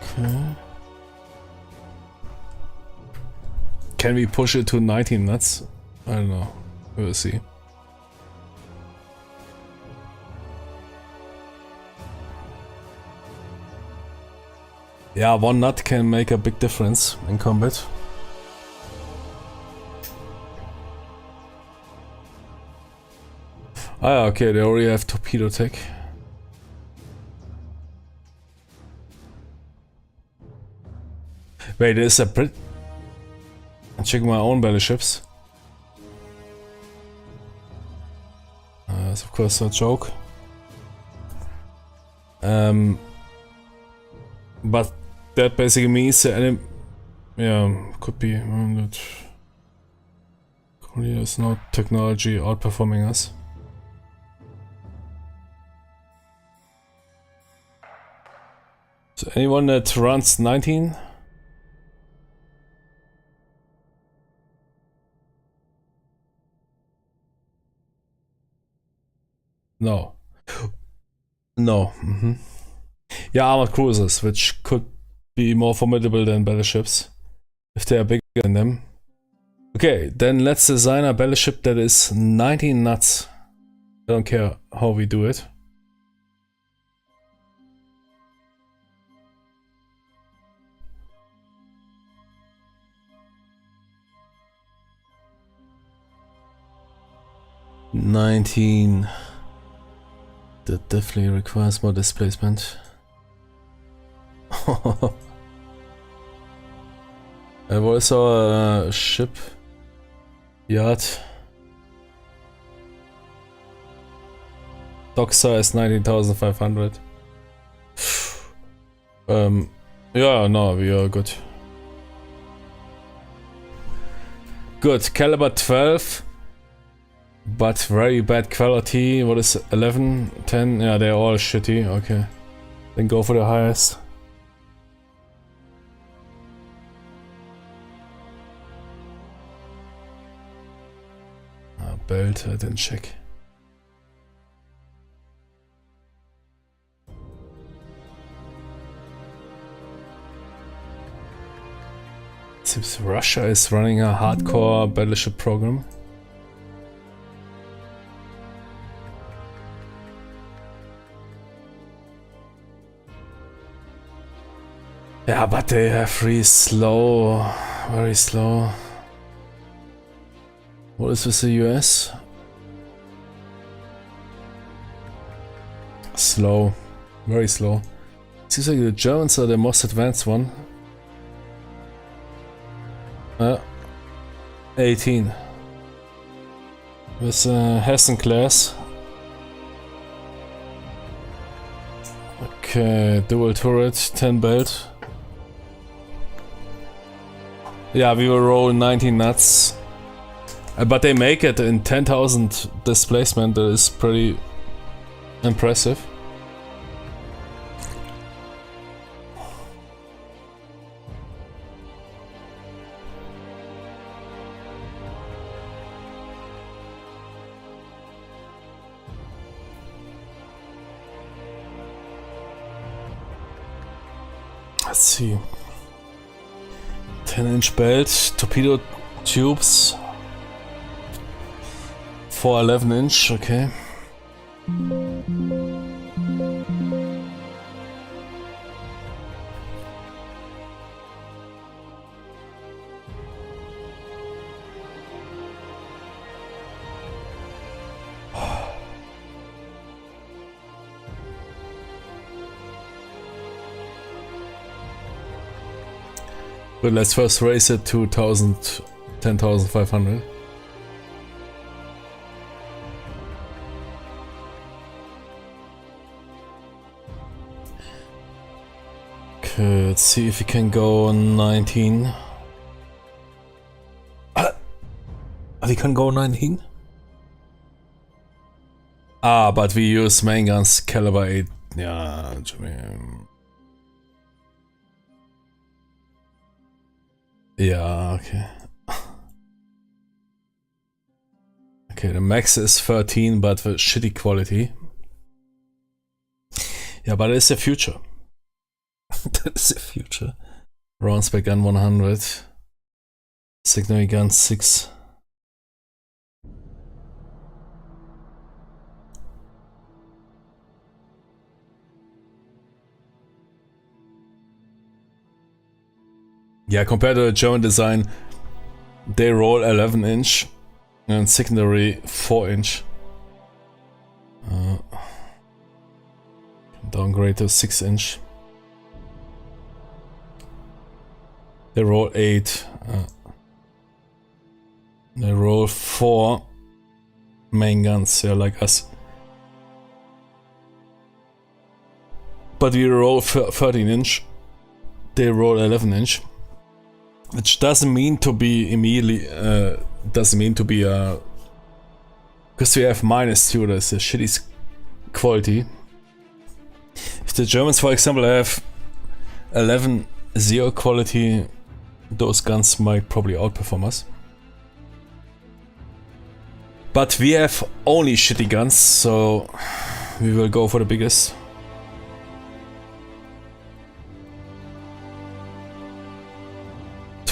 Okay. Can we push it to 19 knots? I don't know. We'll see. Yeah, 1 knot can make a big difference in combat. Ah, okay, they already have torpedo tech. Wait, there's a Brit. I'm checking my own battleships. That's of course a joke. But that basically means the enemy, yeah, could be that Korea's no technology outperforming us. So anyone that runs 19? No. No. Yeah, armored cruisers, which could be more formidable than battleships if they are bigger than them. Okay, then let's design a battleship that is 19 knots. I don't care how we do it. That definitely requires more displacement. What is our ship yard? Dock size 19,500. Yeah, no, we are good. Good, caliber 12. But very bad quality. What is 11, 10? Yeah, they're all shitty. Okay. Then go for the highest. Belt, I didn't check. Seems Russia is running a hardcore battleship program. Yeah, but they have very slow. What is with the US? Slow, very slow. Seems like the Germans are the most advanced one. 18. With Hessen class. Okay, dual turret, 10 belt. Yeah, we will roll 19 knots. But they make it in 10,000 displacement. That is pretty impressive. Let's see. 10-inch belt, torpedo tubes. For 11-inch, okay. But let's first raise it to 10,500. Okay, let's see if we can go 19. We can go 19? Ah, but we use main guns caliber 8. Yeah, yeah, okay. Okay, the max is 13, but with shitty quality. Yeah, but it's the future. That is the future. Rounds per gun 100. Signal gun 6. Yeah, compared to the German design, they roll 11-inch and secondary 4-inch. Downgrade to 6-inch. They roll 8. They roll 4 main guns, yeah, like us. But we roll 13-inch. They roll 11-inch. Which doesn't mean to be immediately, doesn't mean to be because we have -2, that's a shitty quality. If the Germans, for example, have 11-0 quality, those guns might probably outperform us. But we have only shitty guns, so we will go for the biggest.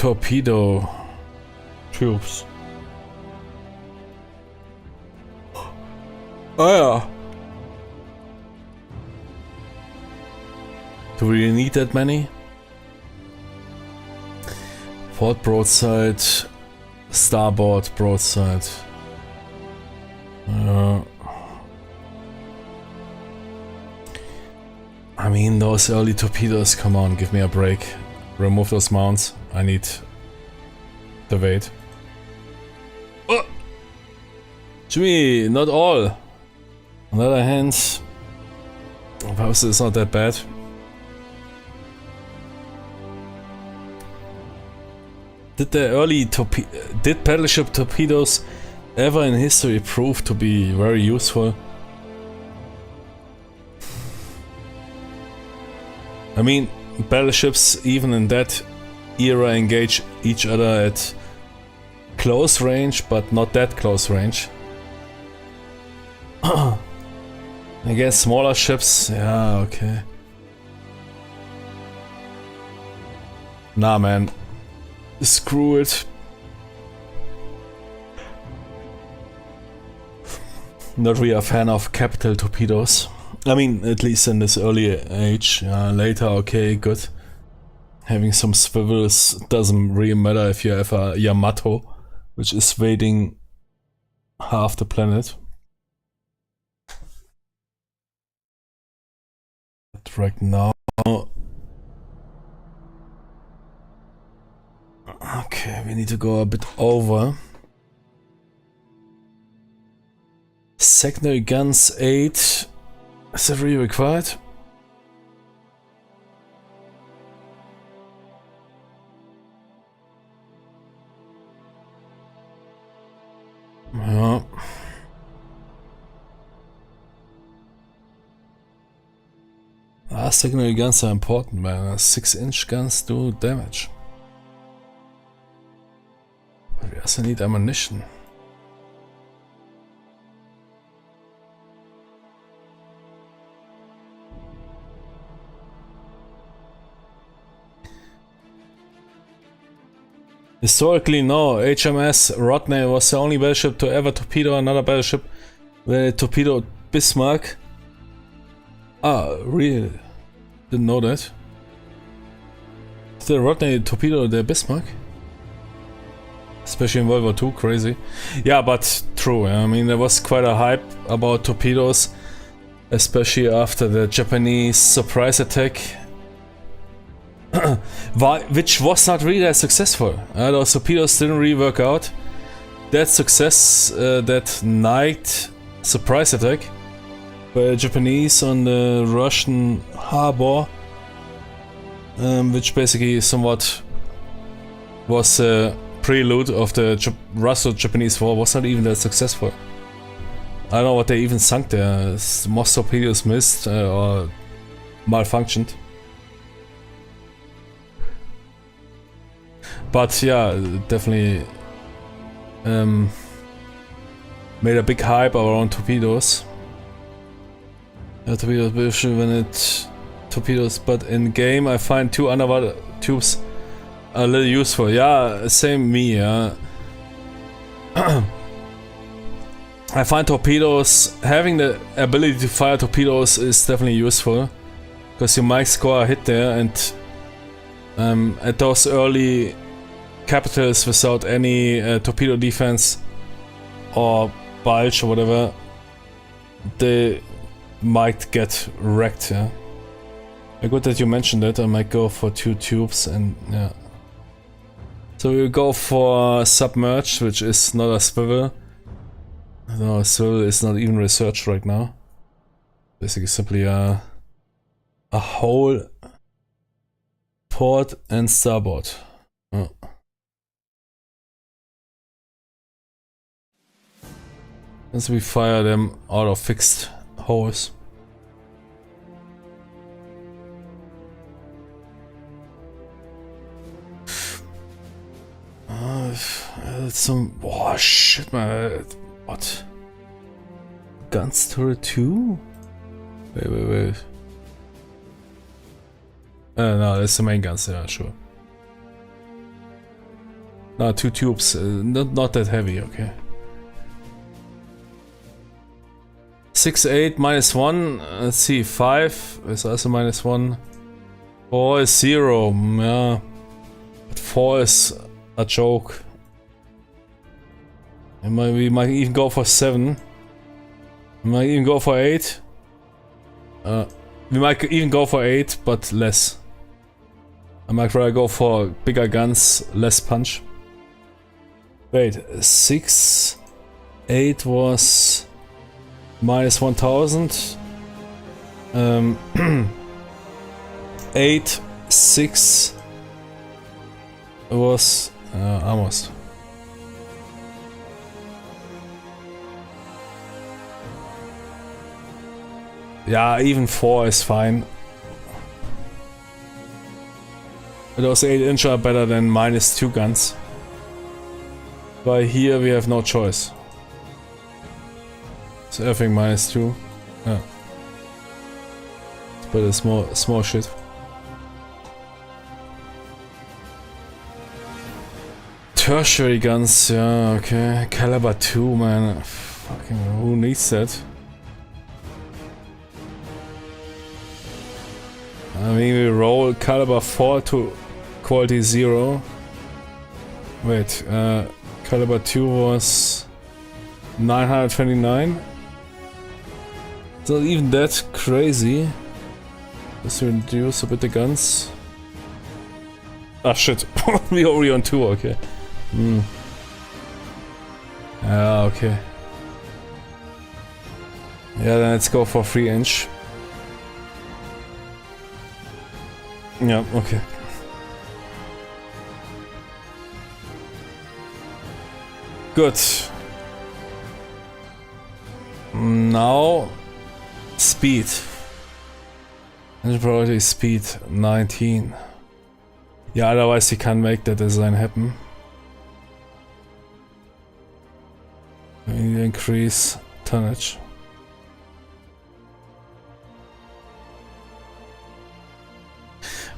torpedo tubes. Oh yeah. Do we really need that many? Port broadside, starboard broadside. I mean, those early torpedoes, come on, give me a break. Remove those mounts. I need the weight. Oh! Jimmy, not all. On the other hand, perhaps it's not that bad. Did battleship torpedoes ever in history prove to be very useful? I mean, battleships even in that era engage each other at close range, but not that close range. I guess smaller ships, yeah, okay. Nah, man. Screw it. Not really a fan of capital torpedoes. I mean, at least in this early age. Later, okay, good. Having some swivels doesn't really matter if you have a Yamato, which is weighing half the planet. But right now... Okay, we need to go a bit over. Secondary guns 8. Is that really required? Yeah. Secondary guns are important, man. 6-inch guns do damage. But we also need ammunition. Historically, no. HMS Rodney was the only battleship to ever torpedo another battleship when it torpedoed Bismarck. Ah, really? Didn't know that. Did the Rodney torpedo the Bismarck? Especially in World War II, crazy. Yeah, but true. I mean, there was quite a hype about torpedoes, especially after the Japanese surprise attack. Which was not really that successful. Those torpedoes didn't really work out. That success, that night surprise attack by the Japanese on the Russian harbor, which basically somewhat was a prelude of the Russo-Japanese war, was not even that successful. I don't know what they even sunk there. Most torpedoes missed or malfunctioned. But yeah, definitely made a big hype around torpedoes. Torpedoes when it torpedoes, but in game I find 2 underwater tubes a little useful. Yeah, same me. Yeah. I find torpedoes, having the ability to fire torpedoes is definitely useful, because you might score a hit there, and at those early capitals without any torpedo defense or bulge or whatever, they might get wrecked. Yeah. Good that you mentioned that. I might go for 2 tubes, and yeah. So we'll go for submerged, which is not a swivel. No, swivel is not even researched right now. Basically simply a whole port and starboard. Oh. As we fire them out of fixed holes. Some... Oh shit, man. What? Guns turret 2? Wait. No, that's the main guns, yeah, sure. No, 2 tubes. Not that heavy, okay. 6, 8, -1. Let's see, 5 is also -1. 4 is 0. Yeah. But 4 is a joke. We might even go for 7. We might even go for 8. We might even go for 8, but less. I might rather go for bigger guns, less punch. Wait, 6, 8 was -1000. 8, 6 was almost. Yeah, even 4 is fine. Those 8-inch are better than -2 guns. But here we have no choice. So everything -2. Yeah. But it's small shit. Tertiary guns, yeah, okay. Caliber 2, man. Fucking who needs that? I mean, we roll caliber 4 to quality 0. Wait, caliber 2 was 929. It's not even that crazy. Let's reduce a bit the guns. Ah shit, we already on 2, okay. Yeah, okay. Yeah, then let's go for 3-inch. Yeah, okay. Good. Now, speed. Engine priority speed 19. Yeah, otherwise you can't make that design happen. We need to increase tonnage.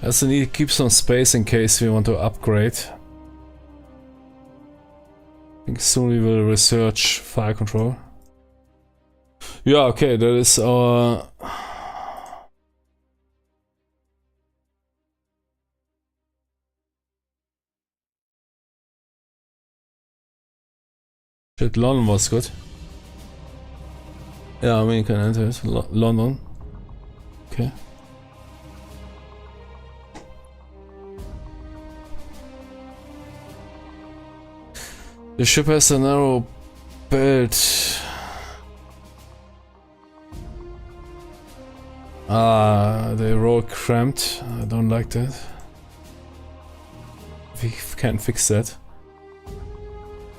I also need to keep some space in case we want to upgrade. I think soon we will research fire control. Yeah, okay, that is our... Shit, London was good. Yeah, I mean, you can enter it. London. Okay. The ship has a narrow belt. The road cramped. I don't like that. We can't fix that.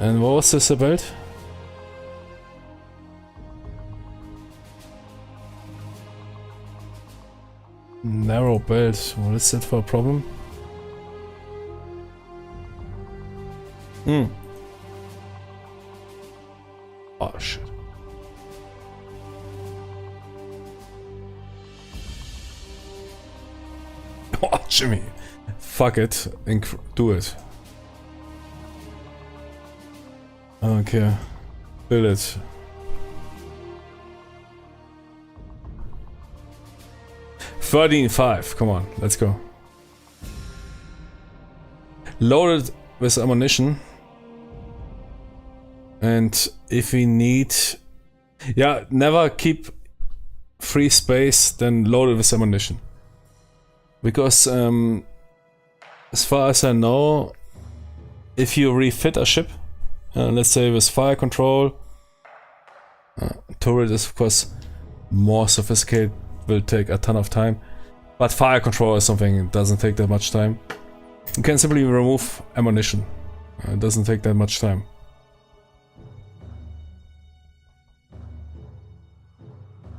And what was this about? Narrow belt. What is that for a problem? Oh shit. Oh Jimmy. Fuck it. Do it. Okay. Build it. $13.5. Come on, let's go. Loaded with ammunition. And if we need... Yeah, never keep free space, then load it with ammunition. Because as far as I know, if you refit a ship, let's say with fire control, turret is of course more sophisticated, will take a ton of time. But fire control is something that doesn't take that much time. You can simply remove ammunition. It doesn't take that much time.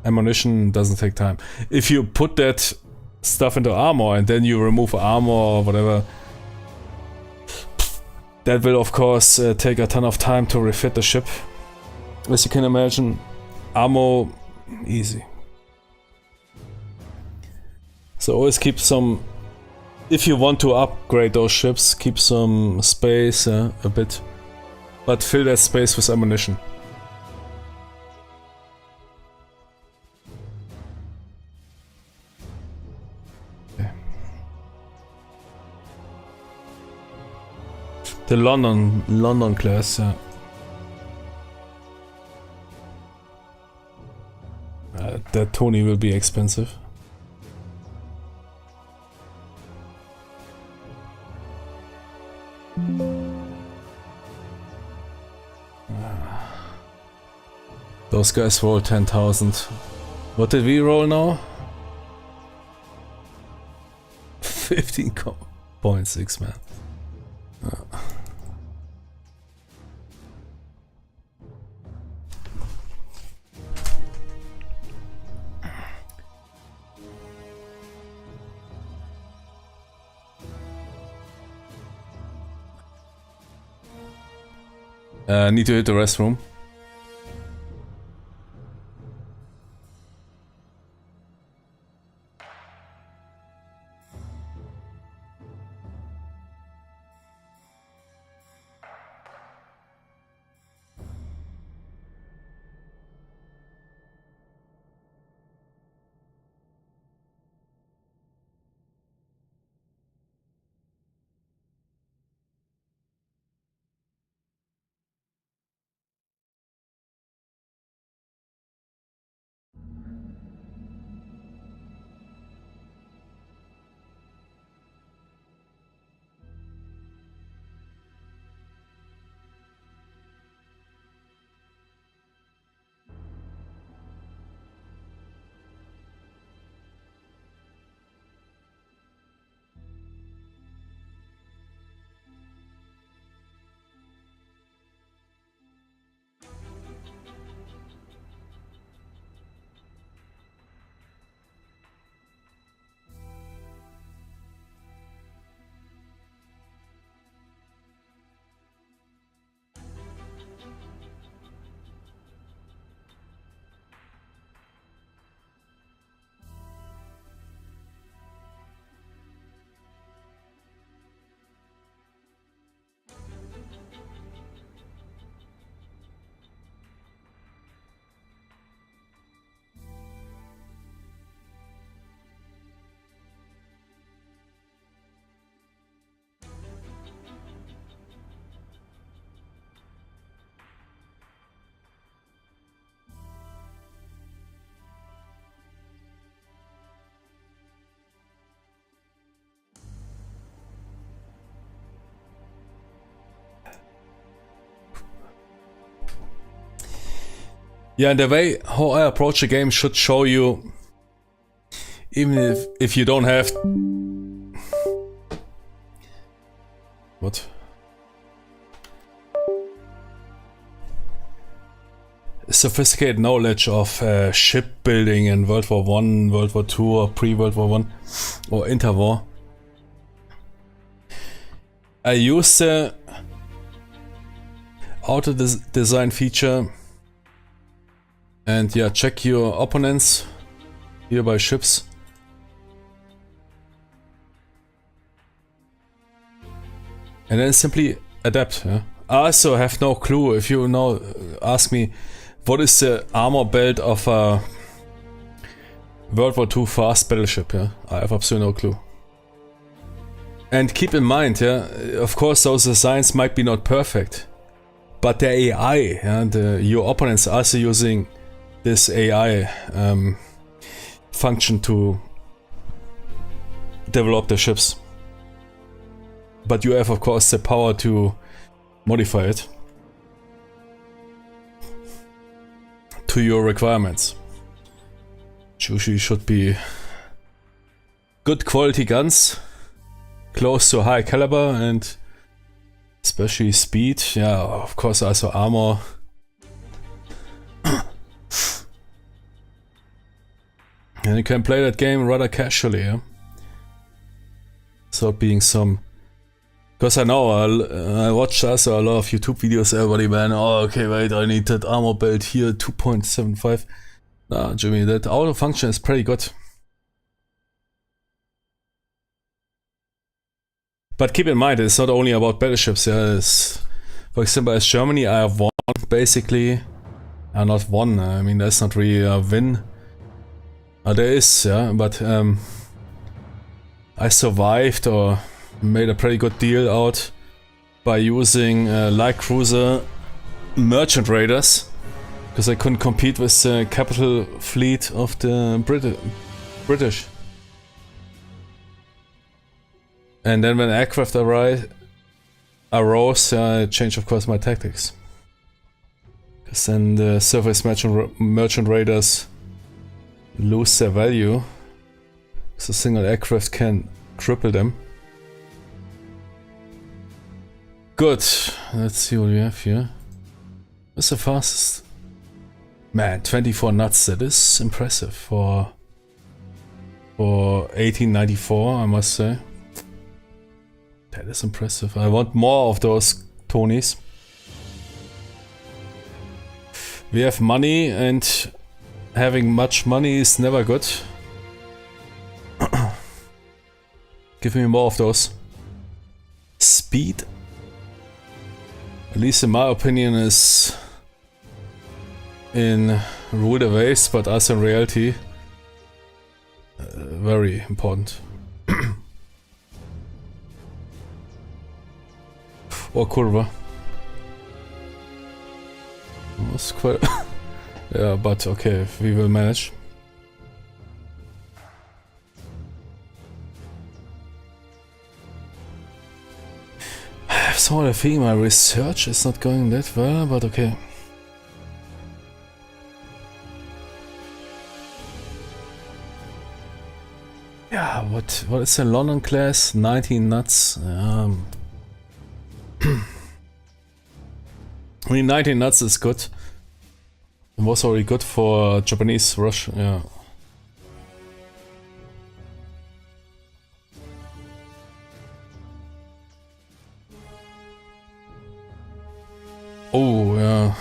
Ammunition doesn't take time. If you put that stuff into armor and then you remove armor or whatever, that will of course take a ton of time to refit the ship. As you can imagine, ammo, easy. So always keep some if you want to upgrade those ships, keep some space, a bit, but fill that space with ammunition. Okay. The London class, yeah. That Tony will be expensive. Those guys roll 10,000. What did we roll now? 15.6, man. Need to hit the restroom. Yeah, and the way how I approach the game should show you, even if you don't have... What? Sophisticated knowledge of shipbuilding in World War I, World War II, or pre-World War I, or interwar. I use the auto design feature. And yeah, check your opponents here by ships. And then simply adapt. Yeah? I also have no clue. If you now ask me, what is the armor belt of a World War II fast battleship? Yeah? I have absolutely no clue. And keep in mind, yeah, of course those designs might be not perfect. But the AI, yeah, your opponents are also using this AI function to develop the ships. But you have of course the power to modify it to your requirements. Which usually should be good quality guns, close to high caliber, and especially speed. Yeah, of course also armor. And you can play that game rather casually, yeah? Without being some... Because I know, I watched also a lot of YouTube videos, everybody, man, oh okay, wait, I need that armor belt here, 2.75. Nah, Jimmy, that auto function is pretty good. But keep in mind, it's not only about battleships. Yeah, it's, for example, as Germany, I have won basically. Not won. I mean, that's not really a win. There is, yeah, but I survived or made a pretty good deal out by using light cruiser merchant raiders, because I couldn't compete with the capital fleet of the British. And then when aircraft arose, I changed of course my tactics. Because then the surface merchant raiders lose their value. So a single aircraft can cripple them. Good. Let's see what we have here. What's the fastest? Man, 24 knots. That is impressive for 1894, I must say. That is impressive. I want more of those Tonys. We have money, and having much money is never good. Give me more of those. Speed, at least in my opinion, is in rule the waves, but as in reality, very important. Or curva. Was quite yeah, but okay, we will manage. I have sort of feeling my research is not going that well, but okay. Yeah, what is the London class? 19 knots. I mean, 19 knots is good. It was already good for Japanese rush, yeah. Oh, yeah.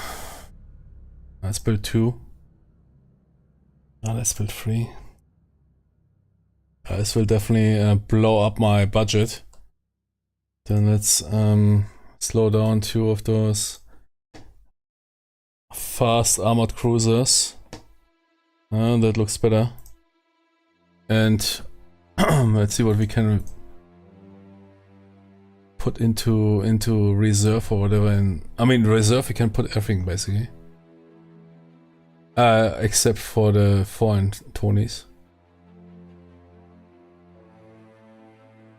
Let's build 2. Let's build 3. This will definitely blow up my budget. Then let's slow down 2 of those fast armored cruisers. That looks better. And let's see what we can put into reserve or whatever. I mean, reserve we can put everything basically, except for the foreign Tonys.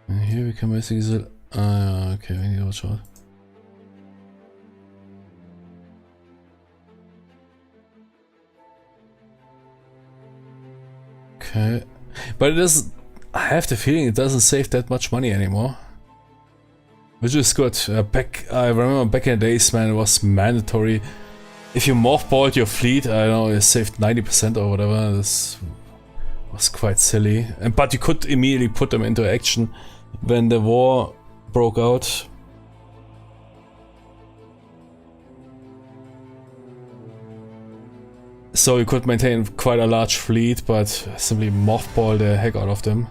And here we can basically okay, we need to watch out. Okay, but it doesn't. I have the feeling it doesn't save that much money anymore, which is good. I remember back in the days, man, it was mandatory. If you mothballed your fleet, I don't know, it saved 90% or whatever. This was quite silly, but you could immediately put them into action when the war broke out. So you could maintain quite a large fleet, but simply mothball the heck out of them,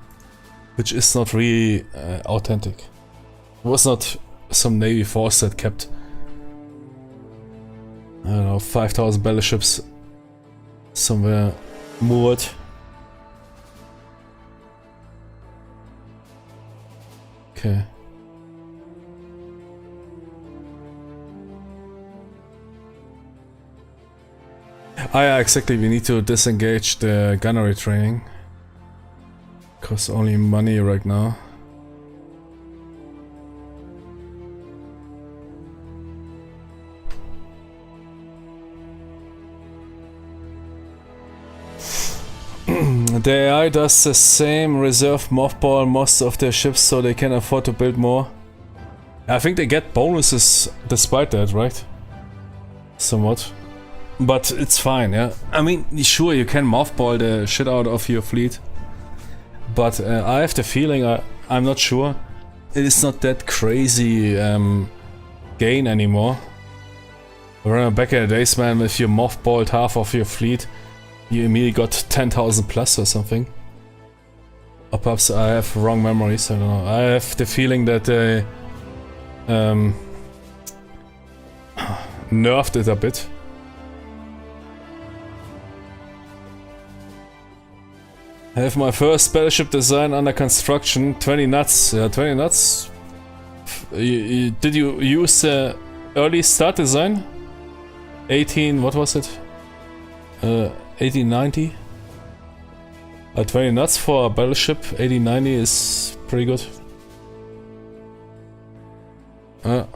which is not really authentic. It was not some navy force that kept, I don't know, 5,000 battleships somewhere moored. Okay. Yeah, exactly, we need to disengage the gunnery training. Costs only money right now. The AI does the same, reserve mothball most of their ships so they can afford to build more. I think they get bonuses despite that, right? Somewhat. But it's fine, yeah. I mean, sure, you can mothball the shit out of your fleet. But I have the feeling, I'm not sure, it is not that crazy gain anymore. I remember back in the days, man, if you mothballed half of your fleet, you immediately got 10,000 plus or something. Or perhaps I have wrong memories, I don't know. I have the feeling that they nerfed it a bit. I have my first battleship design under construction, 20 nuts. Yeah, 20 nuts. Did you use the early start design? 18, what was it? 1890? 20 nuts for a battleship, 1890 is pretty good. When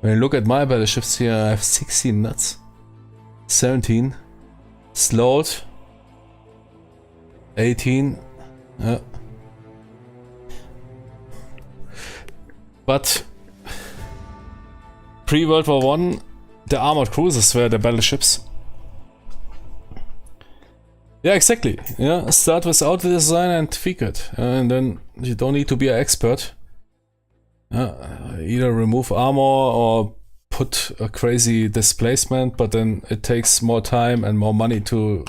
you look at my battleships here, I have 16 nuts. 17. Slowed. 18. But pre-World War I, the armored cruisers were the battleships. Yeah, exactly. Yeah, start without the design and tweak it. And then you don't need to be an expert. Either remove armor or put a crazy displacement, but then it takes more time and more money to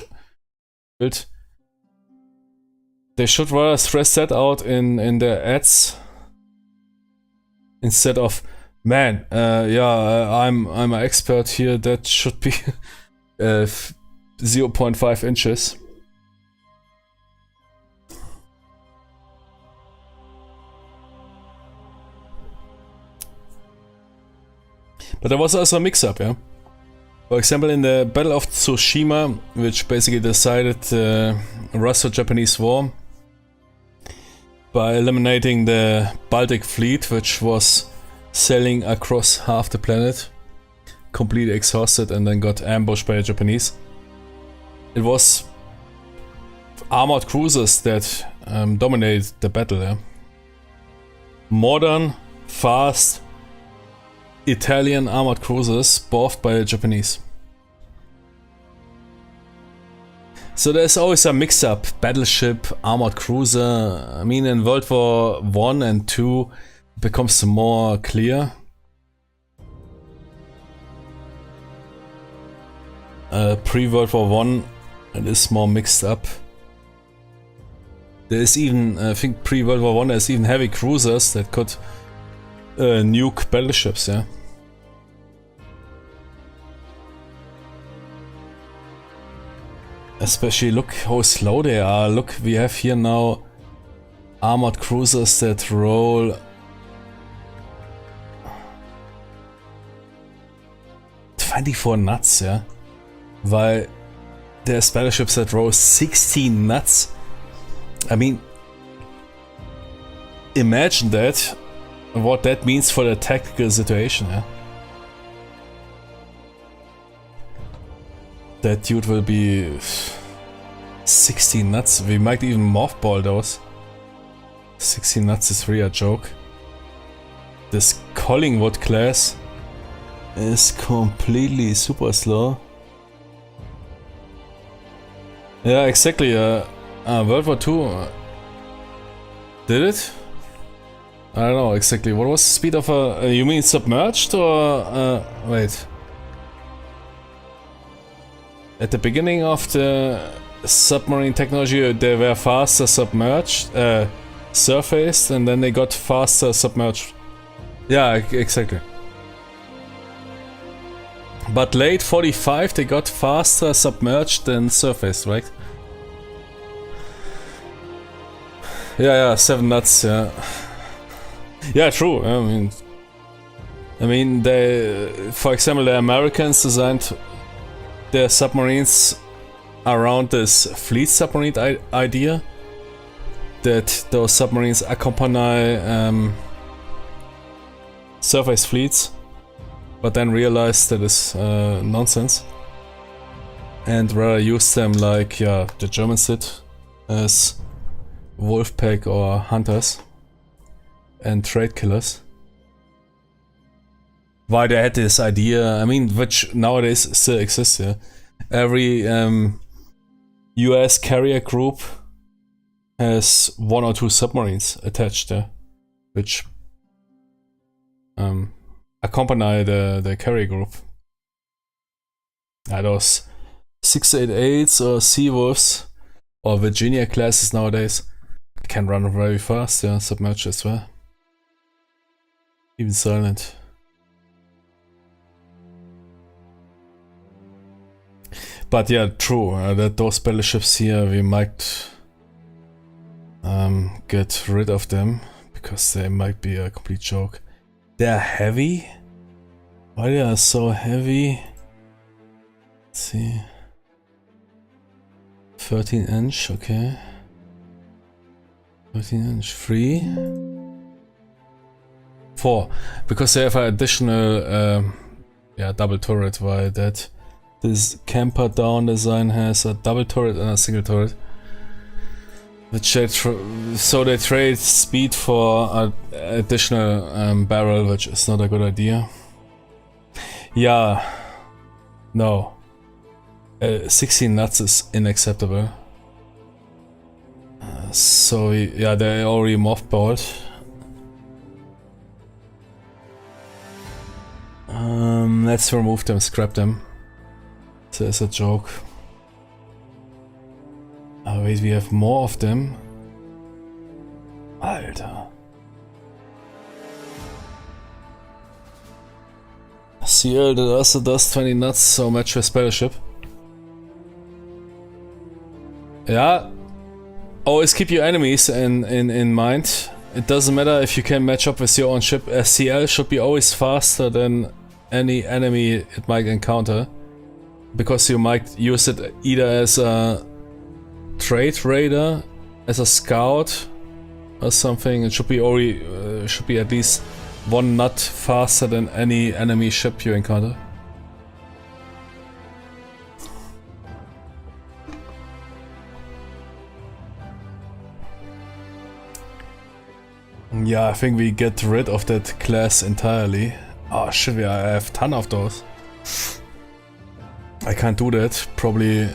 build. They should rather stress that out in their ads instead of, man, I'm an expert here. That should be 0.5 inches. But there was also a mix-up, yeah. For example, in the Battle of Tsushima, which basically decided the Russo-Japanese War by eliminating the Baltic Fleet, which was sailing across half the planet, completely exhausted, and then got ambushed by the Japanese. It was armored cruisers that dominated the battle. Yeah? Modern, fast, Italian armored cruisers bought by the Japanese. So there's always a mix-up, battleship, armored cruiser. I mean, in World War I and II it becomes more clear. Pre-World War I, it is more mixed up. There is even, I think pre-World War I, there's even heavy cruisers that could nuke battleships, yeah. Especially look how slow they are. Look, we have here now armored cruisers that roll 24 knots, yeah. While there's battleships that roll 16 knots. I mean, imagine that, what that means for the tactical situation, yeah. That dude will be 16 nuts. We might even mothball those. 16 nuts is really a joke. This Collingwood class is completely super slow. Yeah, exactly. World War II did it? I don't know exactly. What was the speed of a... you mean submerged or... wait. At the beginning of the submarine technology, they were faster submerged, surfaced, and then they got faster submerged. Yeah, exactly. But late 45, they got faster submerged than surfaced, right? Yeah, 7 knots, yeah. Yeah, true. I mean, they, for example, the Americans designed their submarines around this fleet submarine idea, that those submarines accompany surface fleets, but then realized that is nonsense and rather use them like the Germans did, as wolfpack or hunters and trade killers. Why they had this idea, I mean, which nowadays still exists, yeah. Every US carrier group has 1 or 2 submarines attached there, which accompany the carrier group. Those 688s or Seawolves or Virginia classes nowadays can run very fast, yeah, submerged as well. Even silent. But yeah, true, that those battleships here, we might get rid of them, because they might be a complete joke. They're heavy? Why they are so heavy? Let's see. 13-inch, okay. 13-inch, 3. 4. Because they have an additional yeah, double turret, while that this camper down design has a double turret and a single turret. Which they so they trade speed for an additional barrel, which is not a good idea. Yeah, no. 16 knots is unacceptable. So yeah, they already mothballed. Let's remove them, scrap them. So it's a joke. Oh wait, we have more of them. Alter. CL that also does 20 knots, so much for Battleship. Yeah. Always keep your enemies in mind. It doesn't matter if you can match up with your own ship. SCL should be always faster than any enemy it might encounter. Because you might use it either as a trade raider, as a scout or something. It should be already should be at least 1 knot faster than any enemy ship you encounter. Yeah, I think we get rid of that class entirely. Oh shit, I have a ton of those. I can't do that. Probably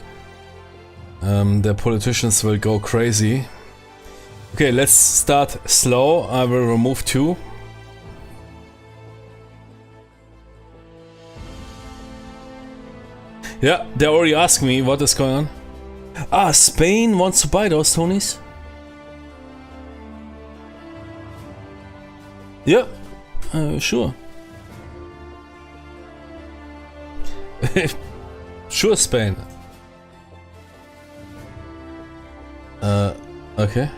the politicians will go crazy. Okay, let's start slow. I will remove 2. Yeah, they already asked me what is going on. Ah, Spain wants to buy those Tonys? Yeah, sure. Sure, Spain. Okay.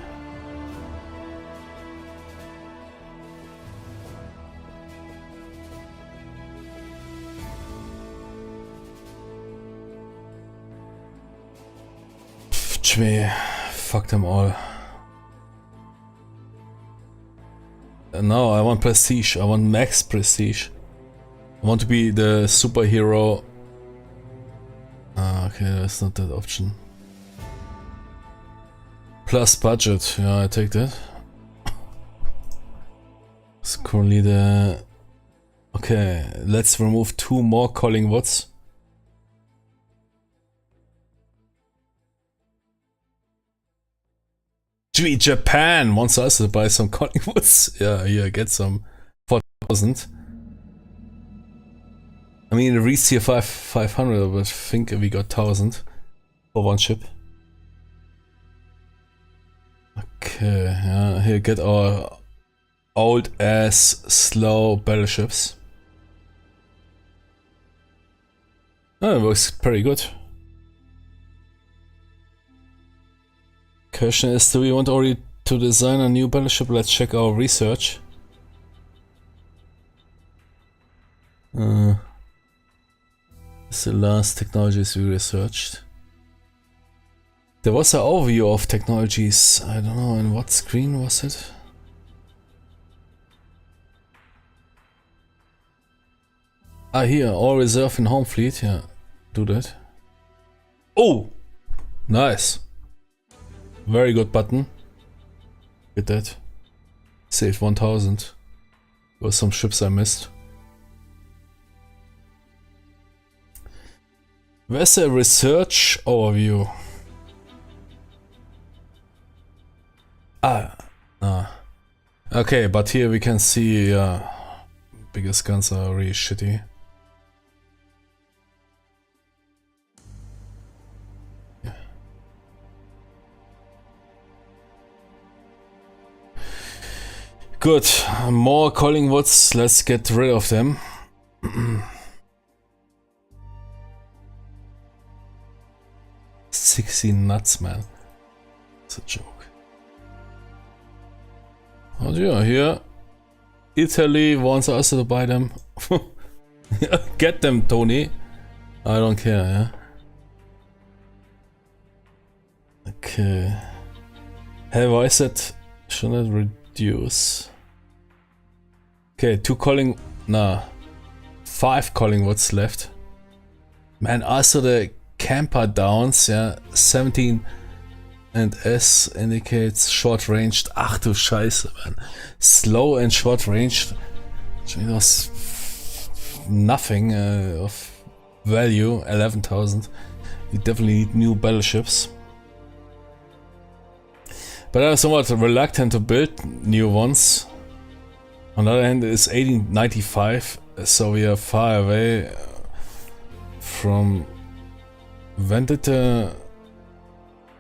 Fuck them all. No, I want prestige. I want max prestige. I want to be the superhero. Okay, that's not that option. Plus budget. Yeah, I take that. It's currently the... Okay, let's remove 2 more Collingwoods. Gee, Japan wants us to buy some Collingwoods. Yeah, here, get some. 4,000. I mean, it reached here 500, but I think we got 1,000 for 1 ship. Okay, yeah, here, get our old ass slow battleships. Oh, it works pretty good. Question is, do we want already to design a new battleship? Let's check our research. It's the last technologies we researched. There was an overview of technologies. I don't know, in what screen was it? Ah, here, all reserve in home fleet. Yeah, do that. Oh, nice. Very good button. Get that. Saved 1,000. There were some ships I missed. Where's the research overview? Okay, but here we can see biggest guns are really shitty. Good, more Collingwoods, let's get rid of them. 16 nuts, man. It's a joke. Oh yeah, here. Italy wants us to buy them. Get them, Tony. I don't care, yeah. Okay. Hey, why is that? Shouldn't it reduce? Okay, 5 Collingwoods left. Man, also the camper downs, yeah, 17 and S indicates short ranged. Ach du Scheiße, man. Slow and short ranged. It was nothing of value, 11,000. We definitely need new battleships. But I'm somewhat reluctant to build new ones. On the other hand, it's 1895, so we are far away from... When did the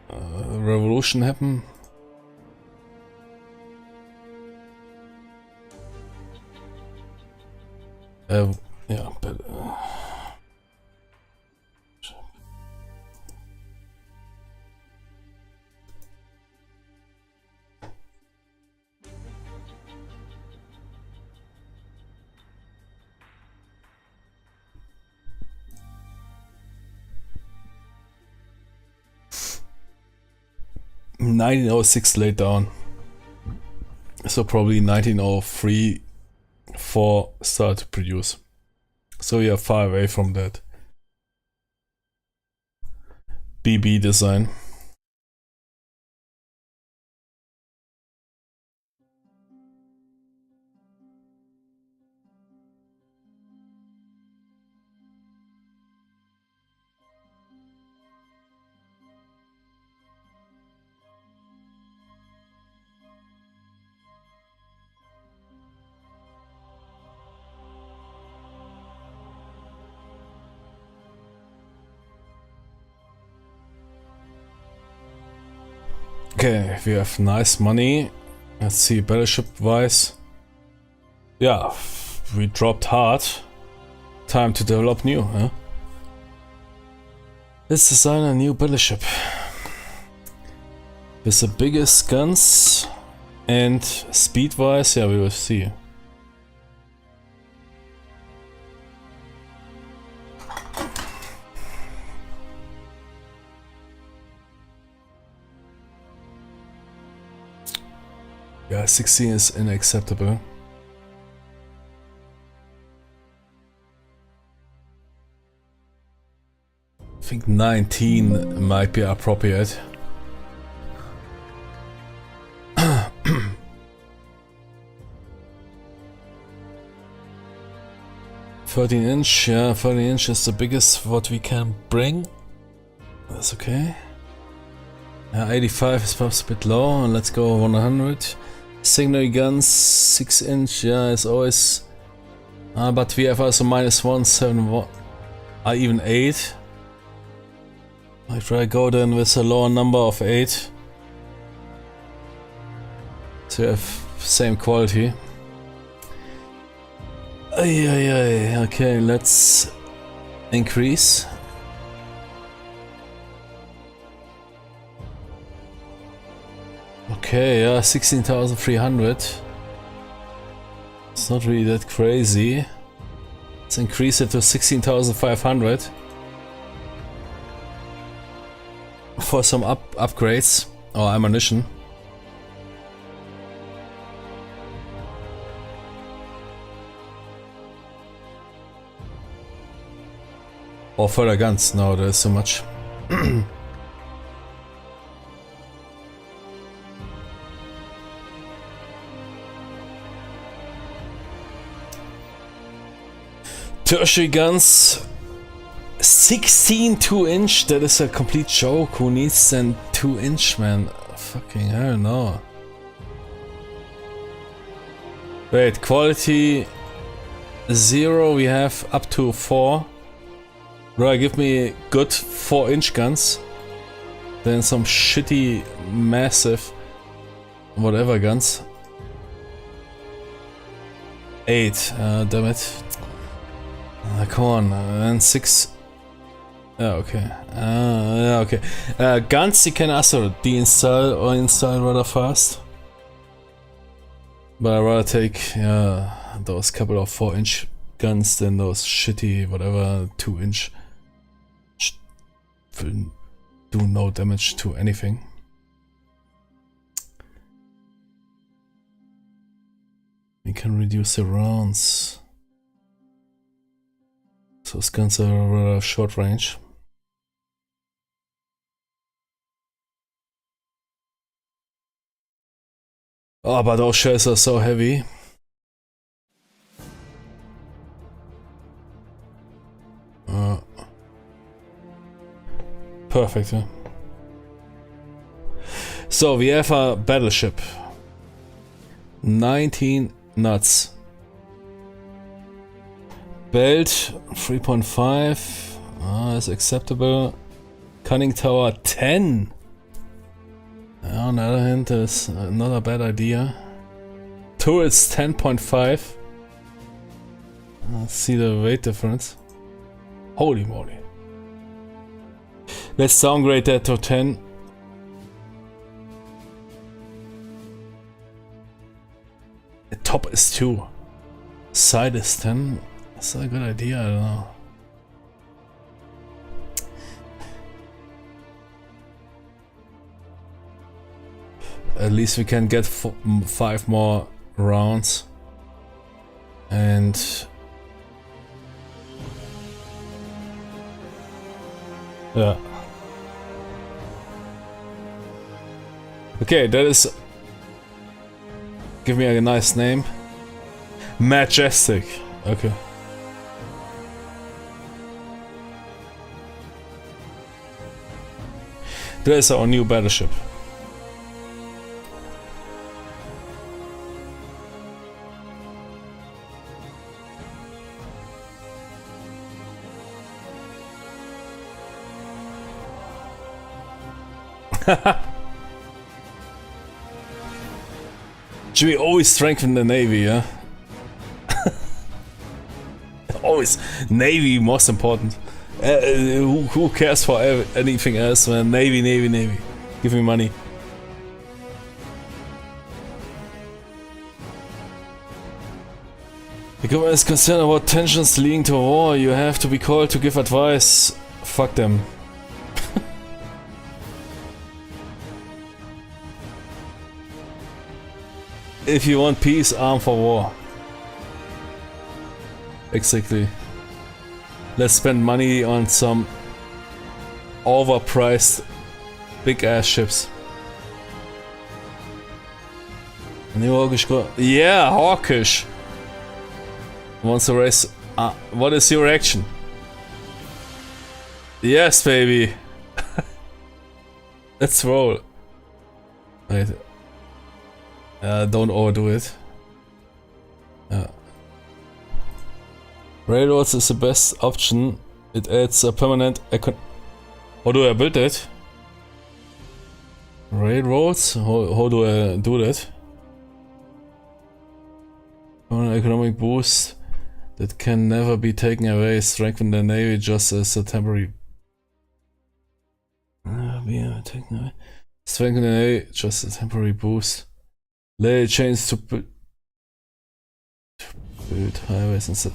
revolution happen? Yeah, but... 1906 laid down, so probably 1903 4 started to produce, so we are far away from that BB design. Okay, we have nice money. Let's see, battleship wise. Yeah, we dropped hard. Time to develop new, huh? Let's design a new battleship. With the biggest guns and speed wise, yeah, we will see. Yeah, 16 is unacceptable. I think 19 might be appropriate. 13-inch, yeah, 13-inch is the biggest what we can bring. That's okay. 85 is perhaps a bit low, and let's go 100. Signal guns, 6-inch, yeah, is always... but we have also -1, 7, even 8. I try go then with a lower number of 8. So you have same quality. Okay, let's increase. Okay, yeah, 16,300. It's not really that crazy. Let's increase it to 16,500 for some upgrades or ammunition. Or further guns. No, there's too much. Tertiary guns, 16 2-inch, that is a complete joke. Who needs then 2-inch, man? Fucking hell no. Wait, quality 0, we have up to 4. Right, give me good 4-inch guns, then some shitty, massive, whatever guns. 8. Damn it. Come on. And 6. Yeah, okay. Yeah, okay. Guns you can also deinstall or install rather fast. But I'd rather take those couple of 4-inch guns than those shitty, whatever, 2-inch. Do no damage to anything. We can reduce the rounds. So those guns are rather short range. Oh, but those shells are so heavy. Perfect, yeah. So we have a battleship. 19 knots. Belt 3.5. Is acceptable. Conning tower 10. On the other hand, that's not a bad idea. Turrets 10.5. Let's see the weight difference. Holy moly. Let's downgrade that to 10. The top is 2. Side is 10. That's a good idea, I don't know. At least we can get 5 more rounds. And yeah. Okay, that is... Give me a nice name. Majestic. Okay. That is our new battleship. Should we always strengthen the Navy, yeah? Always. Navy, most important. Who cares for anything else, man? Navy, Navy, Navy. Give me money. The government is concerned about tensions leading to war. You have to be called to give advice. Fuck them. If you want peace, arm for war. Exactly. Let's spend money on some overpriced big ass ships. New hawkish go. Yeah, hawkish. Wants to race. What is your reaction? Yes, baby. Let's roll. Wait. Don't overdo it. Railroads is the best option. It adds a permanent How do I build that? Railroads? How do I do that? An economic boost that can never be taken away. Strengthen the navy just as a temporary. Strengthen the navy just a temporary boost. Lay chains to build highways instead.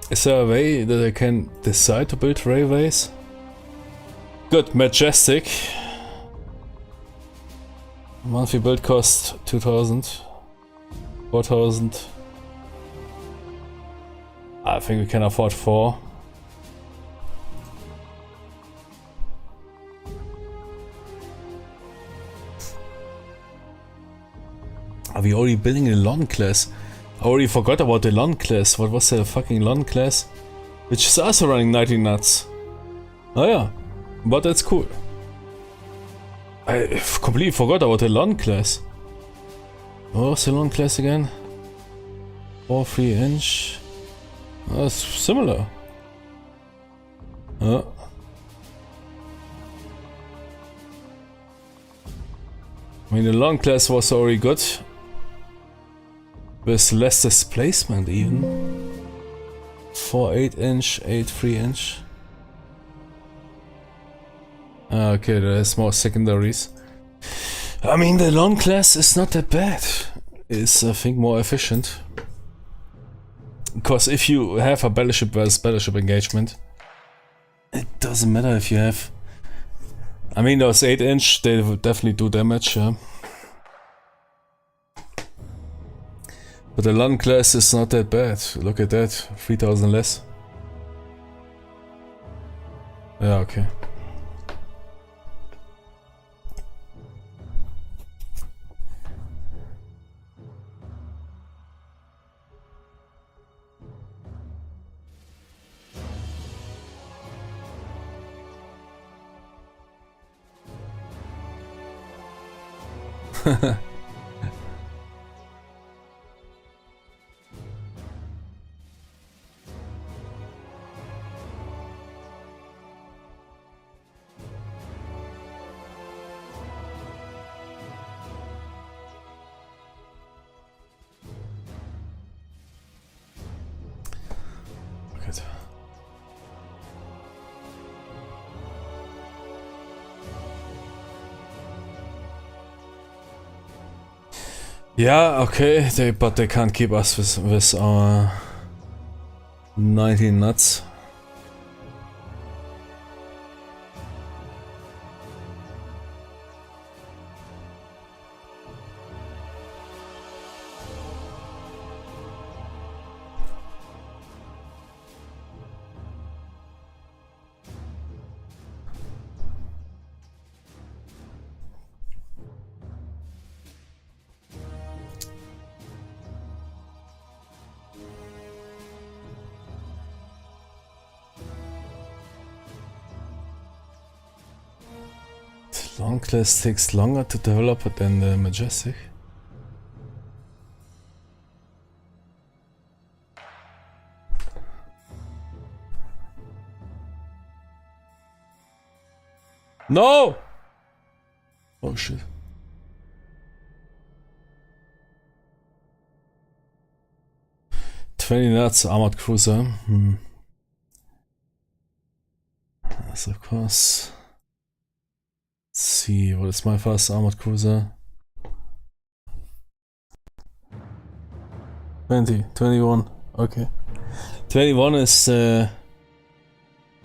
Is there a way that I can decide to build railways? Good, majestic. Monthly build cost 2,000, 4,000. I think we can afford 4. Are we already building a Lon class? I already forgot about the Lon class. What was the fucking Lon class? Which is also running 90 knots. Oh yeah, but that's cool. I completely forgot about the Lon class. What was the Lon class again? 4-3 inch. That's similar. I mean, the long class was already good. With less displacement even. 4 8-inch, 8 3-inch. Okay, there's more secondaries. I mean, the long class is not that bad. It's, I think, more efficient. Because if you have a battleship versus battleship engagement, it doesn't matter if you have... I mean, those 8-inch, they would definitely do damage, yeah. But the long class is not that bad. Look at that, 3000 less. Yeah, okay. Good. Yeah, okay, but they can't keep us with our 19 knots. Long class takes longer to develop than the Majestic. No! Oh shit. $20 knots armored cruiser. Yes, of course. Let's see, what is my fast armored cruiser? 21, okay. 21 is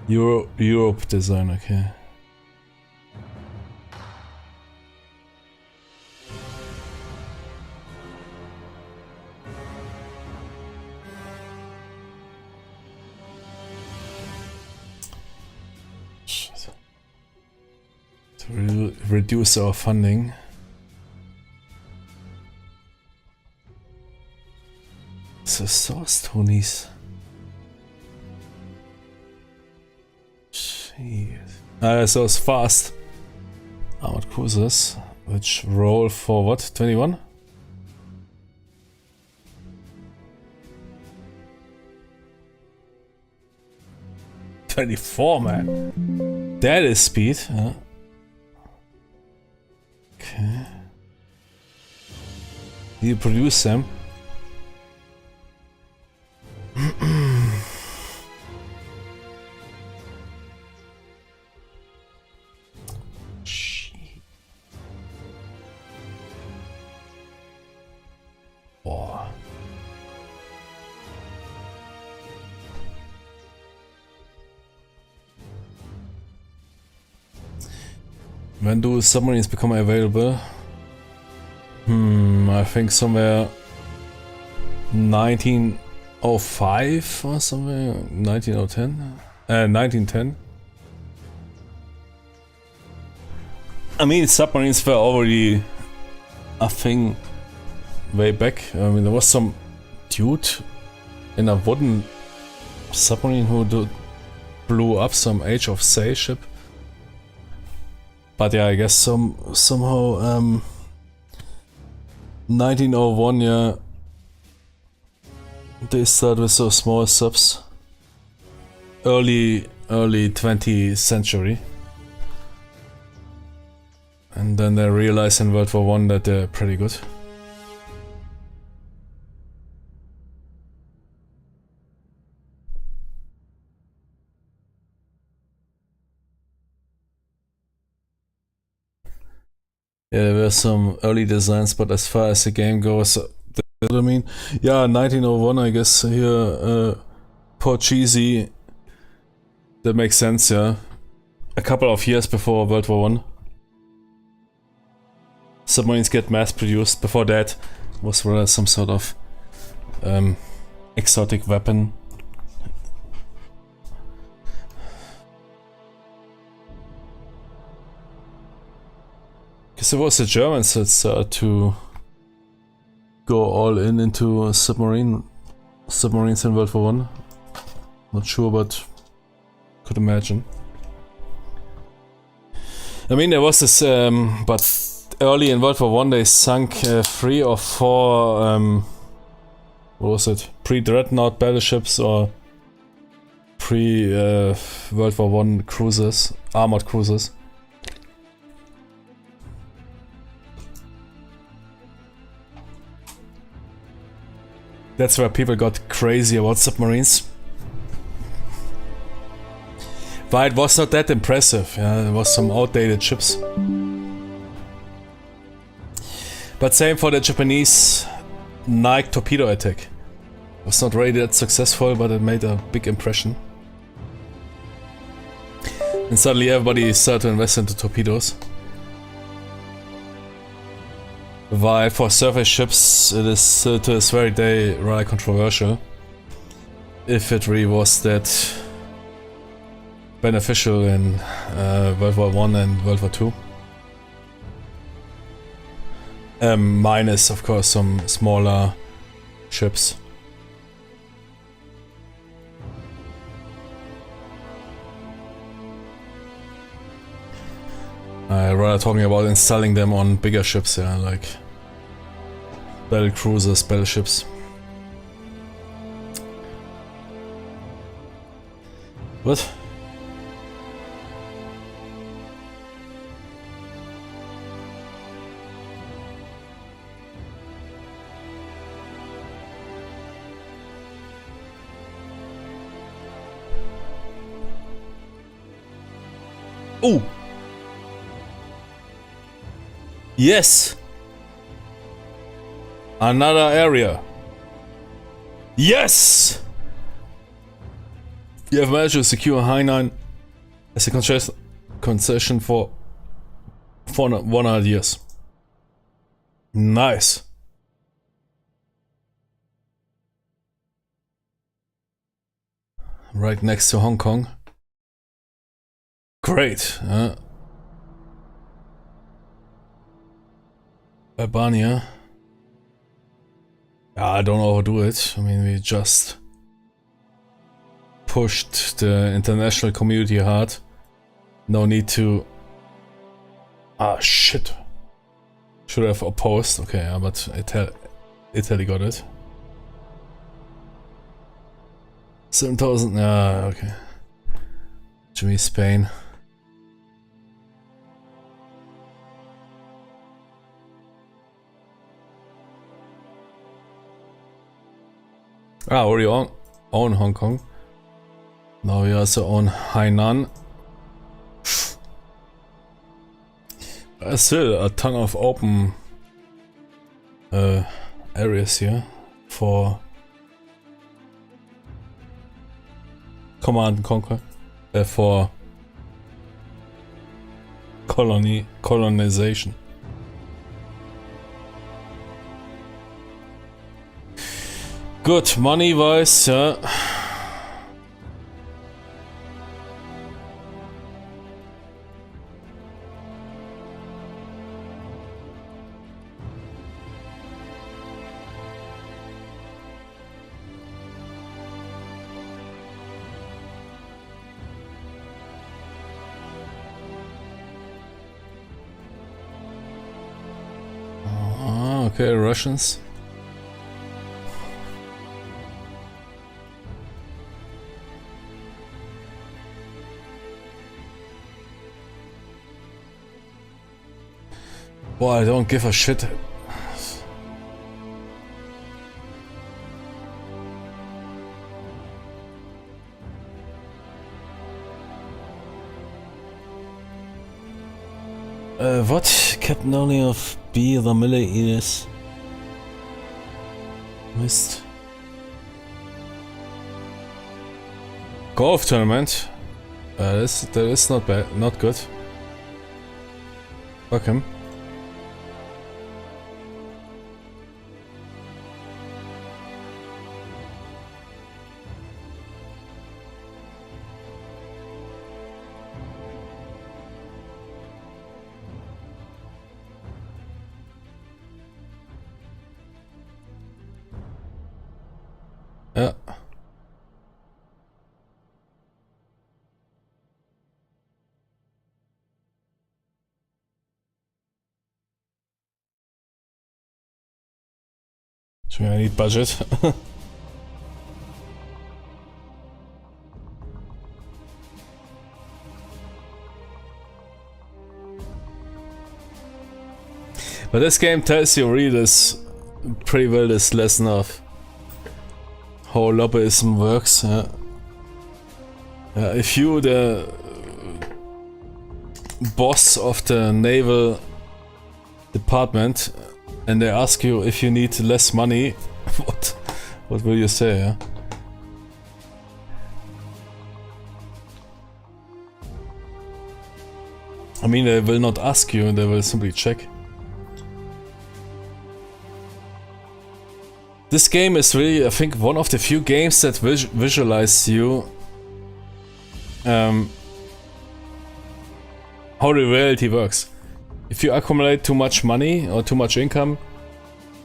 Europe design, okay. To reduce our funding. So source Tonys. Jeez. So it's fast armored cruisers, which roll for what? 21? $24, man. That is speed. Okay. You produce them. Boah. When do submarines become available? I think somewhere 1905 or somewhere, 1910. I mean, submarines were already a thing way back. I mean, there was some dude in a wooden submarine who blew up some Age of Sail ship. But yeah, I guess somehow 1901, yeah, they started with so small subs. Early 20th century. And then they realized in World War One that they're pretty good. Yeah, there were some early designs, but as far as the game goes, I mean, yeah, 1901, I guess here, Portuguese, that makes sense, yeah. A couple of years before World War One. Submarines get mass-produced. Before that was rather some sort of exotic weapon. Because it was the Germans that started to go all into submarines in World War One. Not sure, but could imagine. I mean, there was this, but early in World War One they sunk 3 or 4, what was it? Pre-Dreadnought battleships or pre-World War One cruisers, armored cruisers. That's where people got crazy about submarines. But it was not that impressive, yeah, there was some outdated ships. But same for the Japanese Nike torpedo attack. It was not really that successful, but it made a big impression. And suddenly everybody started to invest into torpedoes. While for surface ships, it is still to this very day rather controversial if it really was that beneficial in World War One and World War Two. Minus, of course, some smaller ships. Rather talking about installing them on bigger ships, yeah, like battle cruisers, battleships. What? Oh! Yes! Another area. Yes! You have managed to secure Hainan as a concession for 100 years. Nice. Right next to Hong Kong. Great. Albania. I don't overdo it. I mean, we just pushed the international community hard. No need to... Ah, shit. Should have opposed. Okay, yeah, but Italy got it. 7,000. Yeah, okay. Jimmy, Spain. Already own Hong Kong. Now we also own Hainan. There's still a ton of open areas here for command and conquer, for colonization. Good, money-wise, yeah. Okay, Russians. Boy, I don't give a shit. What? Captain only of B, the Mille Ines. Mist. Golf tournament. That is not bad, not good. Fuck him. Ja. I need budget. But this game tells you really this pretty well this lesson of how lobbyism works. If you the boss of the naval department and they ask you if you need less money, what will you say? Yeah? I mean, they will not ask you, they will simply check. This game is really, I think, one of the few games that visualize you how the reality works. If you accumulate too much money or too much income,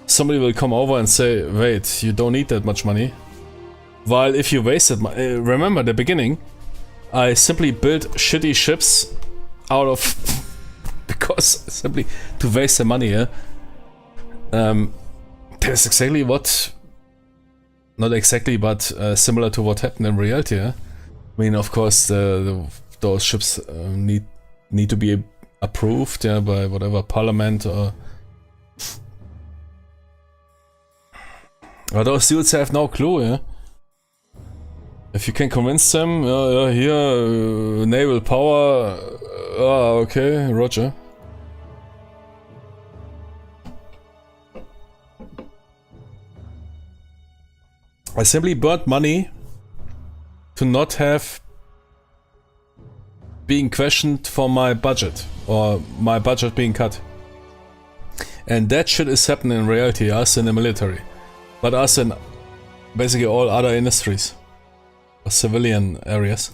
somebody will come over and say, wait, you don't need that much money. While if you wasted money, remember the beginning, I simply built shitty ships out of, because simply to waste the money, yeah? That's exactly what, not exactly, but similar to what happened in reality. Yeah? I mean, of course, those ships need to be approved, yeah, by whatever parliament or those dudes have no clue. Yeah, if you can convince them, here naval power. Okay, Roger. I simply burnt money to not have being questioned for my budget or my budget being cut. And that shit is happening in reality, us in the military, but us in basically all other industries or civilian areas.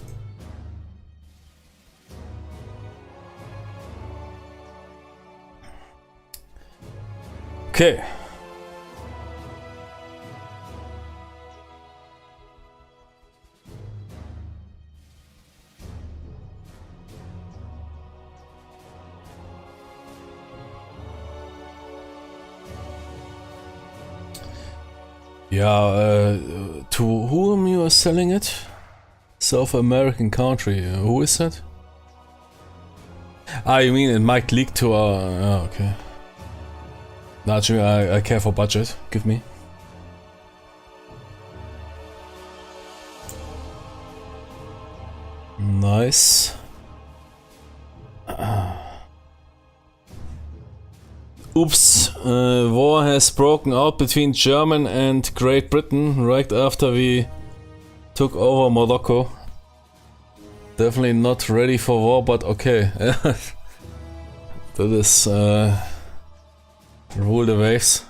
Okay. Yeah, to whom you are selling it? South American country. Who is that? Ah, you mean it might leak to our... okay. Nah, Jimmy, I care for budget. Give me. Nice. Oops, war has broken out between Germany and Great Britain right after we took over Morocco. Definitely not ready for war, but okay. That is rule the waves.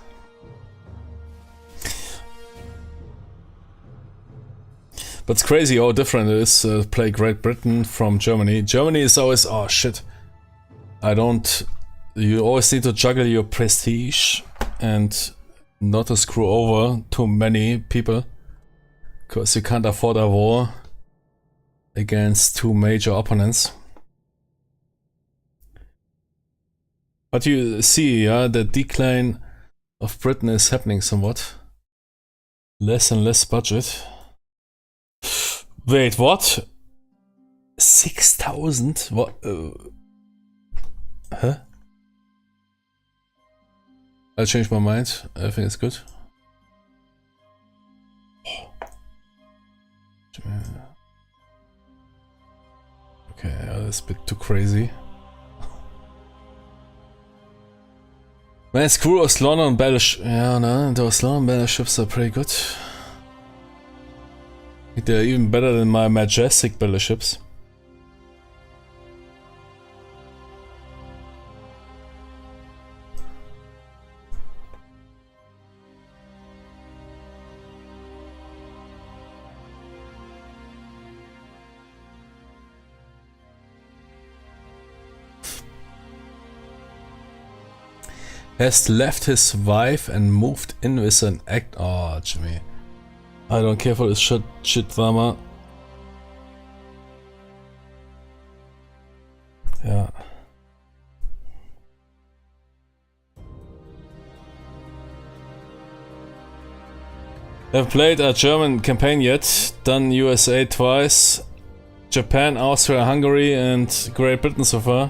But it's crazy how different it is to play Great Britain from Germany. Germany is always, oh shit, you always need to juggle your prestige and not to screw over too many people, because you can't afford a war against two major opponents. But you see, yeah, the decline of Britain is happening somewhat. Less and less budget. Wait, what? 6,000? What? Huh? I changed my mind. I think it's good. Okay, that's a bit too crazy. Man, screw those London battleships. Yeah, no, those London battleships are pretty good. I think they're even better than my majestic battleships. Has left his wife and moved in with an act. Oh, Jimmy. I don't care for this shit drama. Yeah. I've played a German campaign yet, done USA twice, Japan, Austria, Hungary and Great Britain so far.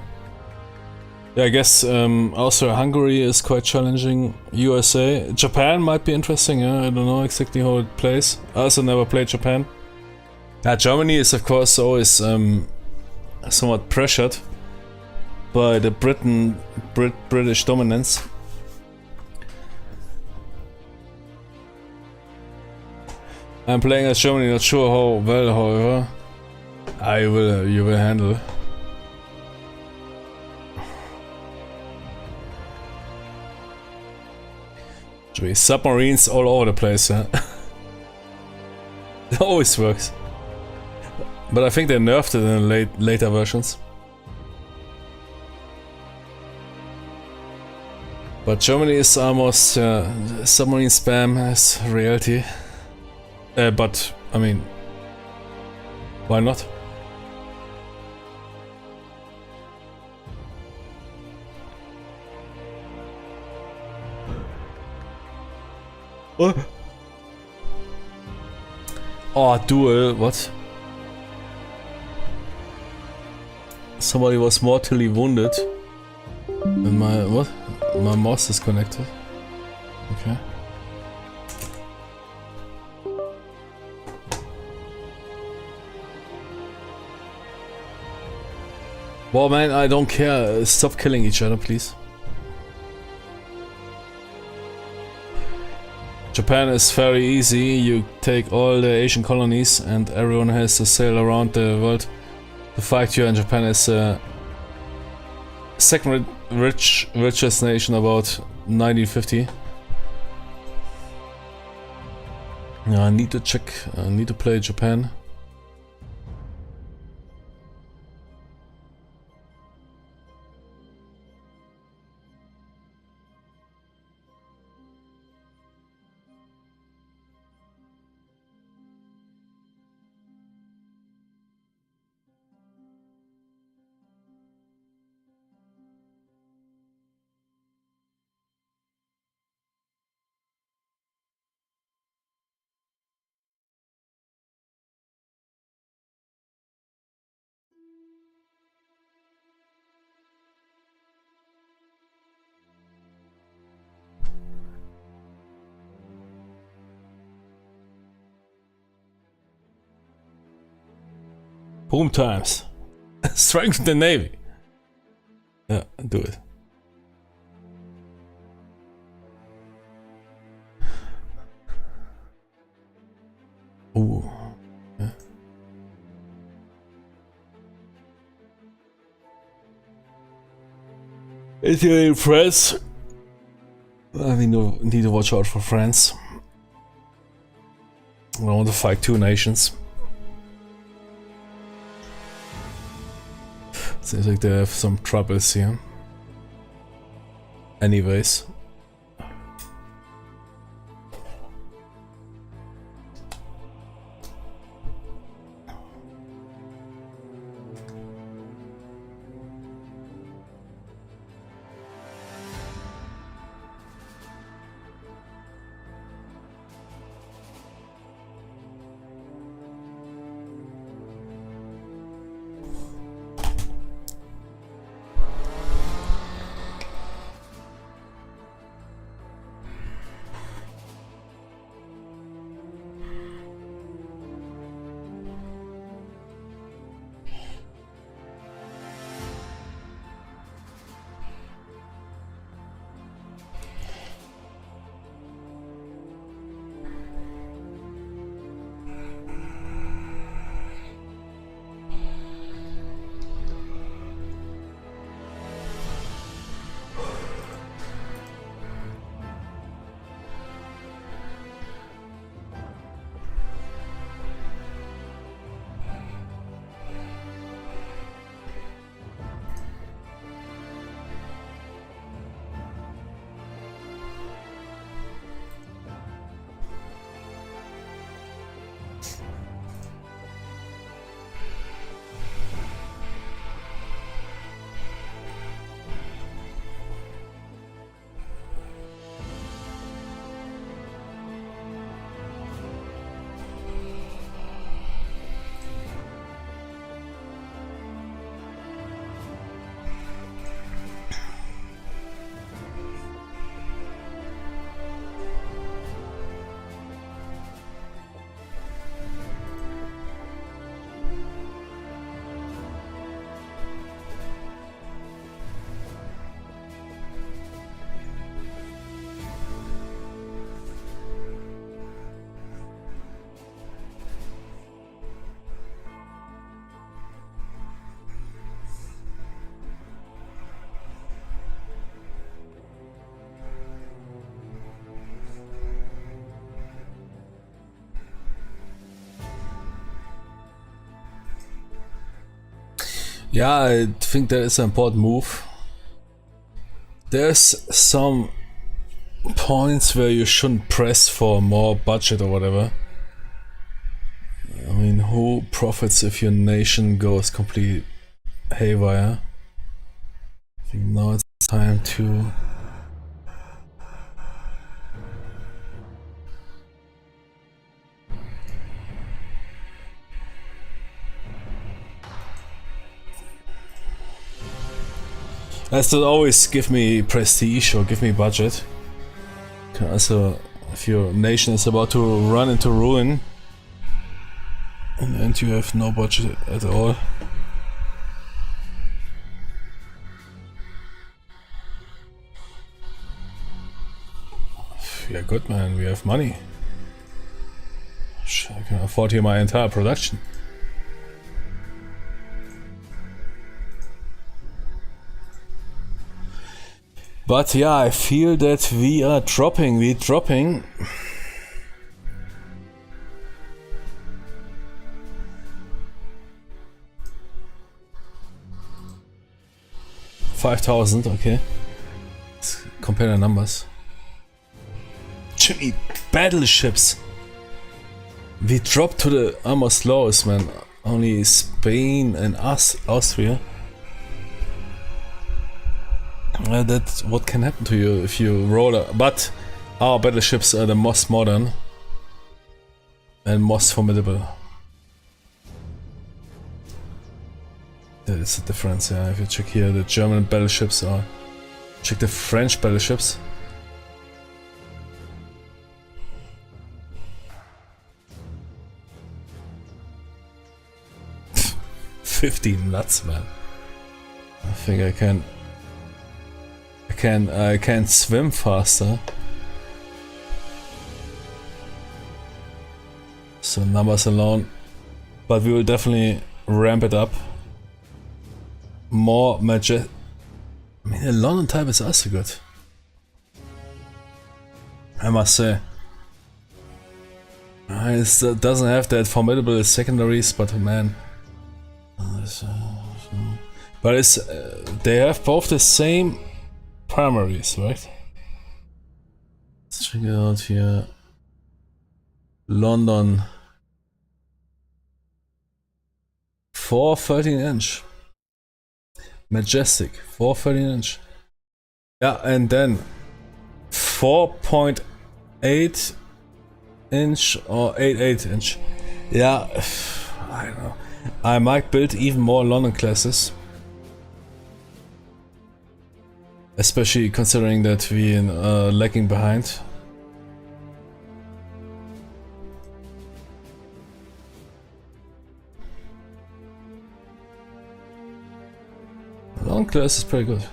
Yeah, I guess Austria-Hungary is quite challenging. USA, Japan might be interesting. Yeah, I don't know exactly how it plays. I also never played Japan. Yeah, Germany is of course always somewhat pressured by the British dominance. I'm playing as Germany, not sure how well, however. You will handle. Submarines all over the place, huh? It always works. But I think they nerfed it in later versions. But Germany is almost submarine spam as reality. But I mean, why not? What? Oh, duel, what? Somebody was mortally wounded. And my mouse is connected. Okay. Well, man, I don't care. Stop killing each other, please. Japan is very easy. You take all the Asian colonies and everyone has to sail around the world to fight you, and Japan is the second richest nation about 1950. Yeah, I need to check. I need to play Japan. Boom times. Strengthen the navy. Yeah, do it. Ooh. Yeah. Italy and France. We need to watch out for France. I want to fight two nations. Seems like they have some troubles here. Anyways. Yeah, I think that is an important move. There's some points where you shouldn't press for more budget or whatever. I mean, who profits if your nation goes completely haywire? I think now it's time to... That still always give me prestige or give me budget. Also, if your nation is about to run into ruin and you have no budget at all. Yeah, good man, we have money. I can afford here my entire production. But yeah, I feel that we're dropping. 5,000, okay. Let's compare the numbers. Jimmy, battleships! We dropped to the almost lowest, man. Only Spain and us, Austria. That's what can happen to you if you roll a... But our battleships are the most modern and most formidable. That is the difference, yeah. If you check here, the German battleships are... Check the French battleships. $15 nuts, man. I think I can swim faster. So numbers alone. But we will definitely ramp it up. More magic. I mean, the London type is also good. I must say. It doesn't have that formidable secondaries, but man. But it's they have both the same primaries, right? Let's check it out here. London 413 inch. Majestic 413 inch. Yeah, and then 4.8 inch or 8.8 inch. Yeah, I don't know. I might build even more London classes. Especially considering that we're lagging behind. London class is pretty good.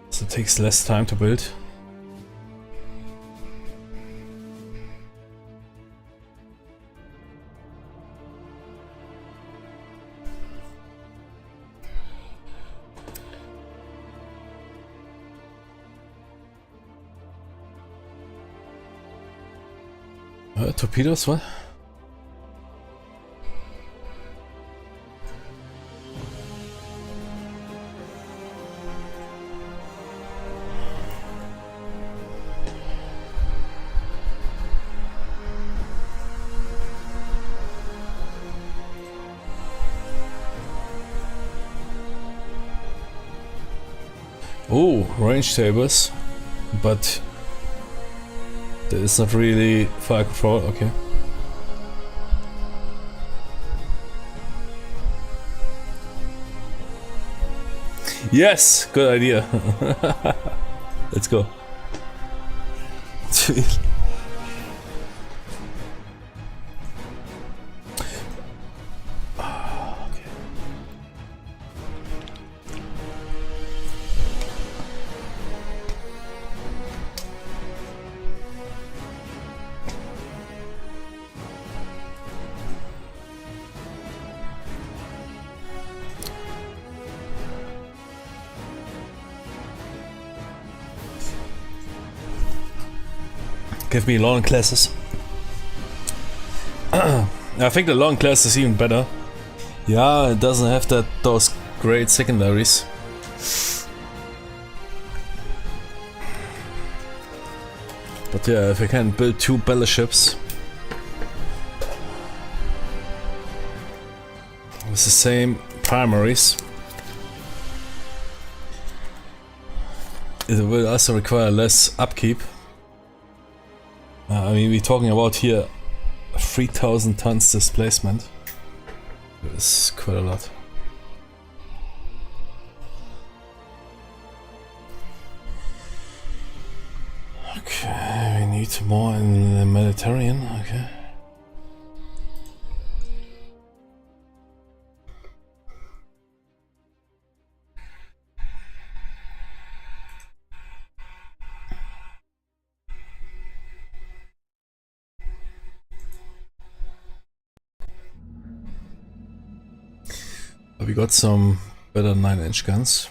So it takes less time to build. Torpedoes, what? Oh, range tables, but that is not really fire control, okay. Yes, good idea. Let's go. Give me long classes. I think the long class is even better. Yeah, it doesn't have those great secondaries. But yeah, if I can build 2 battleships with the same primaries, it will also require less upkeep. I mean, we're talking about here 3,000 tons displacement. It's quite a lot. Okay, we need more in the Mediterranean, okay. We got some better 9-inch guns.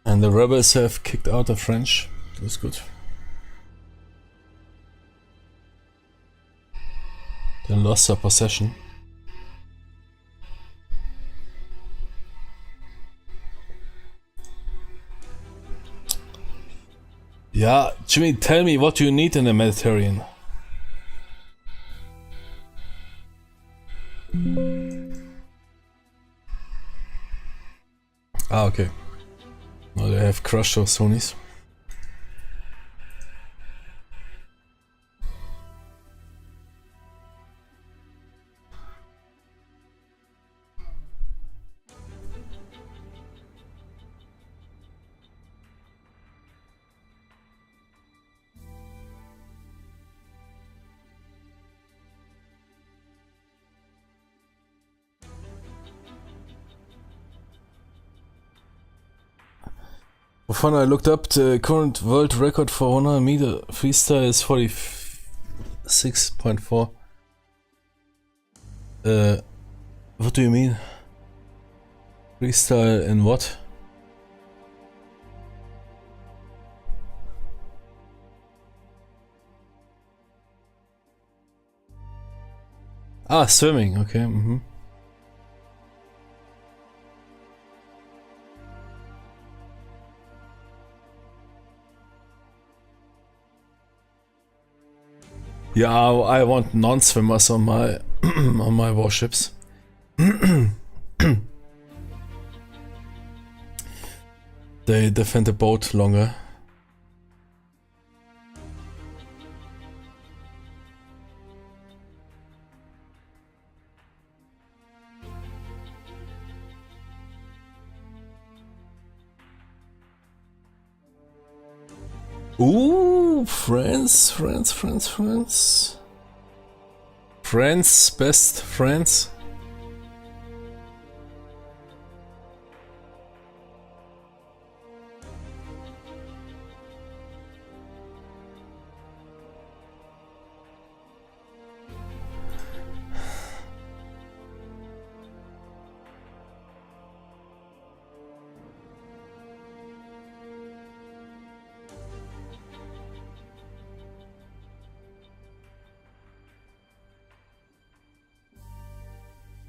And the rebels have kicked out the French. That's good. They lost their possession. Yeah, Jimmy, tell me what you need in the Mediterranean. Ah, okay. Well, they have crushed those Sonys. For fun, I looked up the current world record for 100 meter freestyle is 46.4. What do you mean? Freestyle in what? Ah, swimming, okay, mm-hmm. Yeah, I want non-swimmers on my on my warships. They defend the boat longer. Ooh, France. France, best France.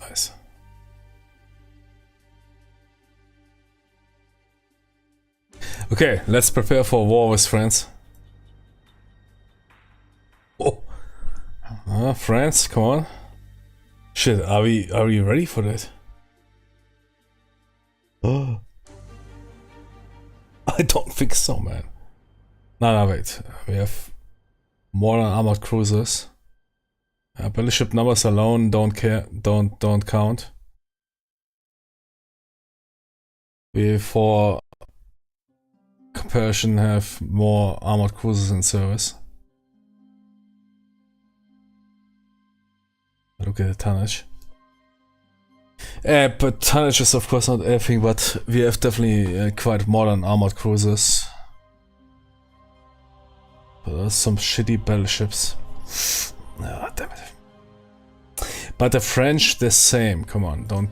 Nice. Okay, let's prepare for war with France. Oh, France, come on. Shit, are we ready for that? Oh, I don't think so, man. No, wait. We have modern armored cruisers. Battleship numbers alone don't count. We, for comparison, have more armored cruisers in service. Look at the tonnage. But tonnage is of course not everything, but we have definitely quite modern armored cruisers. But there's some shitty battleships. Ah, damn it. But the French, the same. Come on, don't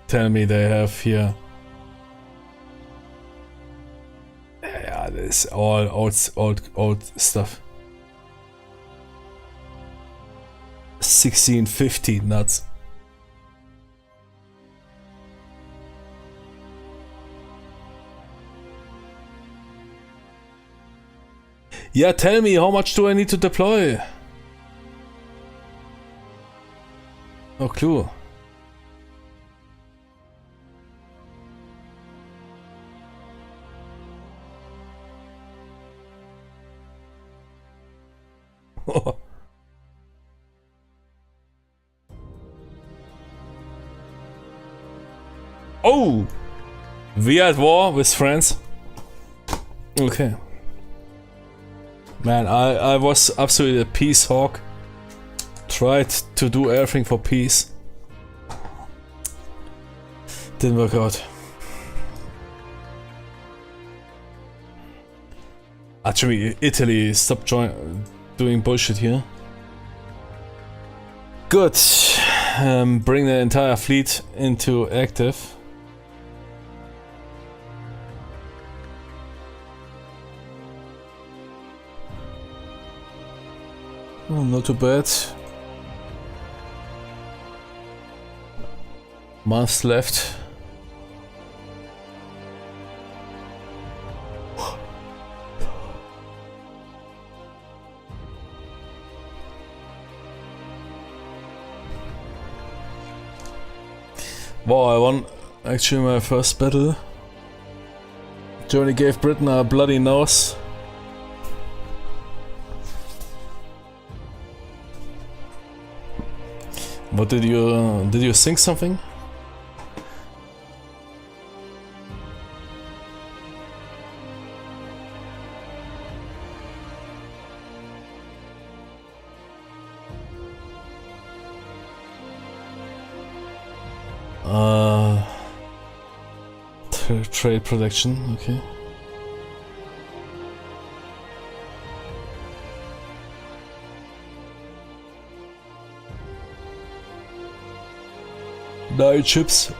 tell me they have here it's all old stuff. 1650 nuts. Yeah, tell me, how much do I need to deploy? No clue. Oh! We at war with France? Okay. Man, I was absolutely a peace hawk. Tried to do everything for peace. Didn't work out. Actually, Italy, stop doing bullshit here. Good. Bring the entire fleet into active. Oh, not too bad. Months left. Wow, I won actually my first battle. Germany gave Britain a bloody nose. What did you think something? Trade protection, okay. Nine chips.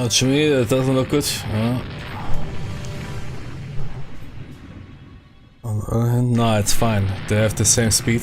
To me, that doesn't look good. On the other hand, no, it's fine. They have the same speed.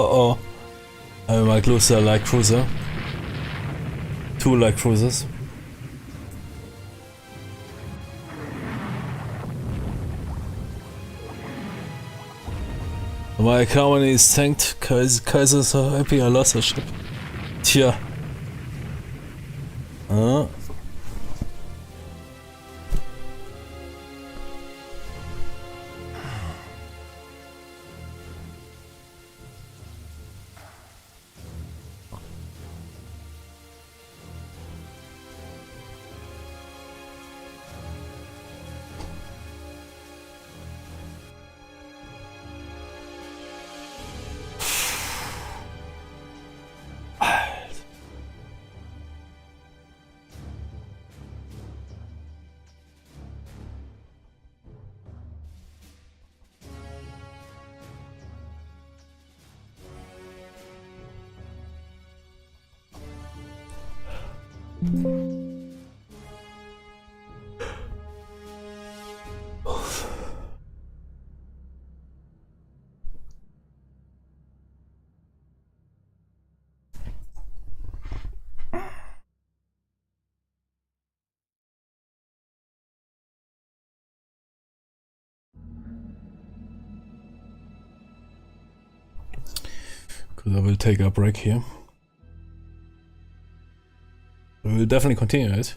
Uh-oh. I might lose a light cruiser. Two light cruisers. My economy is tanked. Kaiser's so happy I lost a ship. Tja. I will take a break here. We will definitely continue it.